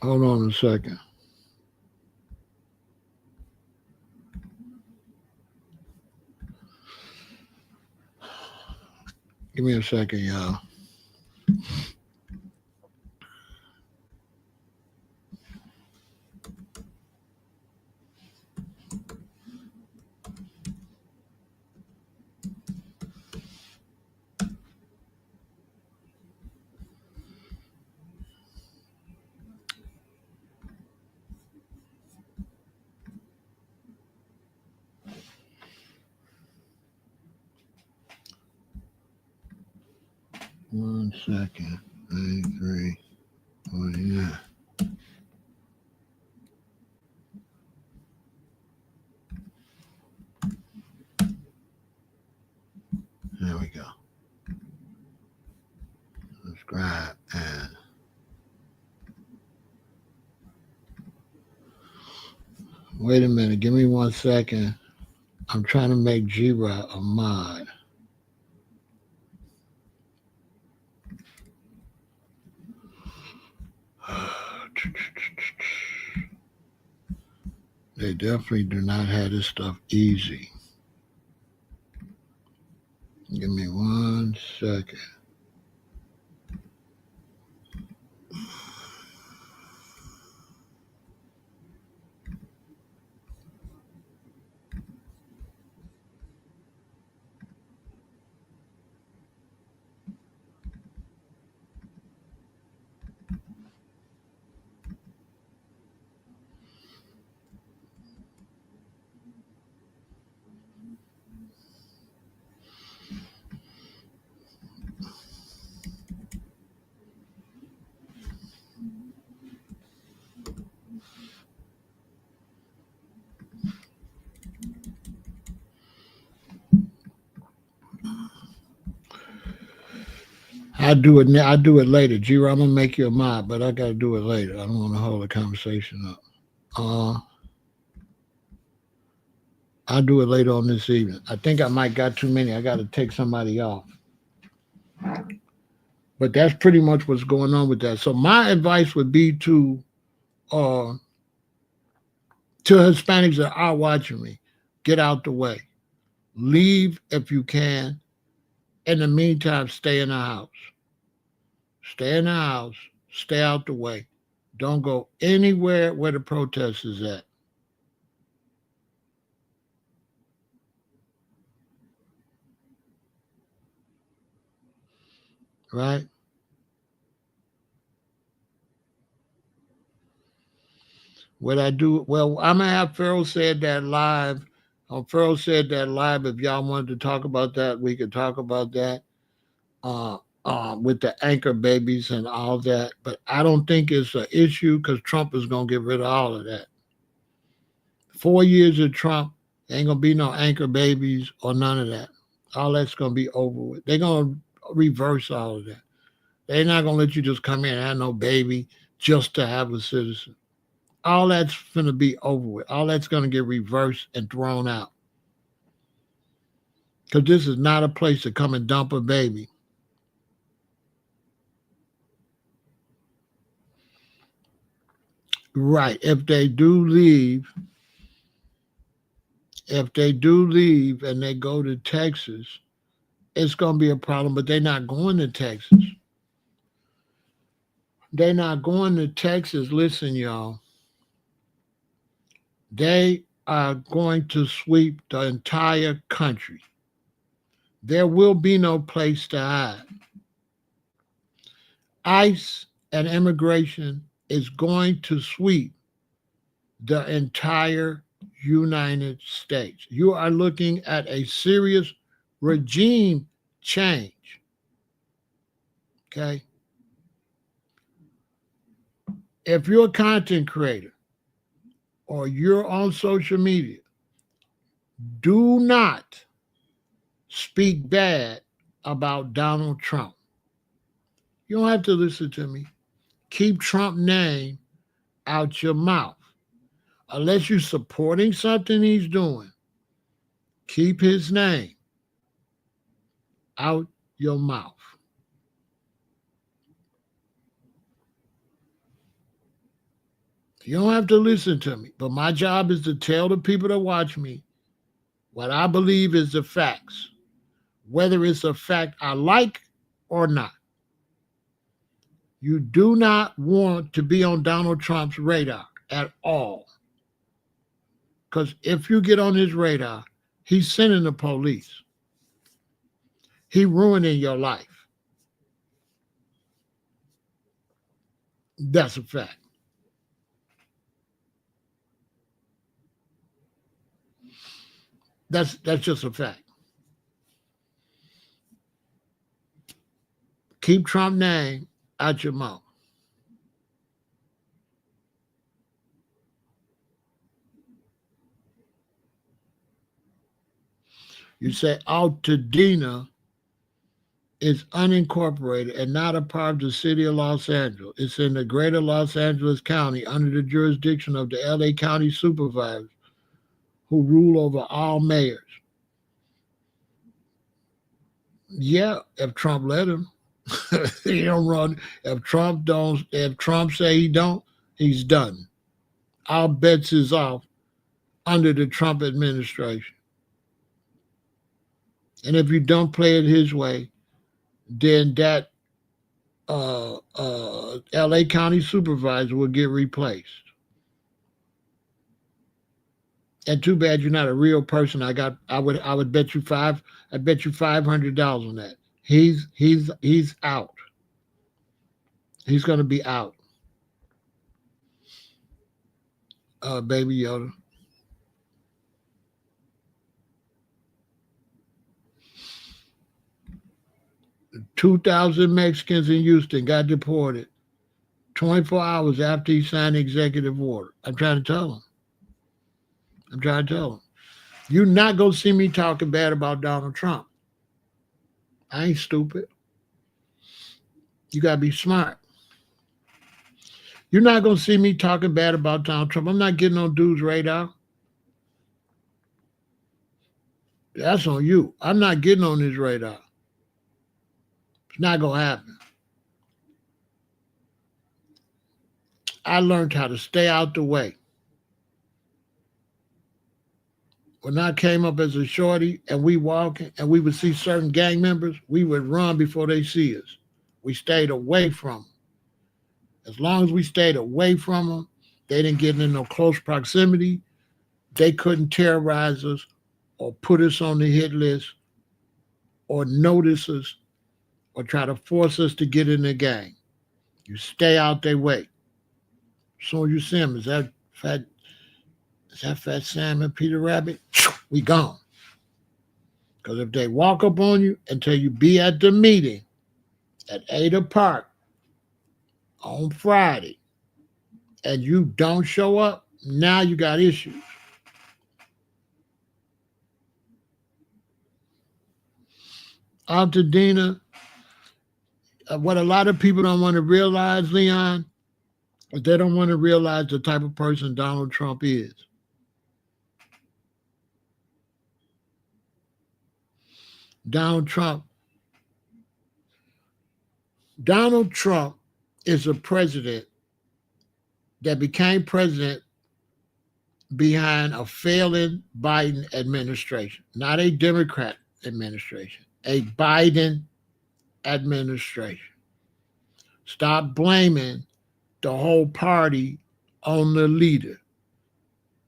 Hold on a second. Give me a second, y'all. One second. 93. Oh, yeah. There we go. Subscribe and wait a minute. Give me 1 second. I'm trying to make Jira a mod. They definitely do not have this stuff easy. Give me 1 second. I do it now. I do it later. Jira, I'm gonna make you a mod, but I gotta do it later. I don't want to hold the conversation up. I'll do it later on this evening. I think I might got too many. I got to take somebody off. But that's pretty much what's going on with that. So my advice would be uh to Hispanics that are watching me, get out the way. Leave if you can. In the meantime, stay in the house. Stay in the house. Stay out the way. Don't go anywhere where the protest is at. Right? What I do, well, I'm gonna have Pharaoh said that live. Pharaoh said that live. If y'all wanted to talk about that, we could talk about that. Uh, with the anchor babies and all that. But I don't think it's an issue because Trump is gonna get rid of all of that. 4 years of Trump, ain't gonna be no anchor babies or none of that. All that's gonna be over with. They're gonna reverse all of that. They're not gonna let you just come in and have no baby just to have a citizen. All that's gonna be over with. All that's gonna get reversed and thrown out. Because this is not a place to come and dump a baby. Right. If they do leave and they go to Texas, it's going to be a problem, but they're not going to Texas. They're not going to Texas. Listen, y'all. They are going to sweep the entire country. There will be no place to hide. ICE and immigration is going to sweep the entire United States. You are looking at a serious regime change. Okay? If you're a content creator or you're on social media, do not speak bad about Donald Trump. You don't have to listen to me. Keep Trump's name out your mouth. Unless you're supporting something he's doing, keep his name out your mouth. You don't have to listen to me, but my job is to tell the people that watch me what I believe is the facts, whether it's a fact I like or not. You do not want to be on Donald Trump's radar at all. Because if you get on his radar, he's sending the police. He's ruining your life. That's a fact. That's just a fact. Keep Trump's name out your mouth. You say Altadena is unincorporated and not a part of the city of Los Angeles. It's in the greater Los Angeles County under the jurisdiction of the LA County supervisors who rule over all mayors. Yeah, if Trump let him. He don't run. If Trump say he don't, he's done. All bets is off under the Trump administration. And if you don't play it his way, then that LA County supervisor will get replaced. And too bad you're not a real person. I would bet you $500 on that. He's out. He's gonna be out. Baby Yoda. 2,000 Mexicans in Houston got deported 24 hours after he signed the executive order. I'm trying to tell them. You're not going to see me talking bad about Donald Trump. I ain't stupid. You got to be smart. You're not going to see me talking bad about Donald Trump. I'm not getting on dude's radar. That's on you. I'm not getting on his radar. It's not going to happen. I learned how to stay out the way. When I came up as a shorty and we walking and we would see certain gang members, we would run before they see us. We stayed away from them. As long as we stayed away from them, they didn't get in no close proximity. They couldn't terrorize us or put us on the hit list or notice us or try to force us to get in the gang. You stay out their way. As soon as you see them, is that Fat Sam and Peter Rabbit? We gone. Because if they walk up on you and tell you be at the meeting at Ada Park on Friday and you don't show up, now you got issues. Altadena, what a lot of people don't want to realize, Leon, is they don't want to realize the type of person Donald Trump is. Donald Trump. Donald Trump is a president that became president behind a failing Biden administration, not a Democrat administration, a Biden administration. Stop blaming the whole party on the leader.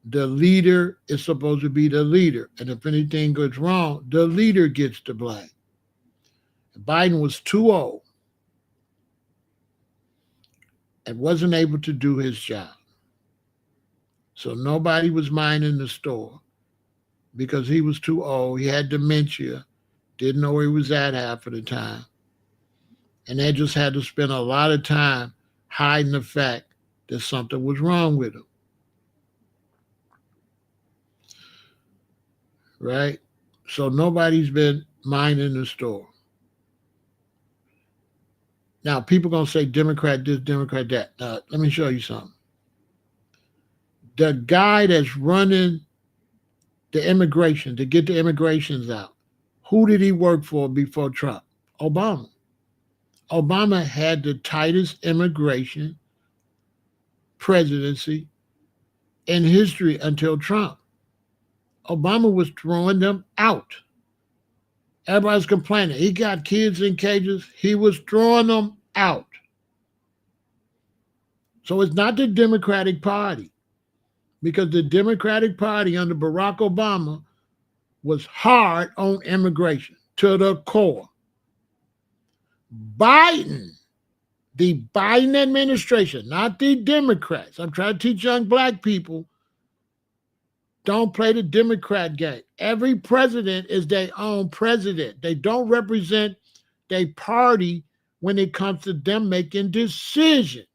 The leader is supposed to be the leader. And if anything goes wrong, the leader gets the blame. Biden was too old and wasn't able to do his job. So nobody was minding the store because he was too old. He had dementia, didn't know where he was at half of the time. And they just had to spend a lot of time hiding the fact that something was wrong with him. Right? So nobody's been minding the store. Now, people going to say Democrat this, Democrat that. Let me show you something. The guy that's running the immigration, to get the immigrations out, who did he work for before Trump? Obama. Obama had the tightest immigration presidency in history until Trump. Obama was throwing them out. Everybody's complaining. He got kids in cages. He was throwing them out. So it's not the Democratic Party, because the Democratic Party under Barack Obama was hard on immigration to the core. Biden, the Biden administration, not the Democrats. I'm trying to teach young black people, don't play the Democrat game. Every president is their own president. They don't represent their party when it comes to them making decisions.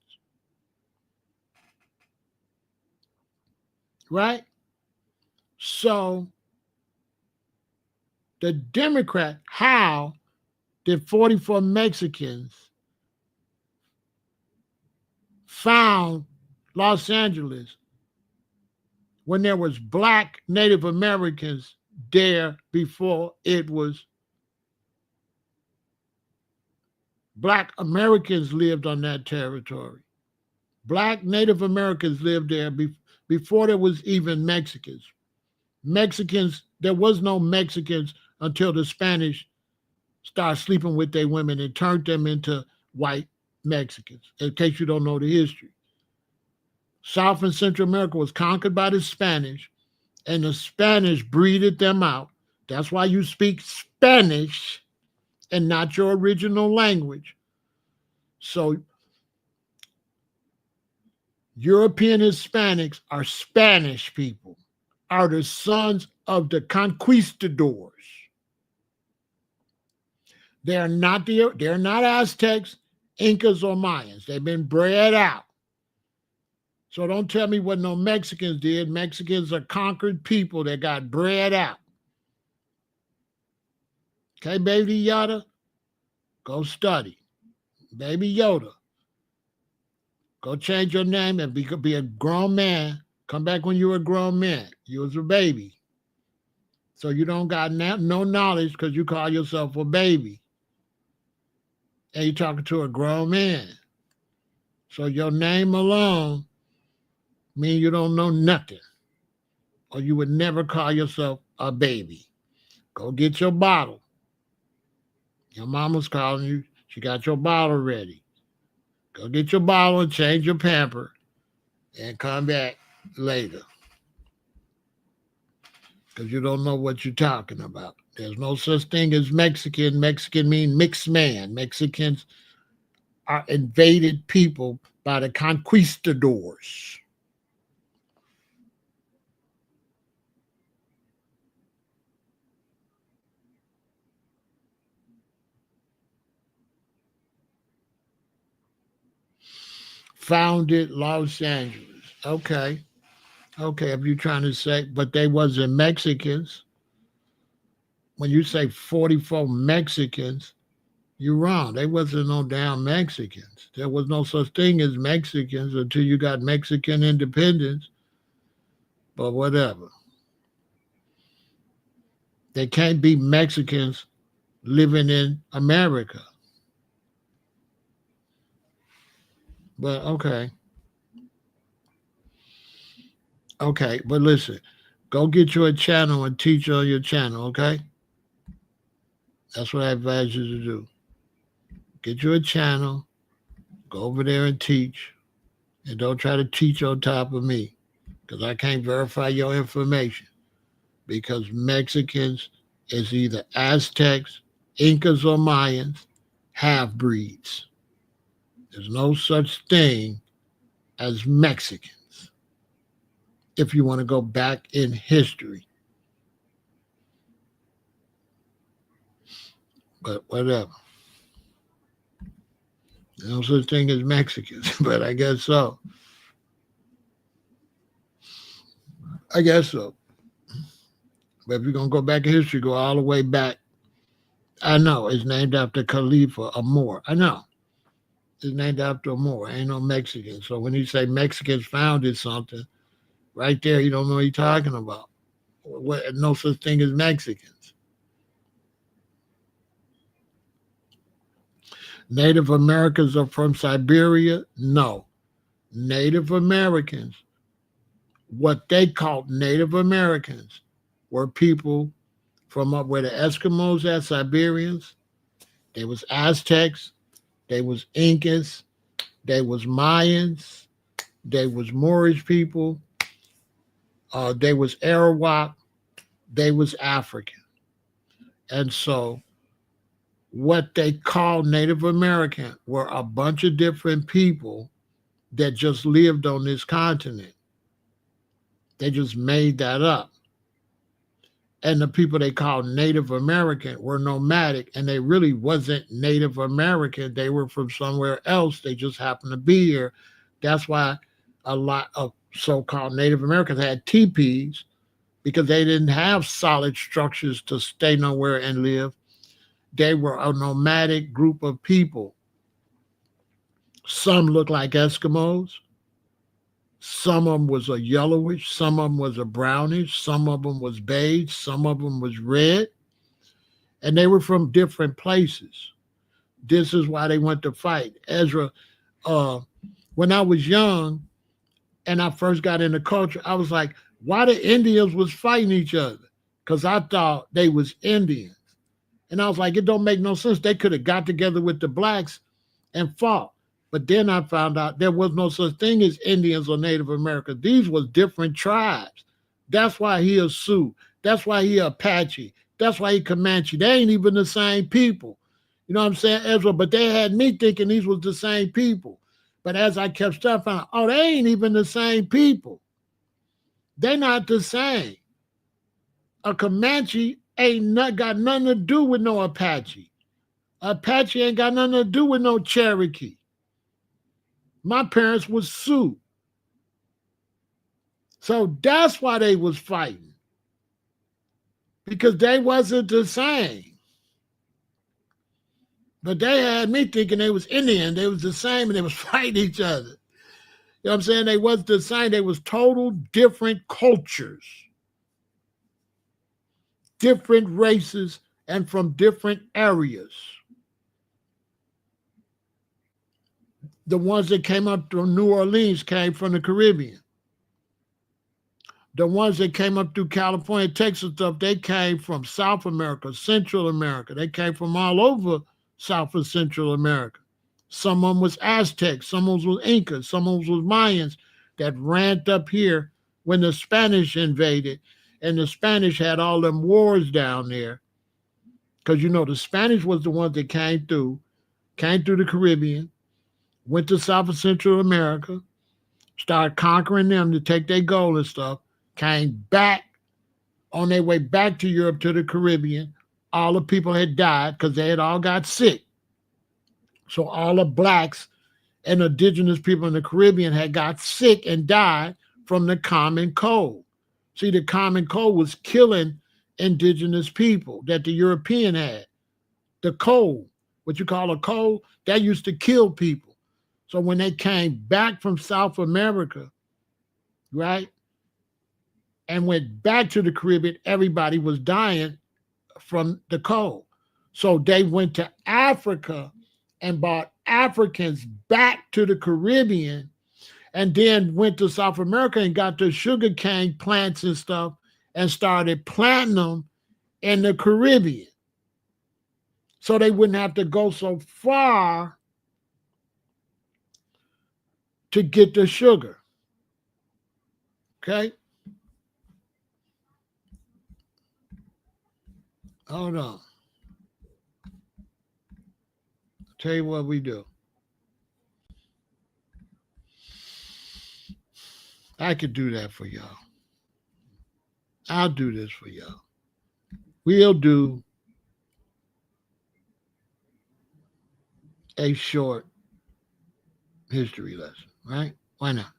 Right? So the Democrat, how did 44 Mexicans found Los Angeles when there was black Native Americans there before it was black Americans lived on that territory? Black Native Americans lived there before there was even Mexicans. Mexicans, there was no Mexicans until the Spanish started sleeping with their women and turned them into white Mexicans, in case you don't know the history. South and Central America was conquered by the Spanish, and the Spanish breeded them out. That's why you speak Spanish and not your original language. So European Hispanics are Spanish people, are the sons of the conquistadors. They're not Aztecs, Incas, or Mayans. They've been bred out. So don't tell me what no Mexicans did. Mexicans are conquered people that got bred out. Okay, Baby Yoda? Go study. Baby Yoda. Go change your name and be a grown man. Come back when you were a grown man. You was a baby. So you don't got no knowledge because you call yourself a baby. And you're talking to a grown man. So your name alone means you don't know nothing. Or you would never call yourself a baby. Go get your bottle. Your mama's calling you. She got your bottle ready. Go get your bottle and change your pamper and come back later. Because you don't know what you're talking about. There's no such thing as Mexican. Mexican means mixed man. Mexicans are invaded people by the conquistadors. Founded Los Angeles. Okay, if you're trying to say, but they wasn't Mexicans. When you say 44 Mexicans, you're wrong. They wasn't no damn Mexicans. There was no such thing as Mexicans until you got Mexican independence. But whatever. They can't be Mexicans living in America. But okay, but listen, go get you a channel and teach on your channel, okay? That's what I advise you to do. Get you a channel, go over there and teach, and don't try to teach on top of me because I can't verify your information. Because Mexicans is either Aztecs, Incas, or Mayans, half breeds. There's no such thing as Mexicans if you want to go back in history. But whatever. There's no such thing as Mexicans, but I guess so. I guess so. But if you're going to go back in history, go all the way back. I know it's named after Khalifa, a Moor. I know. It's named after a Moor. Ain't no Mexican. So when you say Mexicans founded something, right there, you don't know what you're talking about. No such thing as Mexicans. Native Americans are from Siberia? No. Native Americans, what they called Native Americans, were people from up where the Eskimos at, Siberians. They was Aztecs. They was Incas. They was Mayans. They was Moorish people. They was Arawak. They was African. And so what they called Native American were a bunch of different people that just lived on this continent. They just made that up. And the people they called Native American were nomadic, and they really wasn't Native American. They were from somewhere else. They just happened to be here. That's why a lot of so-called Native Americans had teepees, because they didn't have solid structures to stay nowhere and live. They were a nomadic group of people. Some looked like Eskimos. Some of them was a yellowish, some of them was a brownish, some of them was beige, some of them was red. And they were from different places. This is why they went to fight. Ezra, when I was young and I first got into culture, I was like, why the Indians was fighting each other? Because I thought they was Indians. And I was like, it don't make no sense. They could have got together with the blacks and fought. But then I found out there was no such thing as Indians or Native Americans. These were different tribes. That's why he a Sioux. That's why he Apache. That's why he Comanche. They ain't even the same people. You know what I'm saying, Ezra? But they had me thinking these was the same people. But as I kept studying, I found out, oh, they ain't even the same people. They not the same. A Comanche got nothing to do with no Apache. Apache ain't got nothing to do with no Cherokee. My parents was Sioux. So that's why they was fighting. Because they wasn't the same. But they had me thinking they was Indian. They was the same and they was fighting each other. You know what I'm saying? They wasn't the same. They was total different cultures. Different races and from different areas. The ones that came up from New Orleans came from the Caribbean. The ones that came up through California, Texas stuff, they came from South America, Central America. They came from all over South and Central America. Some of them was Aztecs, some of them was Incas, some of them was Mayans that ran up here when the Spanish invaded. And the Spanish had all them wars down there. Because, you know, the Spanish was the ones that came through the Caribbean, went to South and Central America, started conquering them to take their gold and stuff, came back on their way back to Europe, to the Caribbean. All the people had died because they had all got sick. So all the blacks and indigenous people in the Caribbean had got sick and died from the common cold. See, the common cold was killing indigenous people that the European had. The cold, what you call a cold, that used to kill people. So when they came back from South America, right, and went back to the Caribbean, everybody was dying from the cold. So they went to Africa and brought Africans back to the Caribbean, and then went to South America and got the sugar cane plants and stuff and started planting them in the Caribbean. So they wouldn't have to go so far to get the sugar. Okay? Hold on. Tell you what we do. I could do that for y'all. I'll do this for y'all. We'll do a short history lesson, right? Why not?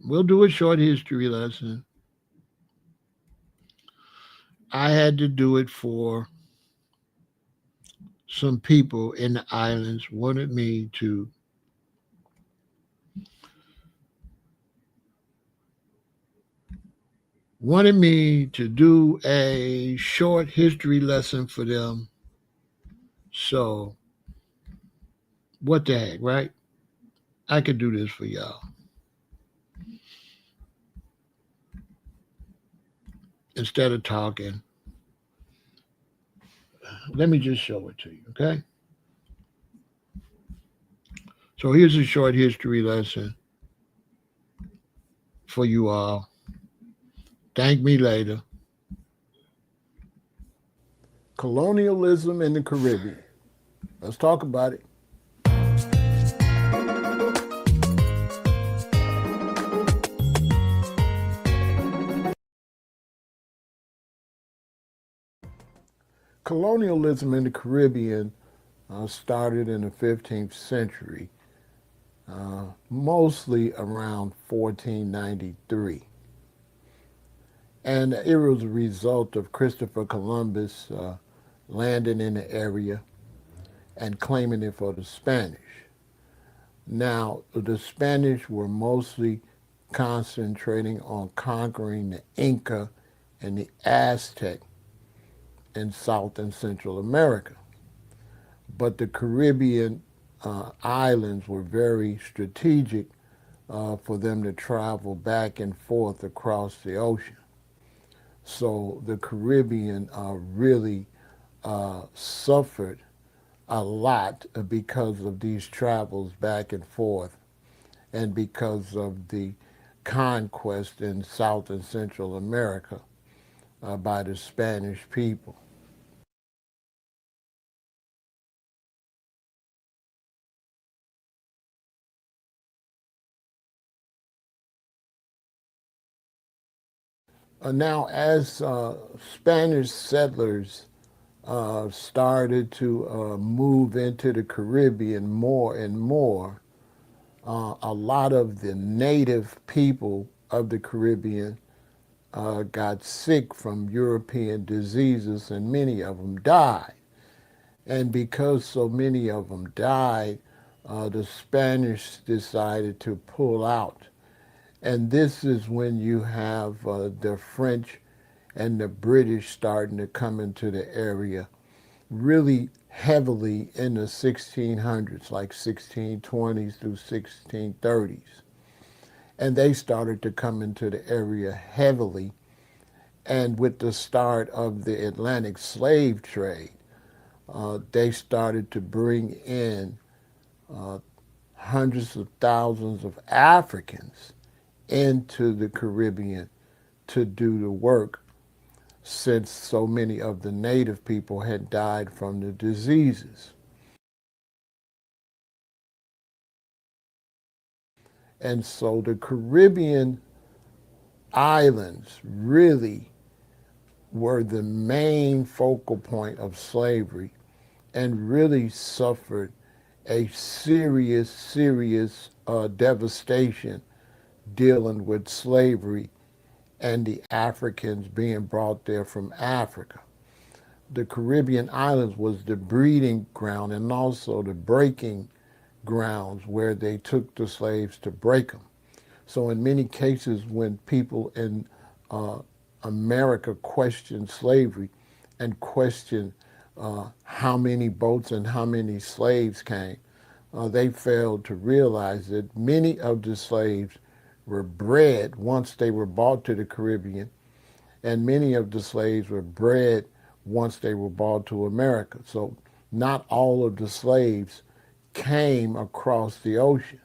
We'll do a short history lesson. I had to do it for some people in the islands wanted me to do a short history lesson for them. So what the heck, right? I could do this for y'all. Instead of talking, let me just show it to you, okay? So here's a short history lesson for you all. Thank me later. Colonialism in the Caribbean. Let's talk about it. Colonialism in the Caribbean started in the 15th century, mostly around 1493. And it was a result of Christopher Columbus landing in the area and claiming it for the Spanish. Now, the Spanish were mostly concentrating on conquering the Inca and the Aztec in South and Central America. But the Caribbean islands were very strategic for them to travel back and forth across the ocean. So the Caribbean really suffered a lot because of these travels back and forth and because of the conquest in South and Central America by the Spanish people. Now, as Spanish settlers started to move into the Caribbean more and more, a lot of the native people of the Caribbean got sick from European diseases, and many of them died. And because so many of them died, the Spanish decided to pull out. And this is when you have the French and the British starting to come into the area really heavily in the 1600s, like 1620s through 1630s. And they started to come into the area heavily. And with the start of the Atlantic slave trade, they started to bring in hundreds of thousands of Africans into the Caribbean to do the work, since so many of the native people had died from the diseases. And so the Caribbean islands really were the main focal point of slavery and really suffered a serious devastation dealing with slavery and the Africans being brought there from Africa. The Caribbean islands was the breeding ground and also the breaking grounds where they took the slaves to break them. So in many cases, when people in America questioned slavery, and question how many boats and how many slaves came. They failed to realize that many of the slaves were bred once they were brought to the Caribbean, and many of the slaves were bred once they were brought to America. So not all of the slaves came across the ocean.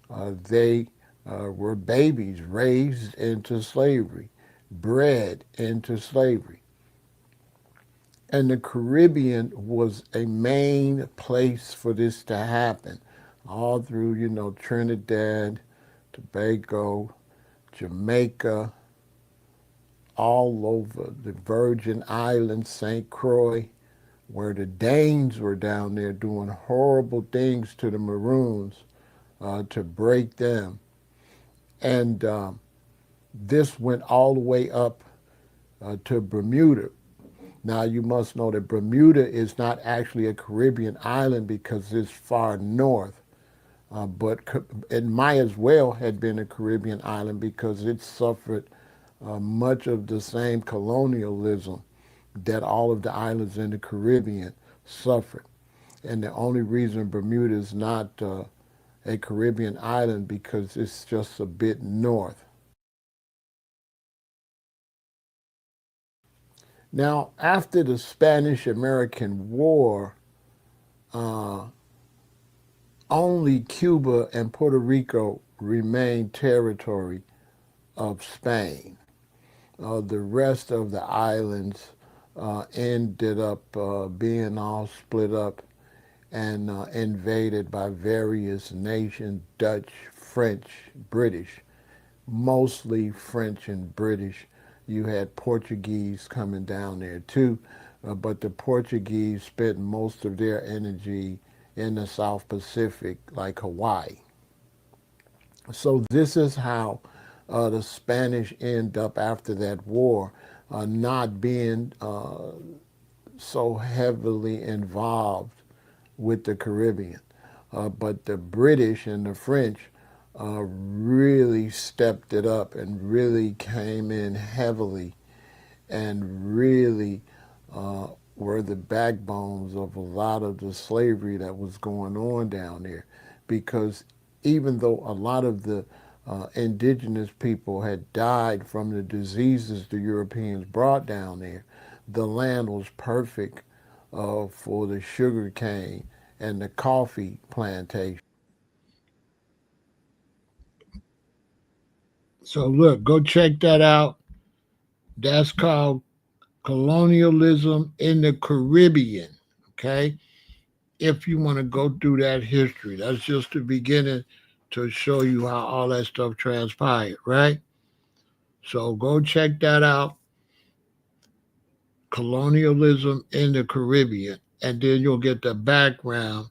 They were babies raised into slavery, bred into slavery. And the Caribbean was a main place for this to happen, all through, Trinidad, Tobago, Jamaica, all over the Virgin Islands, St. Croix, where the Danes were down there doing horrible things to the Maroons to break them. And this went all the way up to Bermuda. Now, you must know that Bermuda is not actually a Caribbean island because it's far north, but it might as well have been a Caribbean island because it suffered much of the same colonialism that all of the islands in the Caribbean suffered. And the only reason Bermuda is not a Caribbean island because it's just a bit north. Now, after the Spanish-American War, uh, only Cuba and Puerto Rico remained territory of Spain. The rest of the islands ended up being all split up and invaded by various nations, Dutch, French, British, mostly French and British. You had Portuguese coming down there too, but the Portuguese spent most of their energy in the South Pacific, like Hawaii. So this is how the Spanish end up after that war, not being so heavily involved with the Caribbean. But the British and the French really stepped it up and really came in heavily and really were the backbones of a lot of the slavery that was going on down there. Because even though a lot of the indigenous people had died from the diseases the Europeans brought down there, the land was perfect for the sugar cane and the coffee plantation. So look, go check that out. That's called Colonialism in the Caribbean. Okay? If you want to go through that history, that's just the beginning to show you how all that stuff transpired, right? So go check that out. Colonialism in the Caribbean. And then you'll get the background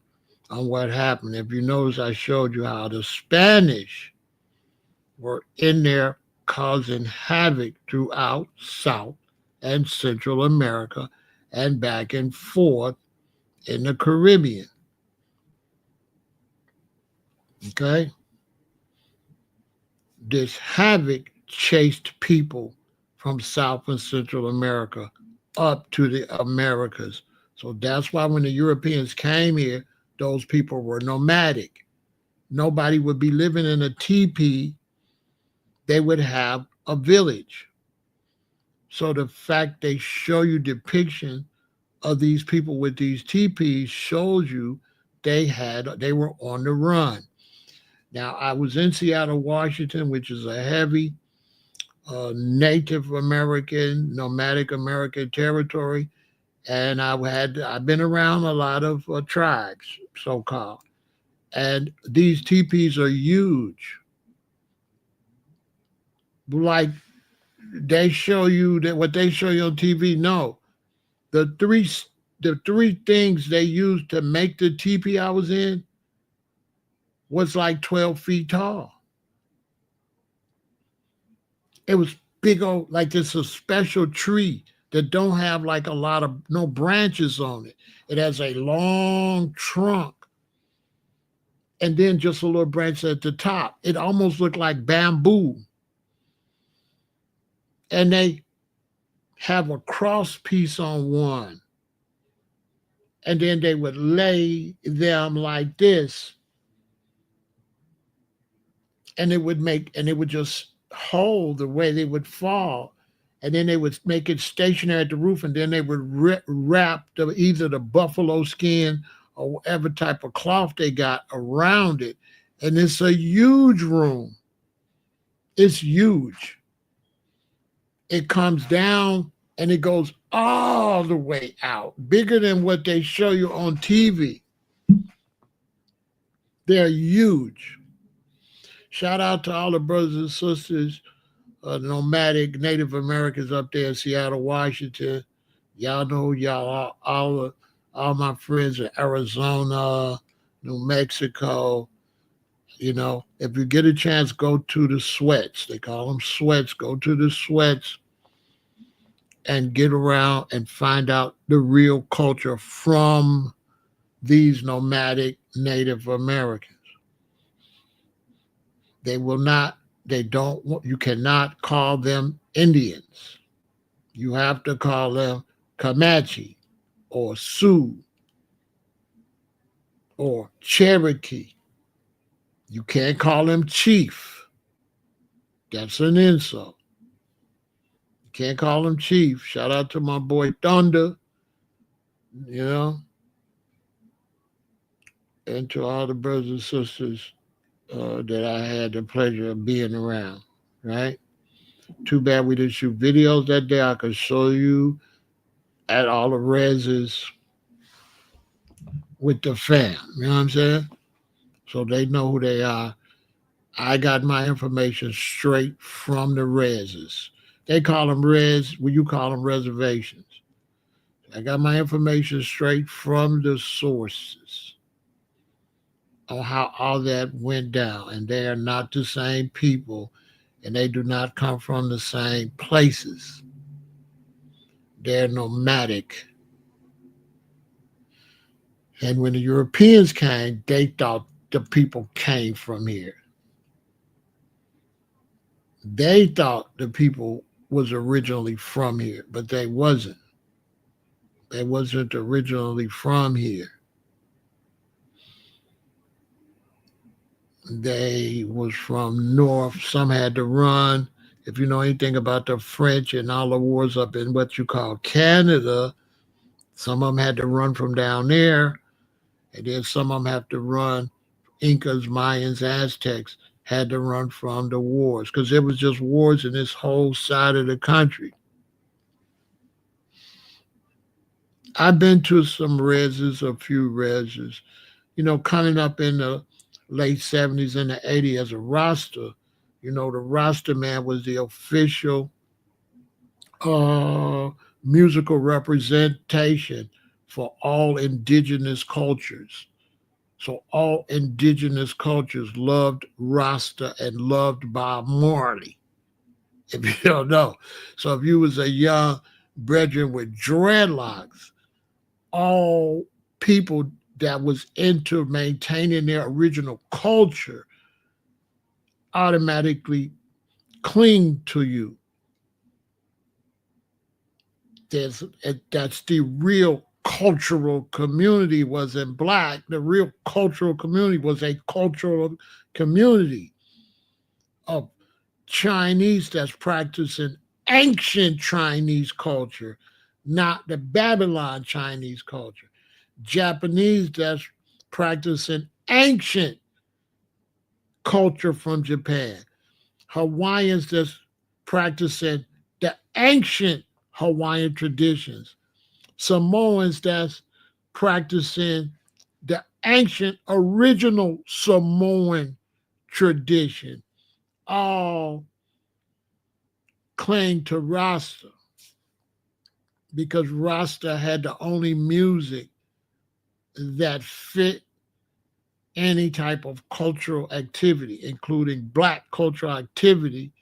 on what happened. If you notice, I showed you how the Spanish were in there causing havoc throughout South and Central America and back and forth in the Caribbean. Okay? This havoc chased people from South and Central America up to the Americas. So that's why when the Europeans came here, those people were nomadic. Nobody would be living in a teepee, they would have a village. So the fact they show you depiction of these people with these teepees shows you they were on the run. Now I was in Seattle, Washington, which is a heavy Native American, nomadic American territory, and I've been around a lot of tribes, so called, and these teepees are huge. Like they show you that what they show you on TV. No, the three the three things they used to make the teepee I was in was like 12 feet tall. It was big old like it's a special tree that don't have like a lot of no branches on it. It has a long trunk and then just a little branch at the top. It almost looked like bamboo. And have a cross piece on one, and then they would lay them like this, and it would just hold the way they would fall. And then they would make it stationary at the roof, and then they would wrap either the buffalo skin or whatever type of cloth they got around it. And it's a huge room. It's huge. It comes down and it goes all the way out, bigger than what they show you on TV. They're huge. Shout out to all the brothers and sisters, nomadic Native Americans up there in Seattle, Washington. Y'all know y'all all my friends in Arizona, New Mexico. You know, if you get a chance, go to the sweats. They call them sweats. Go to the sweats and get around and find out the real culture from these nomadic Native Americans. They will not, they don't, you cannot call them Indians. You have to call them Comanche or Sioux or Cherokee. You can't call them Chief. That's an insult. You can't call them Chief. Shout out to my boy Thunder, you know, and to all the brothers and sisters that I had the pleasure of being around, right? Too bad we didn't shoot videos that day. I could show you at all the reses with the fam. You know what I'm saying? So they know who they are. I got my information straight from the reses. They call them res, well, you call them reservations. I got my information straight from the sources on how all that went down. And they are not the same people, and they do not come from the same places. They're nomadic. And when the Europeans came, they thought the people came from here. They thought the people was originally from here, but they wasn't. They wasn't originally from here. They was from north. Some had to run. If you know anything about the French and all the wars up in what you call Canada, some of them had to run from down there, and then some of them have to run. Incas, Mayans, Aztecs had to run from the wars because there was just wars in this whole side of the country. I've been to some reses, a few reses, you know, coming up in the late 70s and the 80s as a roster. You know, the roster man was the official uh, musical representation for all indigenous cultures. So all indigenous cultures loved Rasta and loved Bob Marley. If you don't know, so if you was a young brethren with dreadlocks, all people that was into maintaining their original culture automatically cling to you. That's the real cultural community wasn't black. The real cultural community was a cultural community of Chinese that's practicing ancient Chinese culture, not the Babylon Chinese culture. Japanese that's practicing ancient culture from Japan. Hawaiians that's practicing the ancient Hawaiian traditions. Samoans that's practicing the ancient original Samoan tradition. All cling to Rasta because Rasta had the only music that fit any type of cultural activity, including black cultural activity.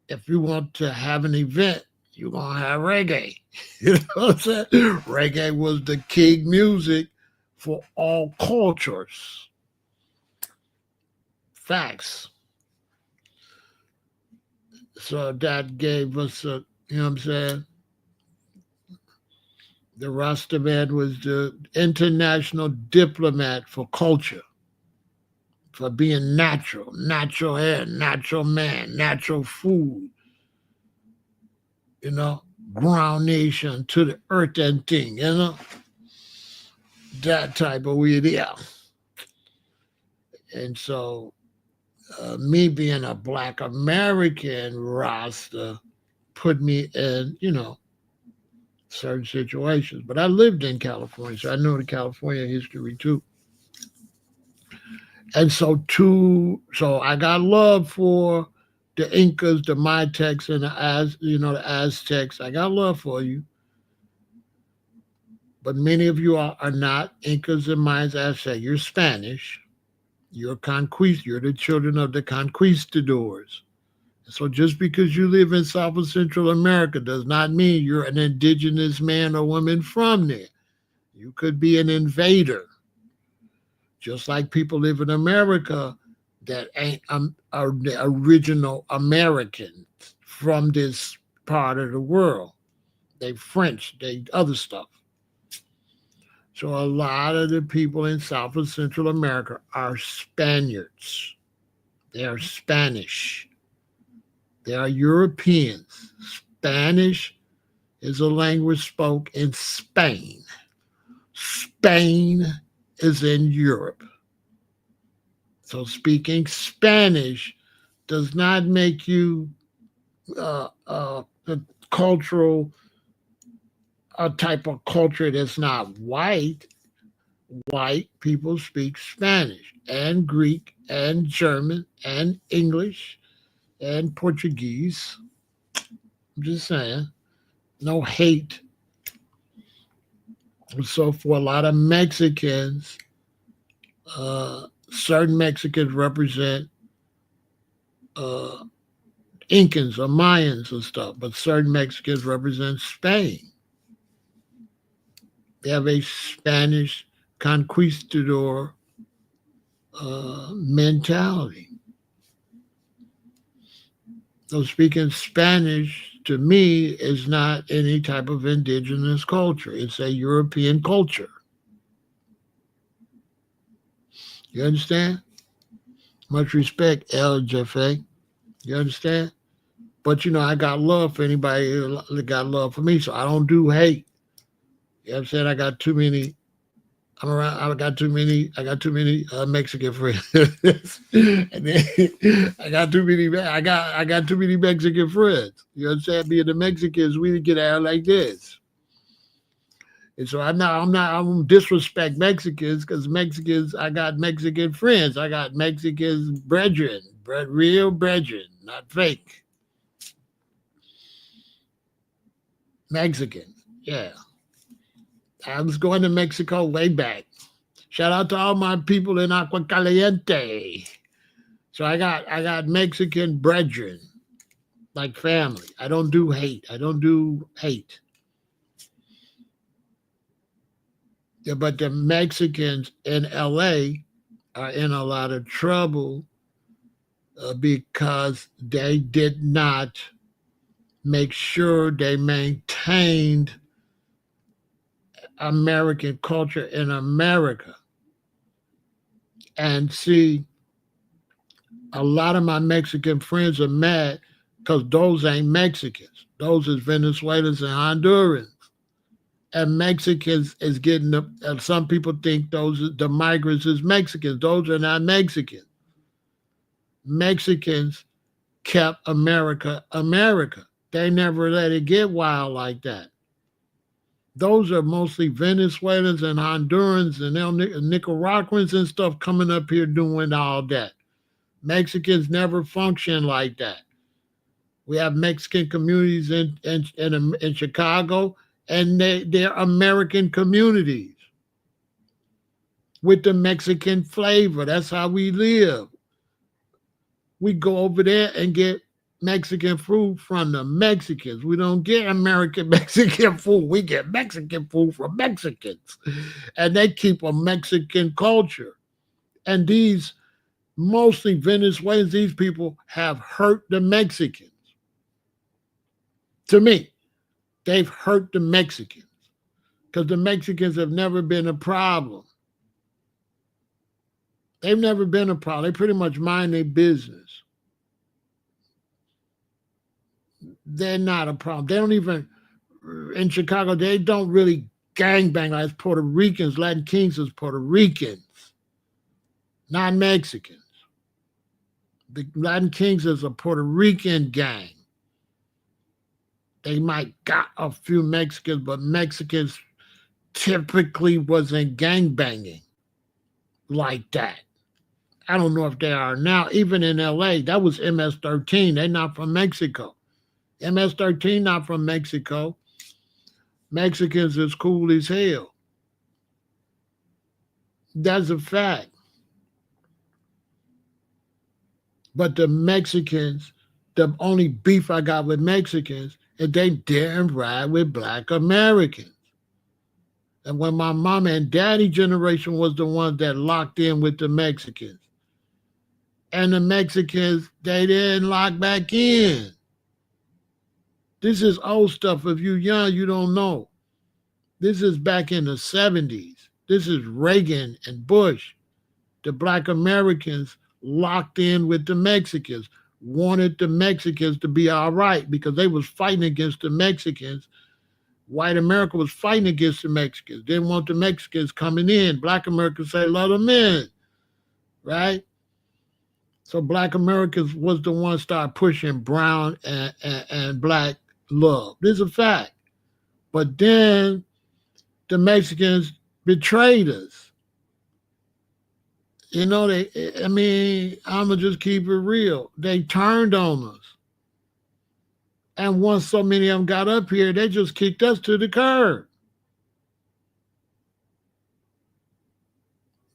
If you want to have an event, you're going to have reggae. You know what I'm saying? Reggae was the king music for all cultures. Facts. So that gave us a, You know what I'm saying? The Rastaman was the international diplomat for culture, for being natural, natural hair, natural man, natural food, you know, ground nation to the earth and thing, you know, that type of weird, yeah. And so, me being a black American Rasta put me in, you know, certain situations. But I lived in California, so I know the California history too. And so I got love for the Incas, the Maytecs, and the Aztecs. I got love for you. But many of you are not Incas and Mayans, Aztecs. You're Spanish. You're the children of the conquistadors. So just because you live in South and Central America does not mean you're an indigenous man or woman from there. You could be an invader, just like people live in America that ain't are the original Americans from this part of the world. They French, they other stuff. So a lot of the people in South and Central America are Spaniards. They are Spanish. They are Europeans. Spanish is a language spoke in Spain. Spain is in Europe. So speaking Spanish does not make you a cultural, a type of culture that's not white. White people speak Spanish and Greek and German and English and Portuguese. I'm just saying, no hate. So for a lot of Mexicans, certain Mexicans represent uh, Incans or Mayans and stuff, but certain Mexicans represent Spain. They have a Spanish conquistador mentality. So speaking Spanish to me is not any type of indigenous culture. It's a European culture. You understand? Much respect, El Jefe. You understand? But I got love for anybody that got love for me, so I don't do hate. You know what I'm saying? I got too many. I'm around. I got too many Mexican friends, and then I got too many. I got too many Mexican friends. You understand? Being the Mexicans, we get out like this, and so I don't disrespect Mexicans because Mexicans. I got Mexican friends. I got Mexicans brethren, real brethren, not fake Mexicans. Yeah. I was going to Mexico way back. Shout out to all my people in Agua Caliente. So I got Mexican brethren, like family. I don't do hate. I don't do hate. Yeah, but the Mexicans in LA are in a lot of trouble because they did not make sure they maintained American culture in America. And see, a lot of my Mexican friends are mad because those ain't Mexicans. Those is Venezuelans and Hondurans. And Mexicans is getting and some people think the migrants is Mexicans. Those are not Mexicans. Mexicans kept America America. They never let it get wild like that. Those are mostly Venezuelans and Hondurans and Nicaraguans and stuff coming up here doing all that. Mexicans never function like that. We have Mexican communities in Chicago, and they're American communities with the Mexican flavor. That's how we live. We go over there and get Mexican food from the Mexicans. We don't get American Mexican food. We get Mexican food from Mexicans. And they keep a Mexican culture. And these mostly Venezuelans, these people have hurt the Mexicans. To me, they've hurt the Mexicans because the Mexicans have never been a problem. They've never been a problem. They pretty much mind their business. They're not a problem. They don't even, in Chicago, they don't really gangbang like Puerto Ricans. Latin Kings is Puerto Ricans, not Mexicans. The Latin Kings is a Puerto Rican gang. They might got a few Mexicans, but Mexicans typically wasn't gangbanging like that. I don't know if they are now. Even in LA, that was MS-13. They're not from Mexico. MS-13 not from Mexico. Mexicans is cool as hell. That's a fact. But the Mexicans, the only beef I got with Mexicans is they didn't ride with Black Americans. And when my mama and daddy generation was the ones that locked in with the Mexicans. And the Mexicans, they didn't lock back in. This is old stuff. If you're young, you don't know. This is back in the 70s. This is Reagan and Bush. The Black Americans locked in with the Mexicans, wanted the Mexicans to be all right because they was fighting against the Mexicans. White America was fighting against the Mexicans. Didn't want the Mexicans coming in. Black Americans say, let them in, right? So Black Americans was the ones start pushing brown and black love. This is a fact. But then the Mexicans betrayed us. You know, I'm going to just keep it real. They turned on us. And once so many of them got up here, they just kicked us to the curb.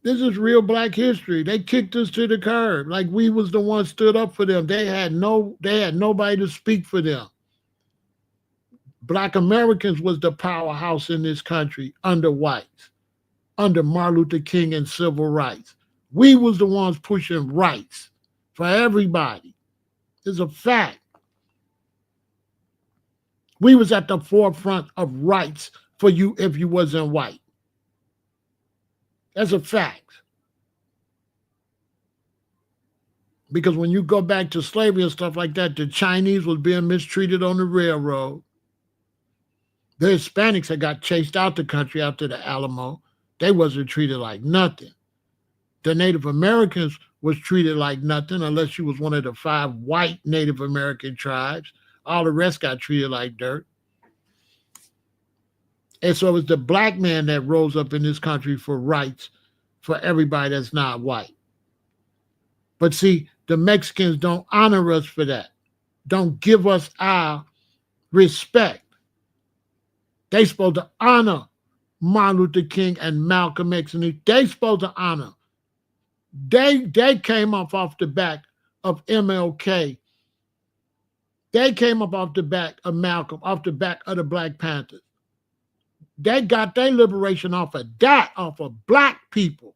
This is real Black history. They kicked us to the curb. Like we was the ones stood up for them. They had nobody to speak for them. Black Americans was the powerhouse in this country under whites, under Martin Luther King and civil rights. We was the ones pushing rights for everybody. It's a fact. We was at the forefront of rights for you if you wasn't white. That's a fact. Because when you go back to slavery and stuff like that, the Chinese was being mistreated on the railroad. The Hispanics that got chased out the country after the Alamo, they wasn't treated like nothing. The Native Americans was treated like nothing unless you was one of the 5 white Native American tribes. All the rest got treated like dirt. And so it's the Black man that rose up in this country for rights for everybody that's not white. But see, the Mexicans don't honor us for that. Don't give us our respect. They supposed to honor Martin Luther King and Malcolm X. And they supposed to honor. They came up off the back of MLK. They came up off the back of Malcolm, off the back of the Black Panthers. They got their liberation off of that, off of Black people.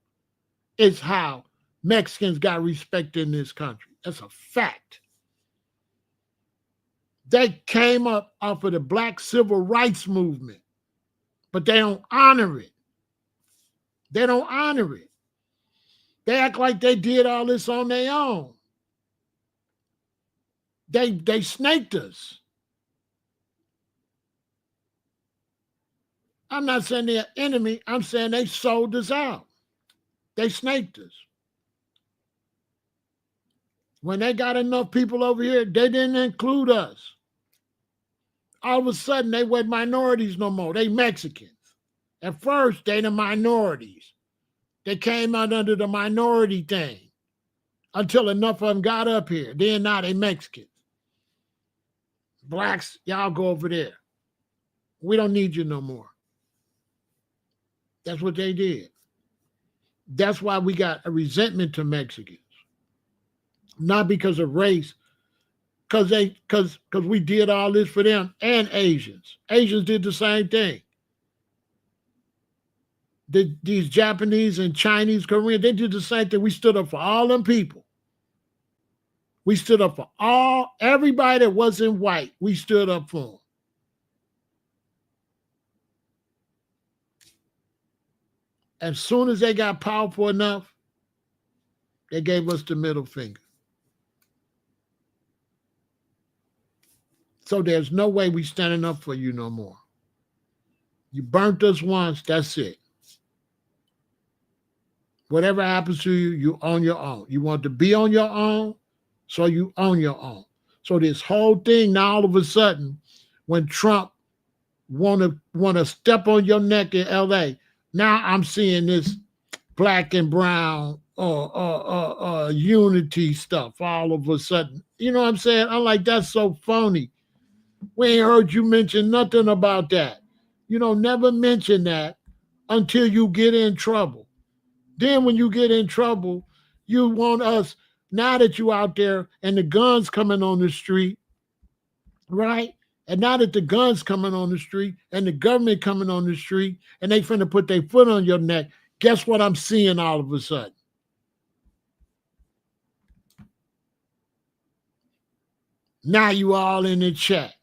It's how Mexicans got respect in this country. That's a fact. They came up off of the Black civil rights movement, but they don't honor it. They don't honor it. They act like they did all this on their own. They snaked us. I'm not saying they're an enemy. I'm saying they sold us out. They snaked us. When they got enough people over here, they didn't include us. All of a sudden, they weren't minorities no more. They Mexicans. At first, they the minorities. They came out under the minority thing until enough of them got up here. Then now they Mexicans. Blacks, y'all go over there. We don't need you no more. That's what they did. That's why we got a resentment to Mexicans. Not because of race, because we did all this for them, and Asians. Asians did the same thing. These Japanese and Chinese, Korean, they did the same thing. We stood up for all them people. We stood up for everybody that wasn't white. We stood up for them. As soon as they got powerful enough, they gave us the middle finger. So there's no way we standing up for you no more. You burnt us once, that's it. Whatever happens to you, you on your own. You want to be on your own, so you own your own. So this whole thing now, all of a sudden, when Trump wanna step on your neck in L.A., now I'm seeing this black and brown unity stuff all of a sudden. You know what I'm saying? I'm like, that's so phony. We ain't heard you mention nothing about that. You know, never mention that until you get in trouble. Then when you get in trouble, you want us, now that you out there and the guns coming on the street, right? And now that the guns coming on the street and the government coming on the street and they finna put their foot on your neck, guess what I'm seeing all of a sudden? Now you all in the chat.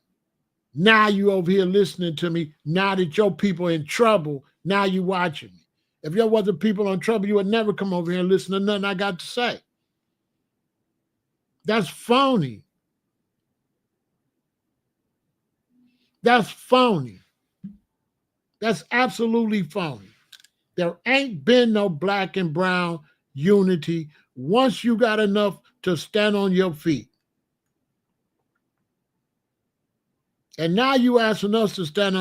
Now you over here listening to me. Now that your people in trouble, now you watching me. If there wasn't people in trouble, you would never come over here and listen to nothing I got to say. That's phony. That's phony. That's absolutely phony. There ain't been no black and brown unity once you got enough to stand on your feet. And now you asking us to stand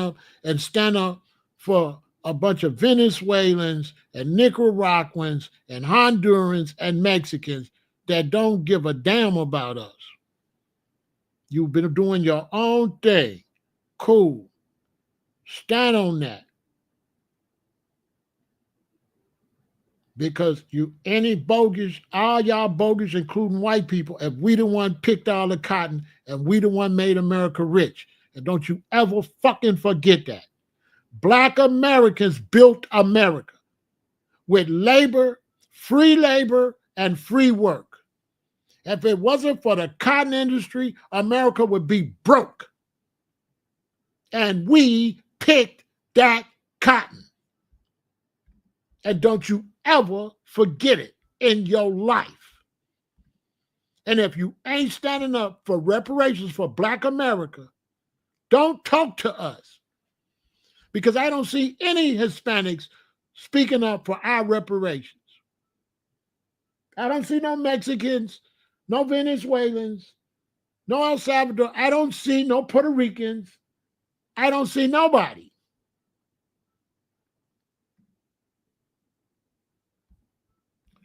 up for a bunch of Venezuelans and Nicaraguans and Hondurans and Mexicans that don't give a damn about us. You've been doing your own thing. Cool. Stand on that. Because you any bogus, all y'all bogus, including white people, if we the one picked all the cotton and we the one made America rich. And don't you ever fucking forget that. Black Americans built America with labor, and free work. If it wasn't for the cotton industry, America would be broke. And we picked that cotton. And don't you ever forget it in your life. And if you ain't standing up for reparations for Black America, don't talk to us. Because I don't see any Hispanics speaking up for our reparations. I don't see no Mexicans, no Venezuelans, no El Salvador. I don't see no Puerto Ricans. I don't see nobody.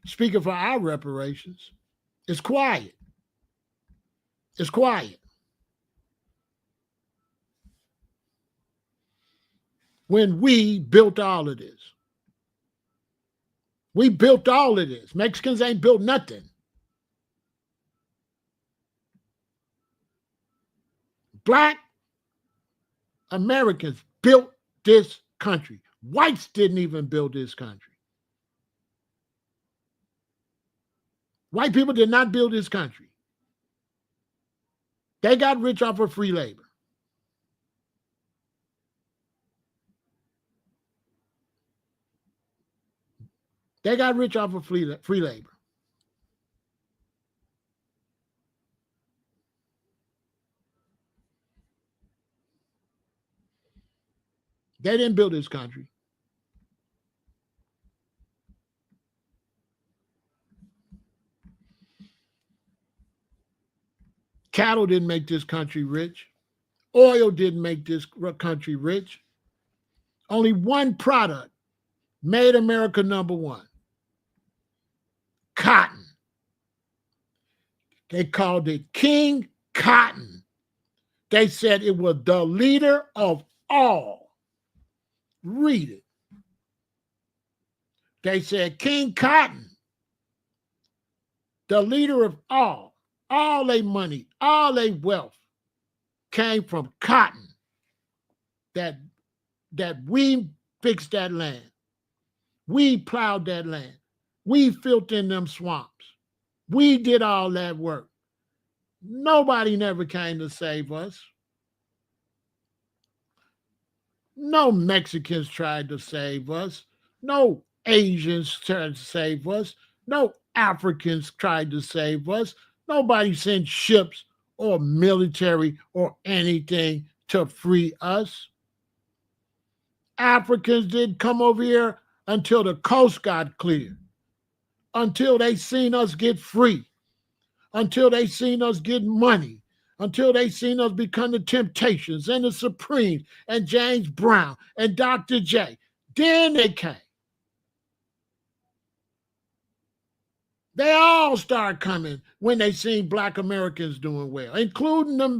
Speaking for our reparations. It's quiet. It's quiet. When we built all of this. We built all of this. Mexicans ain't built nothing. Black Americans built this country. Whites didn't even build this country. White people did not build this country. They got rich off of free labor. They got rich off of free labor. They didn't build this country. Cattle didn't make this country rich. Oil didn't make this country rich. Only one product made America number one. Cotton. They called it King Cotton. They said it was the leader of all. Read it. They said King Cotton, the leader of all their money, all their wealth came from cotton. That we fixed that land. We plowed that land. We filled in them swamps. We did all that work. Nobody never came to save us. No Mexicans tried to save us. No Asians tried to save us. No Africans tried to save us. Nobody sent ships or military or anything to free us. Africans didn't come over here until the coast got clear, until they seen us get free, until they seen us get money, until they seen us become the Temptations and the Supremes and James Brown and Dr. J. Then they came. They all start coming when they seen Black Americans doing well, including them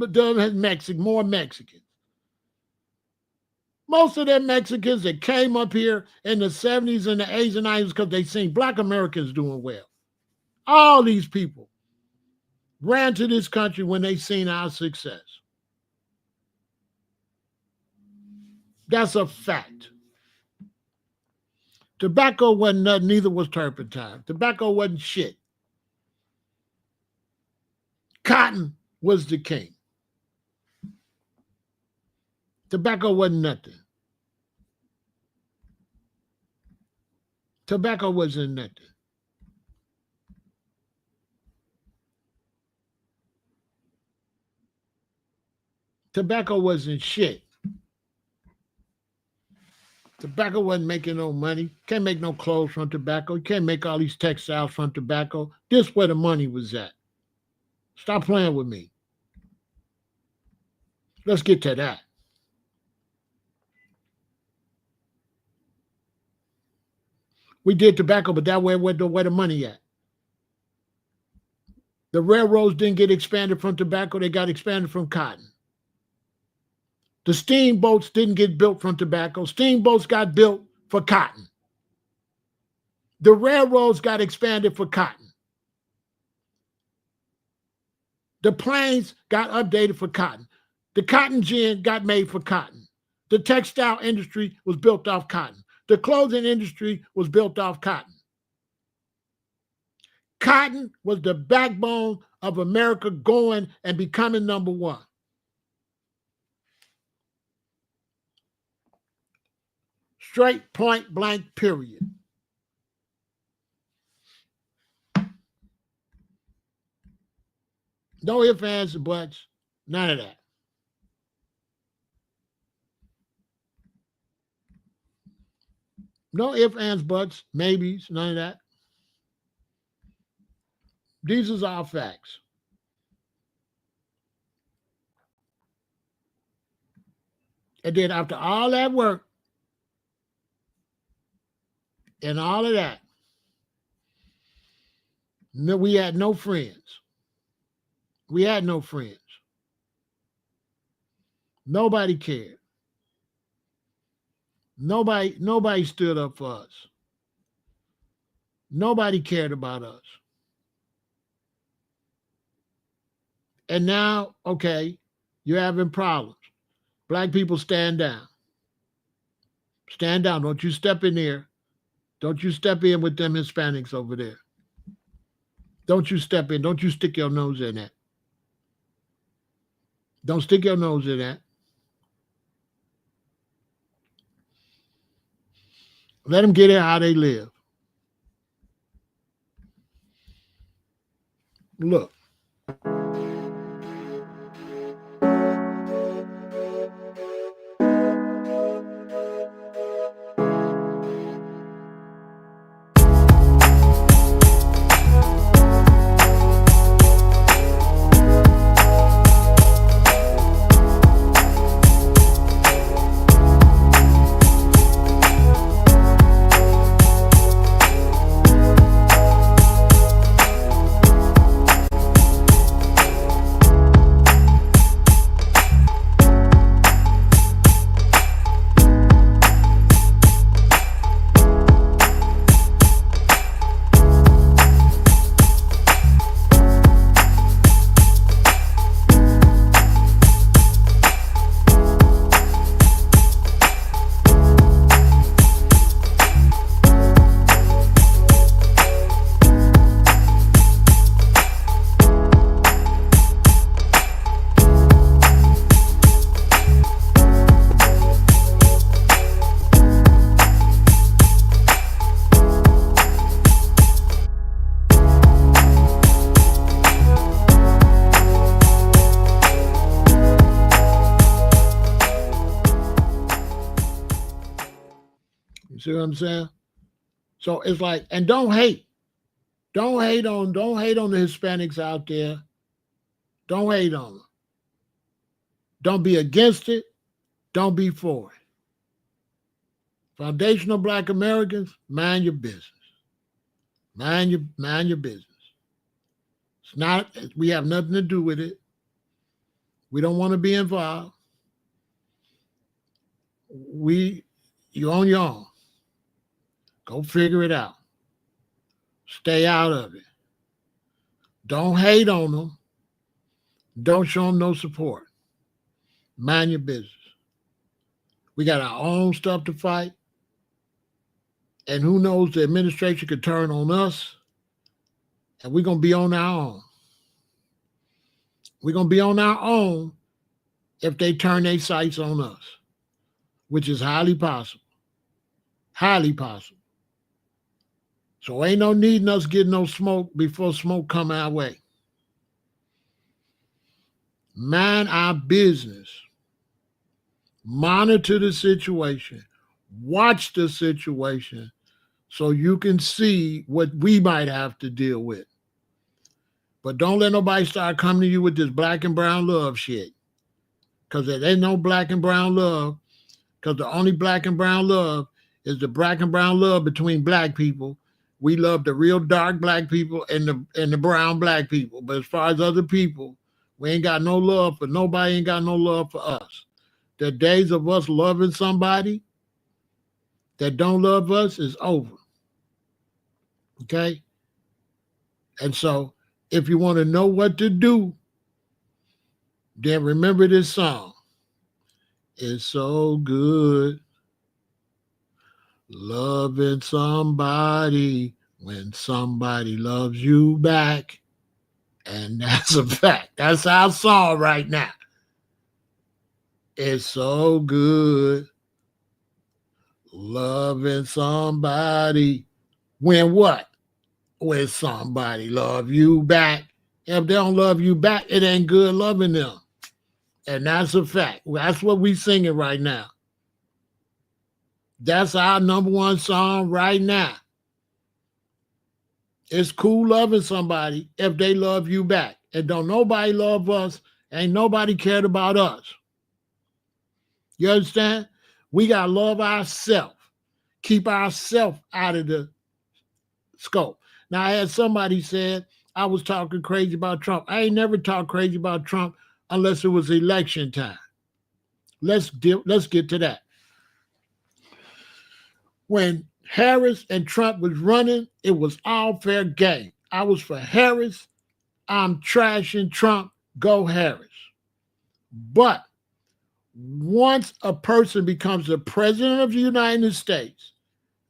more Mexicans. Most of them Mexicans that came up here in the 70s and the 80s and 90s because they seen Black Americans doing well. All these people ran to this country when they seen our success. That's a fact. Tobacco wasn't nothing, neither was turpentine. Tobacco wasn't shit. Cotton was the king. Tobacco wasn't nothing. Tobacco wasn't nothing. Tobacco wasn't shit. Tobacco wasn't making no money. Can't make no clothes from tobacco. You can't make all these textiles from tobacco. This where the money was at. Stop playing with me. Let's get to that. We did tobacco, but that way where the money at. The railroads didn't get expanded from tobacco. They got expanded from cotton. The steamboats didn't get built from tobacco. Steamboats got built for cotton. The railroads got expanded for cotton. The planes got updated for cotton. The cotton gin got made for cotton. The textile industry was built off cotton. The clothing industry was built off cotton. Cotton was the backbone of America going and becoming number one. Straight, point blank, period. No ifs, ands, or buts. None of that. No ifs, ands, buts, maybes, none of that. These are our facts. And then after all that work and all of that, we had no friends. We had no friends. Nobody cared. Nobody stood up for us. Nobody cared about us. And now, okay, you're having problems. Black people, stand down. Stand down. Don't you step in there. Don't you step in with them Hispanics over there. Don't you step in. Don't you stick your nose in that. Don't stick your nose in that. Let them get it how they live. Look. See what I'm saying? So it's like, and don't hate. Don't hate on the Hispanics out there. Don't hate on them. Don't be against it. Don't be for it. Foundational Black Americans, mind your business. Mind your business. It's not, we have nothing to do with it. We don't want to be involved. You on your own. Go figure it out. Stay out of it. Don't hate on them. Don't show them no support. Mind your business. We got our own stuff to fight. And who knows, the administration could turn on us. And we're going to be on our own. We're going to be on our own if they turn their sights on us, which is highly possible. Highly possible. So ain't no needing us getting no smoke before smoke come our way. Mind our business. Monitor the situation. Watch the situation so you can see what we might have to deal with. But don't let nobody start coming to you with this black and brown love shit. Because there ain't no black and brown love. Because the only black and brown love is the black and brown love between black people. We love the real dark black people and the brown black people. But as far as other people, we ain't got no love for nobody, ain't got no love for us. The days of us loving somebody that don't love us is over. Okay? And so if you want to know what to do, then remember this song. It's so good loving somebody when somebody loves you back. And that's a fact. That's our song right now. It's so good loving somebody when what? When somebody love you back. If they don't love you back, it ain't good loving them. And that's a fact. That's what we singing right now. That's our number one song right now. It's cool loving somebody if they love you back. And don't nobody love us. Ain't nobody cared about us. You understand? We got to love ourselves. Keep ourselves out of the scope. Now, I had somebody said I was talking crazy about Trump. I ain't never talked crazy about Trump unless it was election time. Let's get to that. When Harris and Trump was running, it was all fair game. I was for Harris. I'm trashing Trump. Go Harris. But once a person becomes the president of the United States,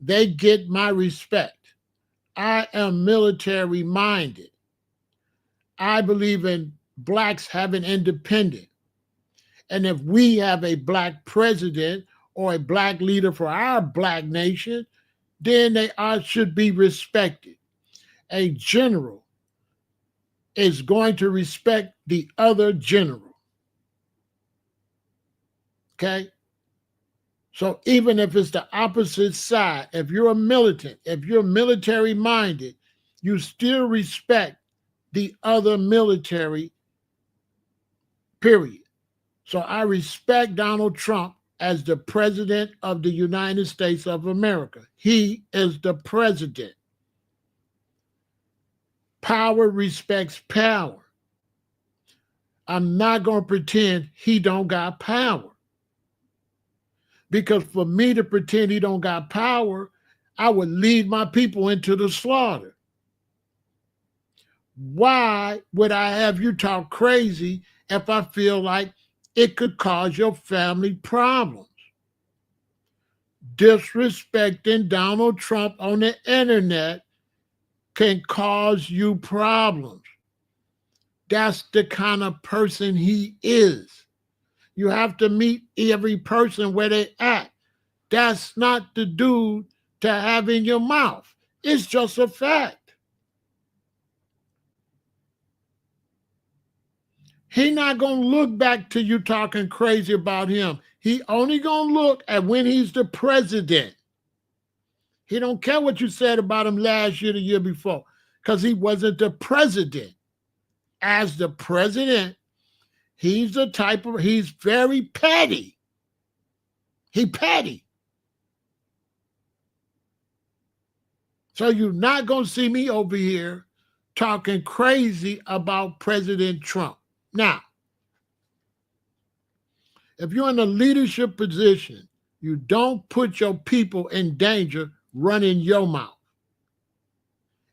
they get my respect. I am military minded. I believe in blacks having independence. And if we have a black president or a black leader for our black nation, then they should be respected. A general is going to respect the other general. Okay? So even if it's the opposite side, if you're a militant, if you're military minded, you still respect the other military, period. So I respect Donald Trump as the president of the United States of America. He is the president. Power respects power. I'm not going to pretend he don't got power. Because for me to pretend he don't got power, I would lead my people into the slaughter. Why would I have you talk crazy if I feel like it could cause your family problems? Disrespecting Donald Trump on the internet can cause you problems. That's the kind of person he is. You have to meet every person where they at. That's not the dude to have in your mouth. It's just a fact. He not going to look back to you talking crazy about him. He only going to look at when he's the president. He don't care what you said about him last year, the year before, because he wasn't the president. As the president, he's very petty. He petty. So you're not going to see me over here talking crazy about President Trump. Now, if you're in a leadership position, you don't put your people in danger running your mouth.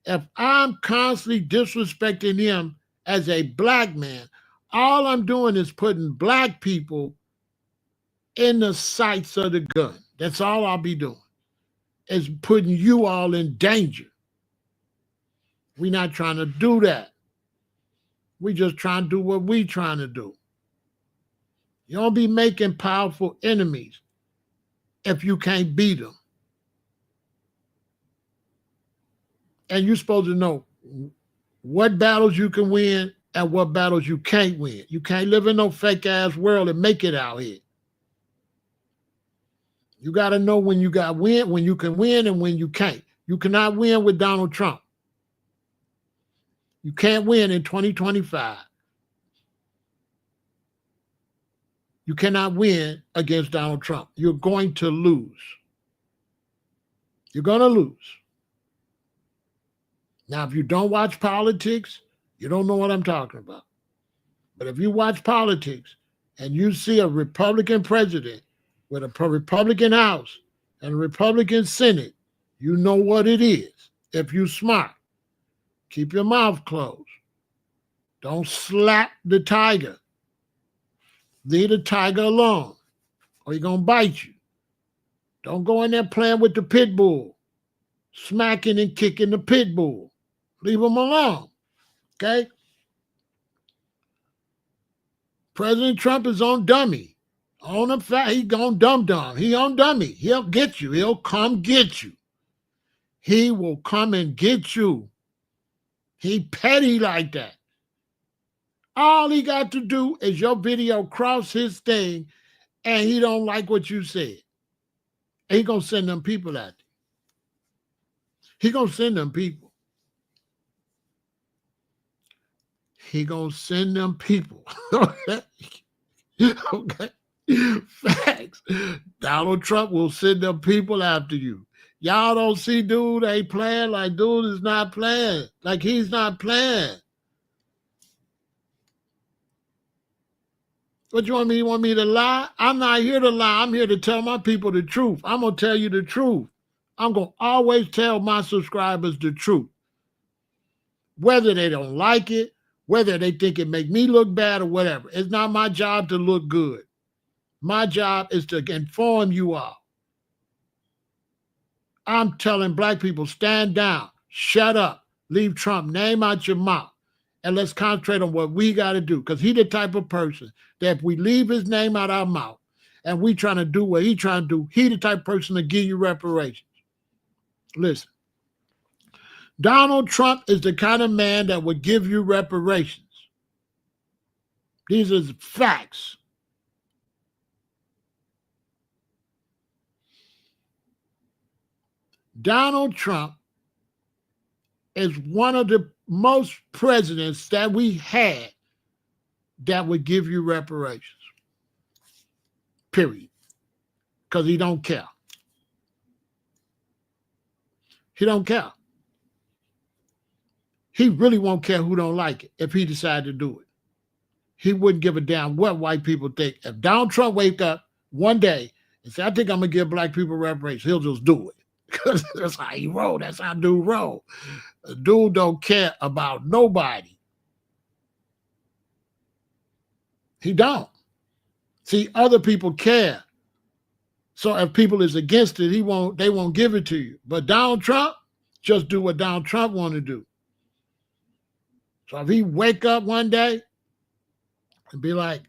If I'm constantly disrespecting him as a black man, all I'm doing is putting black people in the sights of the gun. That's all I'll be doing, is putting you all in danger. We're not trying to do that. We just trying to do what we trying to do. You don't be making powerful enemies if you can't beat them. And you're supposed to know what battles you can win and what battles you can't win. You can't live in no fake ass world and make it out here. You got to know when you got win, when you can win and when you can't. You cannot win with Donald Trump. You can't win in 2025. You cannot win against Donald Trump. You're going to lose. You're going to lose. Now, if you don't watch politics, you don't know what I'm talking about. But if you watch politics and you see a Republican president with a Republican House and a Republican Senate, you know what it is. If you're smart, keep your mouth closed. Don't slap the tiger. Leave the tiger alone, or he's going to bite you. Don't go in there playing with the pit bull, smacking and kicking the pit bull. Leave him alone, okay? President Trump is on dummy. On the fact he gone dumb. He on dummy. He'll get you. He'll come get you. He will come and get you. He petty like that. All he got to do is your video cross his thing and he don't like what you said. He gonna send them people at you. He gonna send them people. He gonna send them people. Okay? Okay? Facts. Donald Trump will send them people after you. Y'all don't see dude ain't playing like dude is not playing. Like he's not playing. What you want me? You want me to lie? I'm not here to lie. I'm here to tell my people the truth. I'm going to tell you the truth. I'm going to always tell my subscribers the truth. Whether they don't like it, whether they think it make me look bad or whatever. It's not my job to look good. My job is to inform you all. I'm telling black people, stand down, shut up, leave Trump name out your mouth. And let's concentrate on what we got to do. Because he's the type of person that if we leave his name out our mouth and we trying to do what he trying to do, he the type of person to give you reparations. Listen, Donald Trump is the kind of man that would give you reparations. These are facts. Donald Trump is one of the most presidents that we had that would give you reparations. Period. Because he don't care. He don't care. He really won't care who don't like it if he decided to do it. He wouldn't give a damn what white people think. If Donald Trump wake up one day and say, I think I'm going to give black people reparations, he'll just do it. Because that's how he roll. That's how dude roll. A dude don't care about nobody. He don't. See, other people care. So if people is against it, they won't give it to you. But Donald Trump, just do what Donald Trump want to do. So if he wake up one day and be like,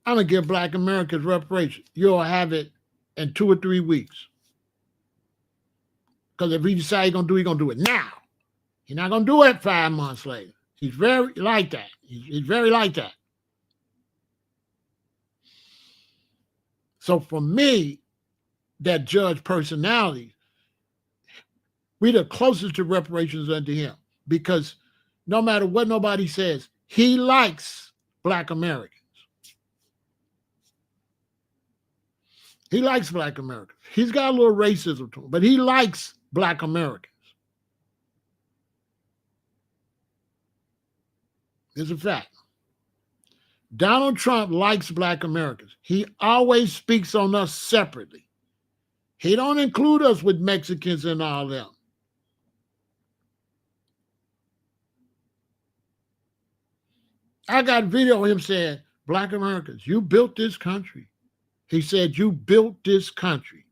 I'm going to give black Americans reparations, you'll have it in 2 or 3 weeks. Because if he decide he's going to do it now. He's not going to do it 5 months later. He's very like that. He's very like that. So for me, that judge personalities, we the closest to reparations unto him, because no matter what nobody says, he likes Black Americans. He likes Black Americans. He's got a little racism to him, but he likes Black Americans. It's a fact. Donald Trump likes Black Americans. He always speaks on us separately. He don't include us with Mexicans and all them. I got video of him saying, Black Americans, you built this country. He said, you built this country.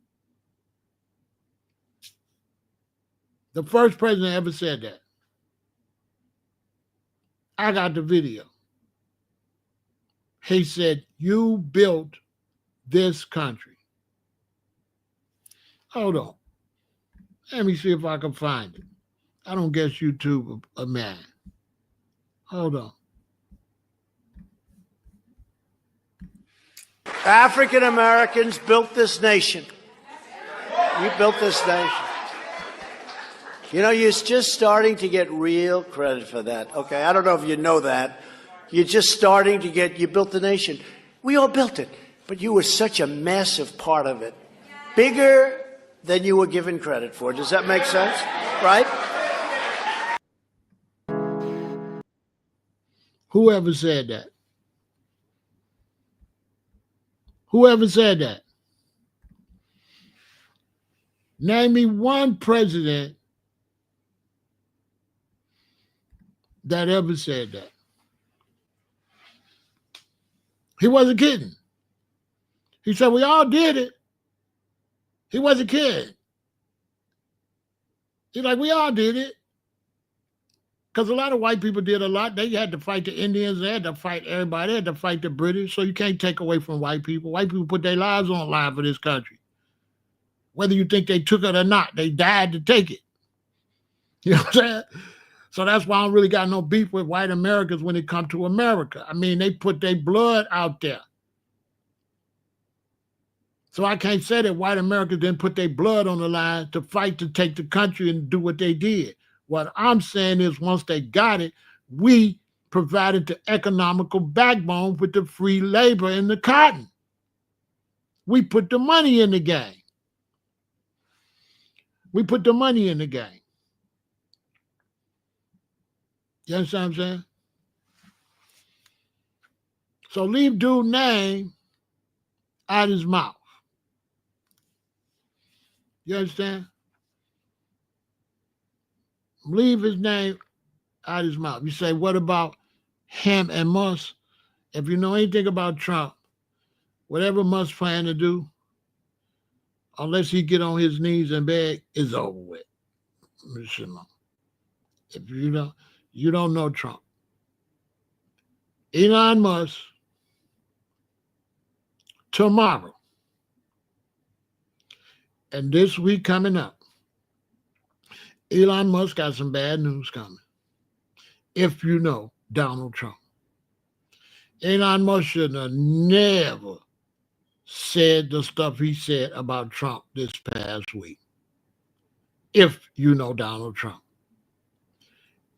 The first president ever said that. I got the video. He said, you built this country. Hold on. Let me see if I can find it. I don't guess YouTube a man. Hold on. African Americans built this nation. You built this nation. You know, you're just starting to get real credit for that. Okay, I don't know if you know that. You're just starting to get, you built the nation. We all built it, but you were such a massive part of it. Bigger than you were given credit for. Does that make sense? Right? Whoever said that? Whoever said that? Name me one president that ever said that. He wasn't kidding. He said, we all did it. He wasn't kidding. He's like, we all did it. Because a lot of white people did a lot. They had to fight the Indians. They had to fight everybody. They had to fight the British. So you can't take away from white people. White people put their lives on the line for this country. Whether you think they took it or not, they died to take it. You know what I'm saying? So that's why I don't really got no beef with white Americans when it comes to America. I mean, they put their blood out there. So I can't say that white Americans didn't put their blood on the line to fight to take the country and do what they did. What I'm saying is once they got it, we provided the economical backbone with the free labor and the cotton. We put the money in the game. We put the money in the game. You understand what I'm saying? So leave dude's name out his mouth. You understand? Leave his name out his mouth. You say, what about him and Musk? If you know anything about Trump, whatever Musk plan to do, unless he get on his knees and beg, is over with. If you don't know Trump. Elon Musk, tomorrow, and this week coming up, Elon Musk got some bad news coming. If you know Donald Trump. Elon Musk should have never said the stuff he said about Trump this past week. If you know Donald Trump.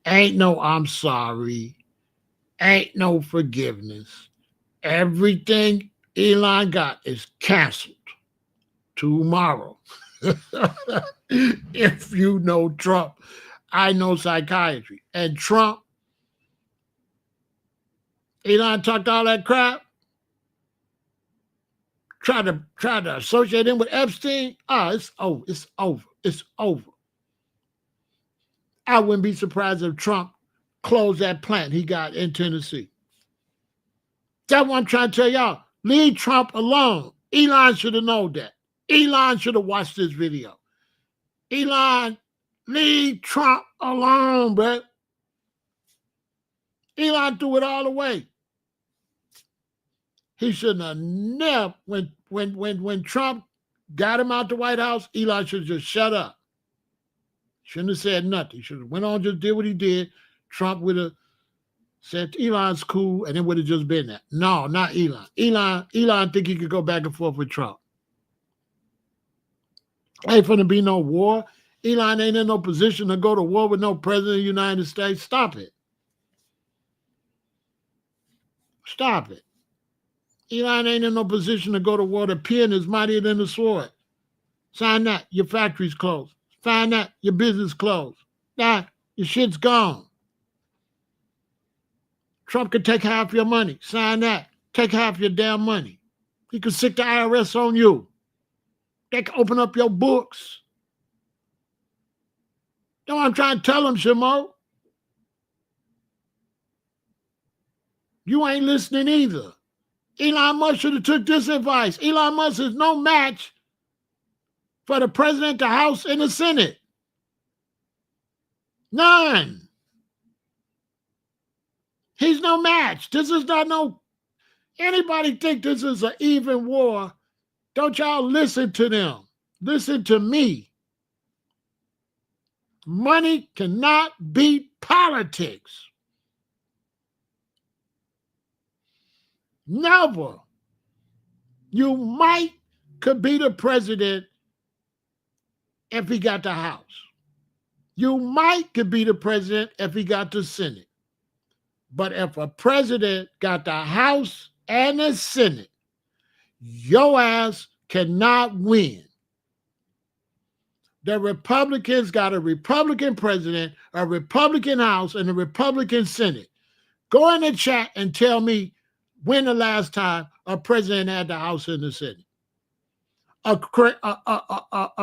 Ain't no I'm sorry. Ain't no forgiveness. Everything Elon got is canceled tomorrow. If you know Trump, I know psychiatry. And Trump, Elon talked all that crap, try to associate him with Epstein. It's over. It's over. It's over. I wouldn't be surprised if Trump closed that plant he got in Tennessee. That's what I'm trying to tell y'all. Leave Trump alone. Elon should have known that. Elon should have watched this video. Elon, leave Trump alone, bro. Elon threw it all away. He shouldn't have never, when Trump got him out the White House, Elon should have just shut up. Shouldn't have said nothing. Should have went on, just did what he did. Trump would have said Elon's cool, and it would have just been that. No, not Elon. Elon think he could go back and forth with Trump. Ain't finna be no war. Elon ain't in no position to go to war with no president of the United States. Stop it. Stop it. Elon ain't in no position to go to war. The pen is mightier than the sword. Sign that, your factory's closed. Sign that, your business closed. That, your shit's gone. Trump could take half your money. Sign that. Take half your damn money. He could sick the IRS on you. They can open up your books. That's what I'm trying to tell them, Shimo. You ain't listening either. Elon Musk should have took this advice. Elon Musk is no match for the president, the House, and the Senate. None. He's no match. This is not no... Anybody think this is an even war? Don't y'all listen to them. Listen to me. Money cannot beat politics. Never. You could be the president if he got the House. You could be the president if he got the Senate. But if a president got the House and the Senate, your ass cannot win. The Republicans got a Republican president, a Republican House, and a Republican Senate. Go in the chat and tell me when the last time a president had the House and the Senate. A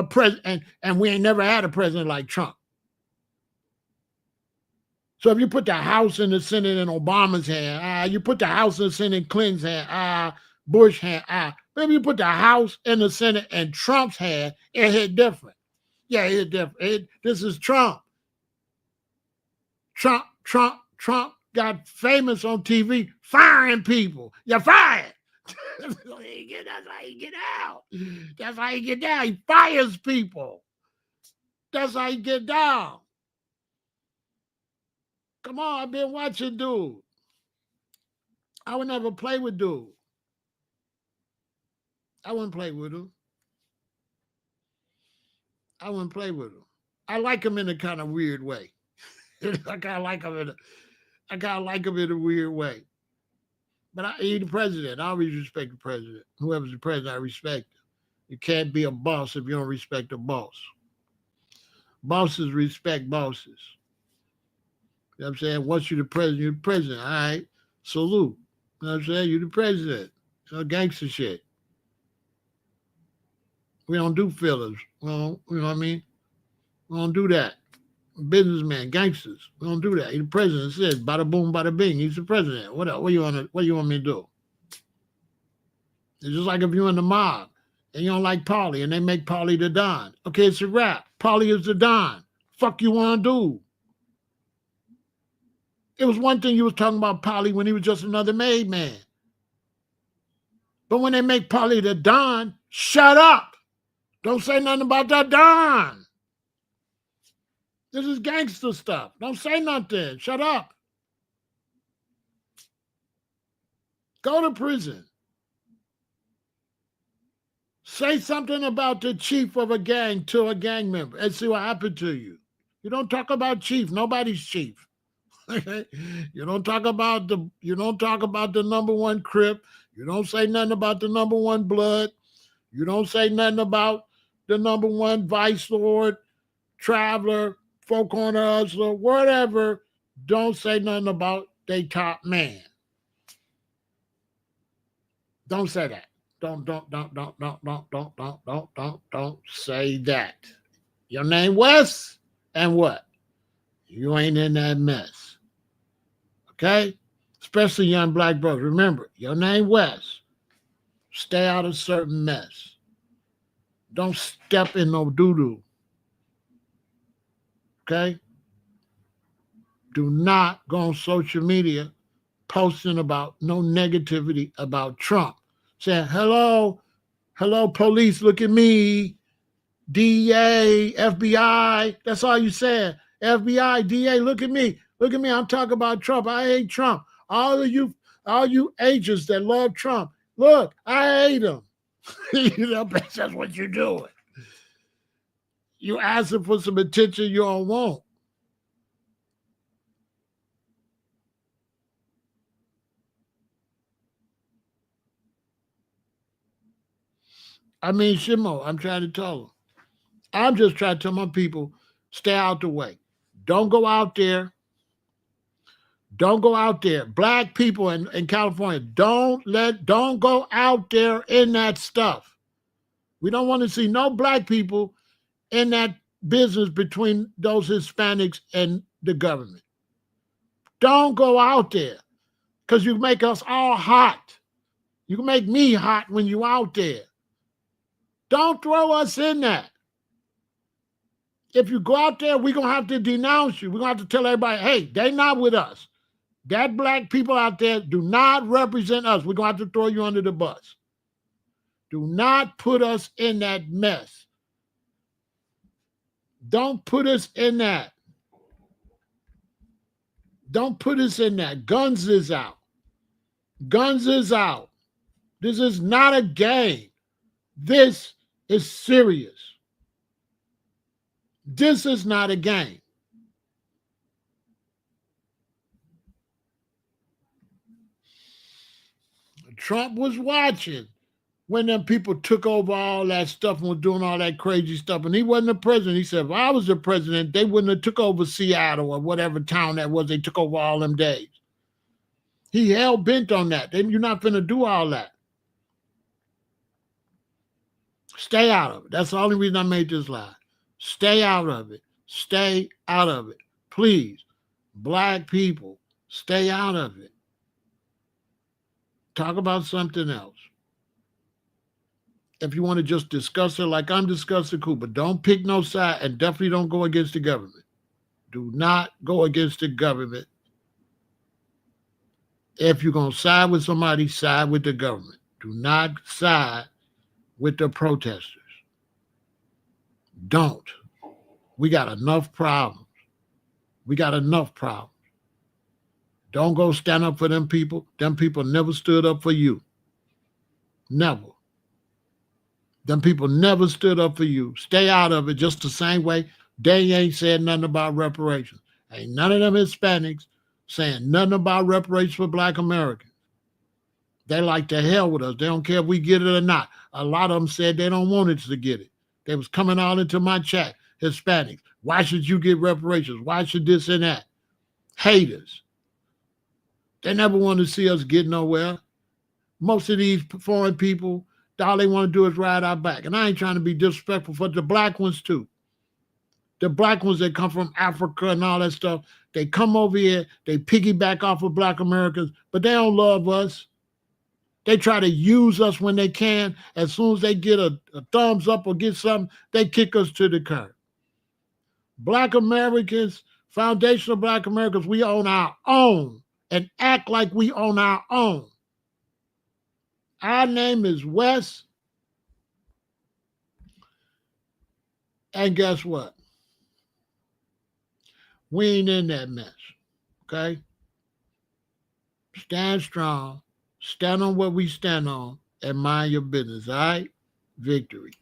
president, and we ain't never had a president like Trump. So if you put the House and the Senate in Obama's hand, you put the House and the Senate in Clinton's hand, Bush hand, maybe you put the House and the Senate in Trump's hand, it hit different. Yeah, it hit different. This is Trump. Trump got famous on TV firing people. You're fired. That's how he get out. That's how he get down. He fires people. That's how he get down. Come on, I've been watching dude. I would never play with dude. I wouldn't play with him. I wouldn't play with him. I like him in a kind of weird way. I kind of like him in a weird way. But he's the president. I always respect the president. Whoever's the president, I respect him. You can't be a boss if you don't respect a boss. Bosses respect bosses. You know what I'm saying? Once you're the president, you're the president. All right. Salute. You know what I'm saying? You're the president. Gangster shit. We don't do fillers. Well, you know what I mean? We don't do that. Businessmen, gangsters. We don't do that. He's the president. Says bada boom, bada bing. He's the president. What else? What you want me to do? It's just like if you're in the mob and you don't like Paulie and they make Paulie the Don. Okay, it's a wrap. Paulie is the Don. Fuck you want to do? It was one thing you was talking about Paulie when he was just another made man. But when they make Paulie the Don, shut up. Don't say nothing about that Don. This is gangster stuff. Don't say nothing. Shut up. Go to prison. Say something about the chief of a gang to a gang member and see what happened to you. You don't talk about chief. Nobody's chief. Okay? You don't talk about the number one Crip. You don't say nothing about the number one Blood. You don't say nothing about the number one Vice Lord, Traveler, Folk Corner Hustler, whatever. Don't say nothing about they top man. Don't say that. Don't say that. Your name Wes, and what? You ain't in that mess. Okay? Especially young black brothers. Remember, your name Wes. Stay out of certain mess. Don't step in no doo-doo. Okay? Do not go on social media posting about no negativity about Trump. Saying, hello, police, look at me. DEA, FBI, that's all you said. FBI, DEA, look at me. Look at me. I'm talking about Trump. I hate Trump. All you agents that love Trump, look, I hate him. You know, that's what you're doing. You asking for some attention you don't want. I mean, Shimo, I'm trying to tell them. I'm just trying to tell my people, stay out the way. Don't go out there. Don't go out there. Black people in California, don't go out there in that stuff. We don't want to see no black people in that business between those Hispanics and the government. Don't go out there because you make us all hot. You can make me hot when you out there. Don't throw us in that. If you go out there, we're going to have to denounce you. We're going to have to tell everybody, hey, they not with us. That black people out there do not represent us. We're going to have to throw you under the bus. Do not put us in that mess. Don't put us in that. Don't put us in that. Guns is out. Guns is out. This is not a game. This is serious. This is not a game. Trump was watching when them people took over all that stuff and were doing all that crazy stuff. And he wasn't the president. He said, if I was the president, they wouldn't have took over Seattle or whatever town that was. They took over all them days. He hell bent on that. Then you're not going to do all that. Stay out of it. That's the only reason I made this lie. Stay out of it. Stay out of it. Please, black people, stay out of it. Talk about something else. If you want to just discuss it like I'm discussing, cool, but don't pick no side and definitely don't go against the government. Do not go against the government. If you're going to side with somebody, side with the government. Do not side with the protesters. Don't. We got enough problems. We got enough problems. Don't go stand up for them people. Them people never stood up for you. Never. Them people never stood up for you. Stay out of it just the same way they ain't said nothing about reparations. Ain't none of them Hispanics saying nothing about reparations for black Americans. They like to hell with us. They don't care if we get it or not. A lot of them said they don't want us to get it. They was coming all into my chat, Hispanics. Why should you get reparations? Why should this and that? Haters. They never want to see us get nowhere. Most of these foreign people, all they want to do is ride our back. And I ain't trying to be disrespectful for the black ones too. The black ones that come from Africa and all that stuff, they come over here, they piggyback off of black Americans, but they don't love us. They try to use us when they can. As soon as they get a thumbs up or get something, they kick us to the curb. Black Americans, foundational black Americans, we own our own and act like we own our own. Our name is Wes. And guess what? We ain't in that mess. Okay? Stand strong. Stand on what we stand on and mind your business. All right? Victory.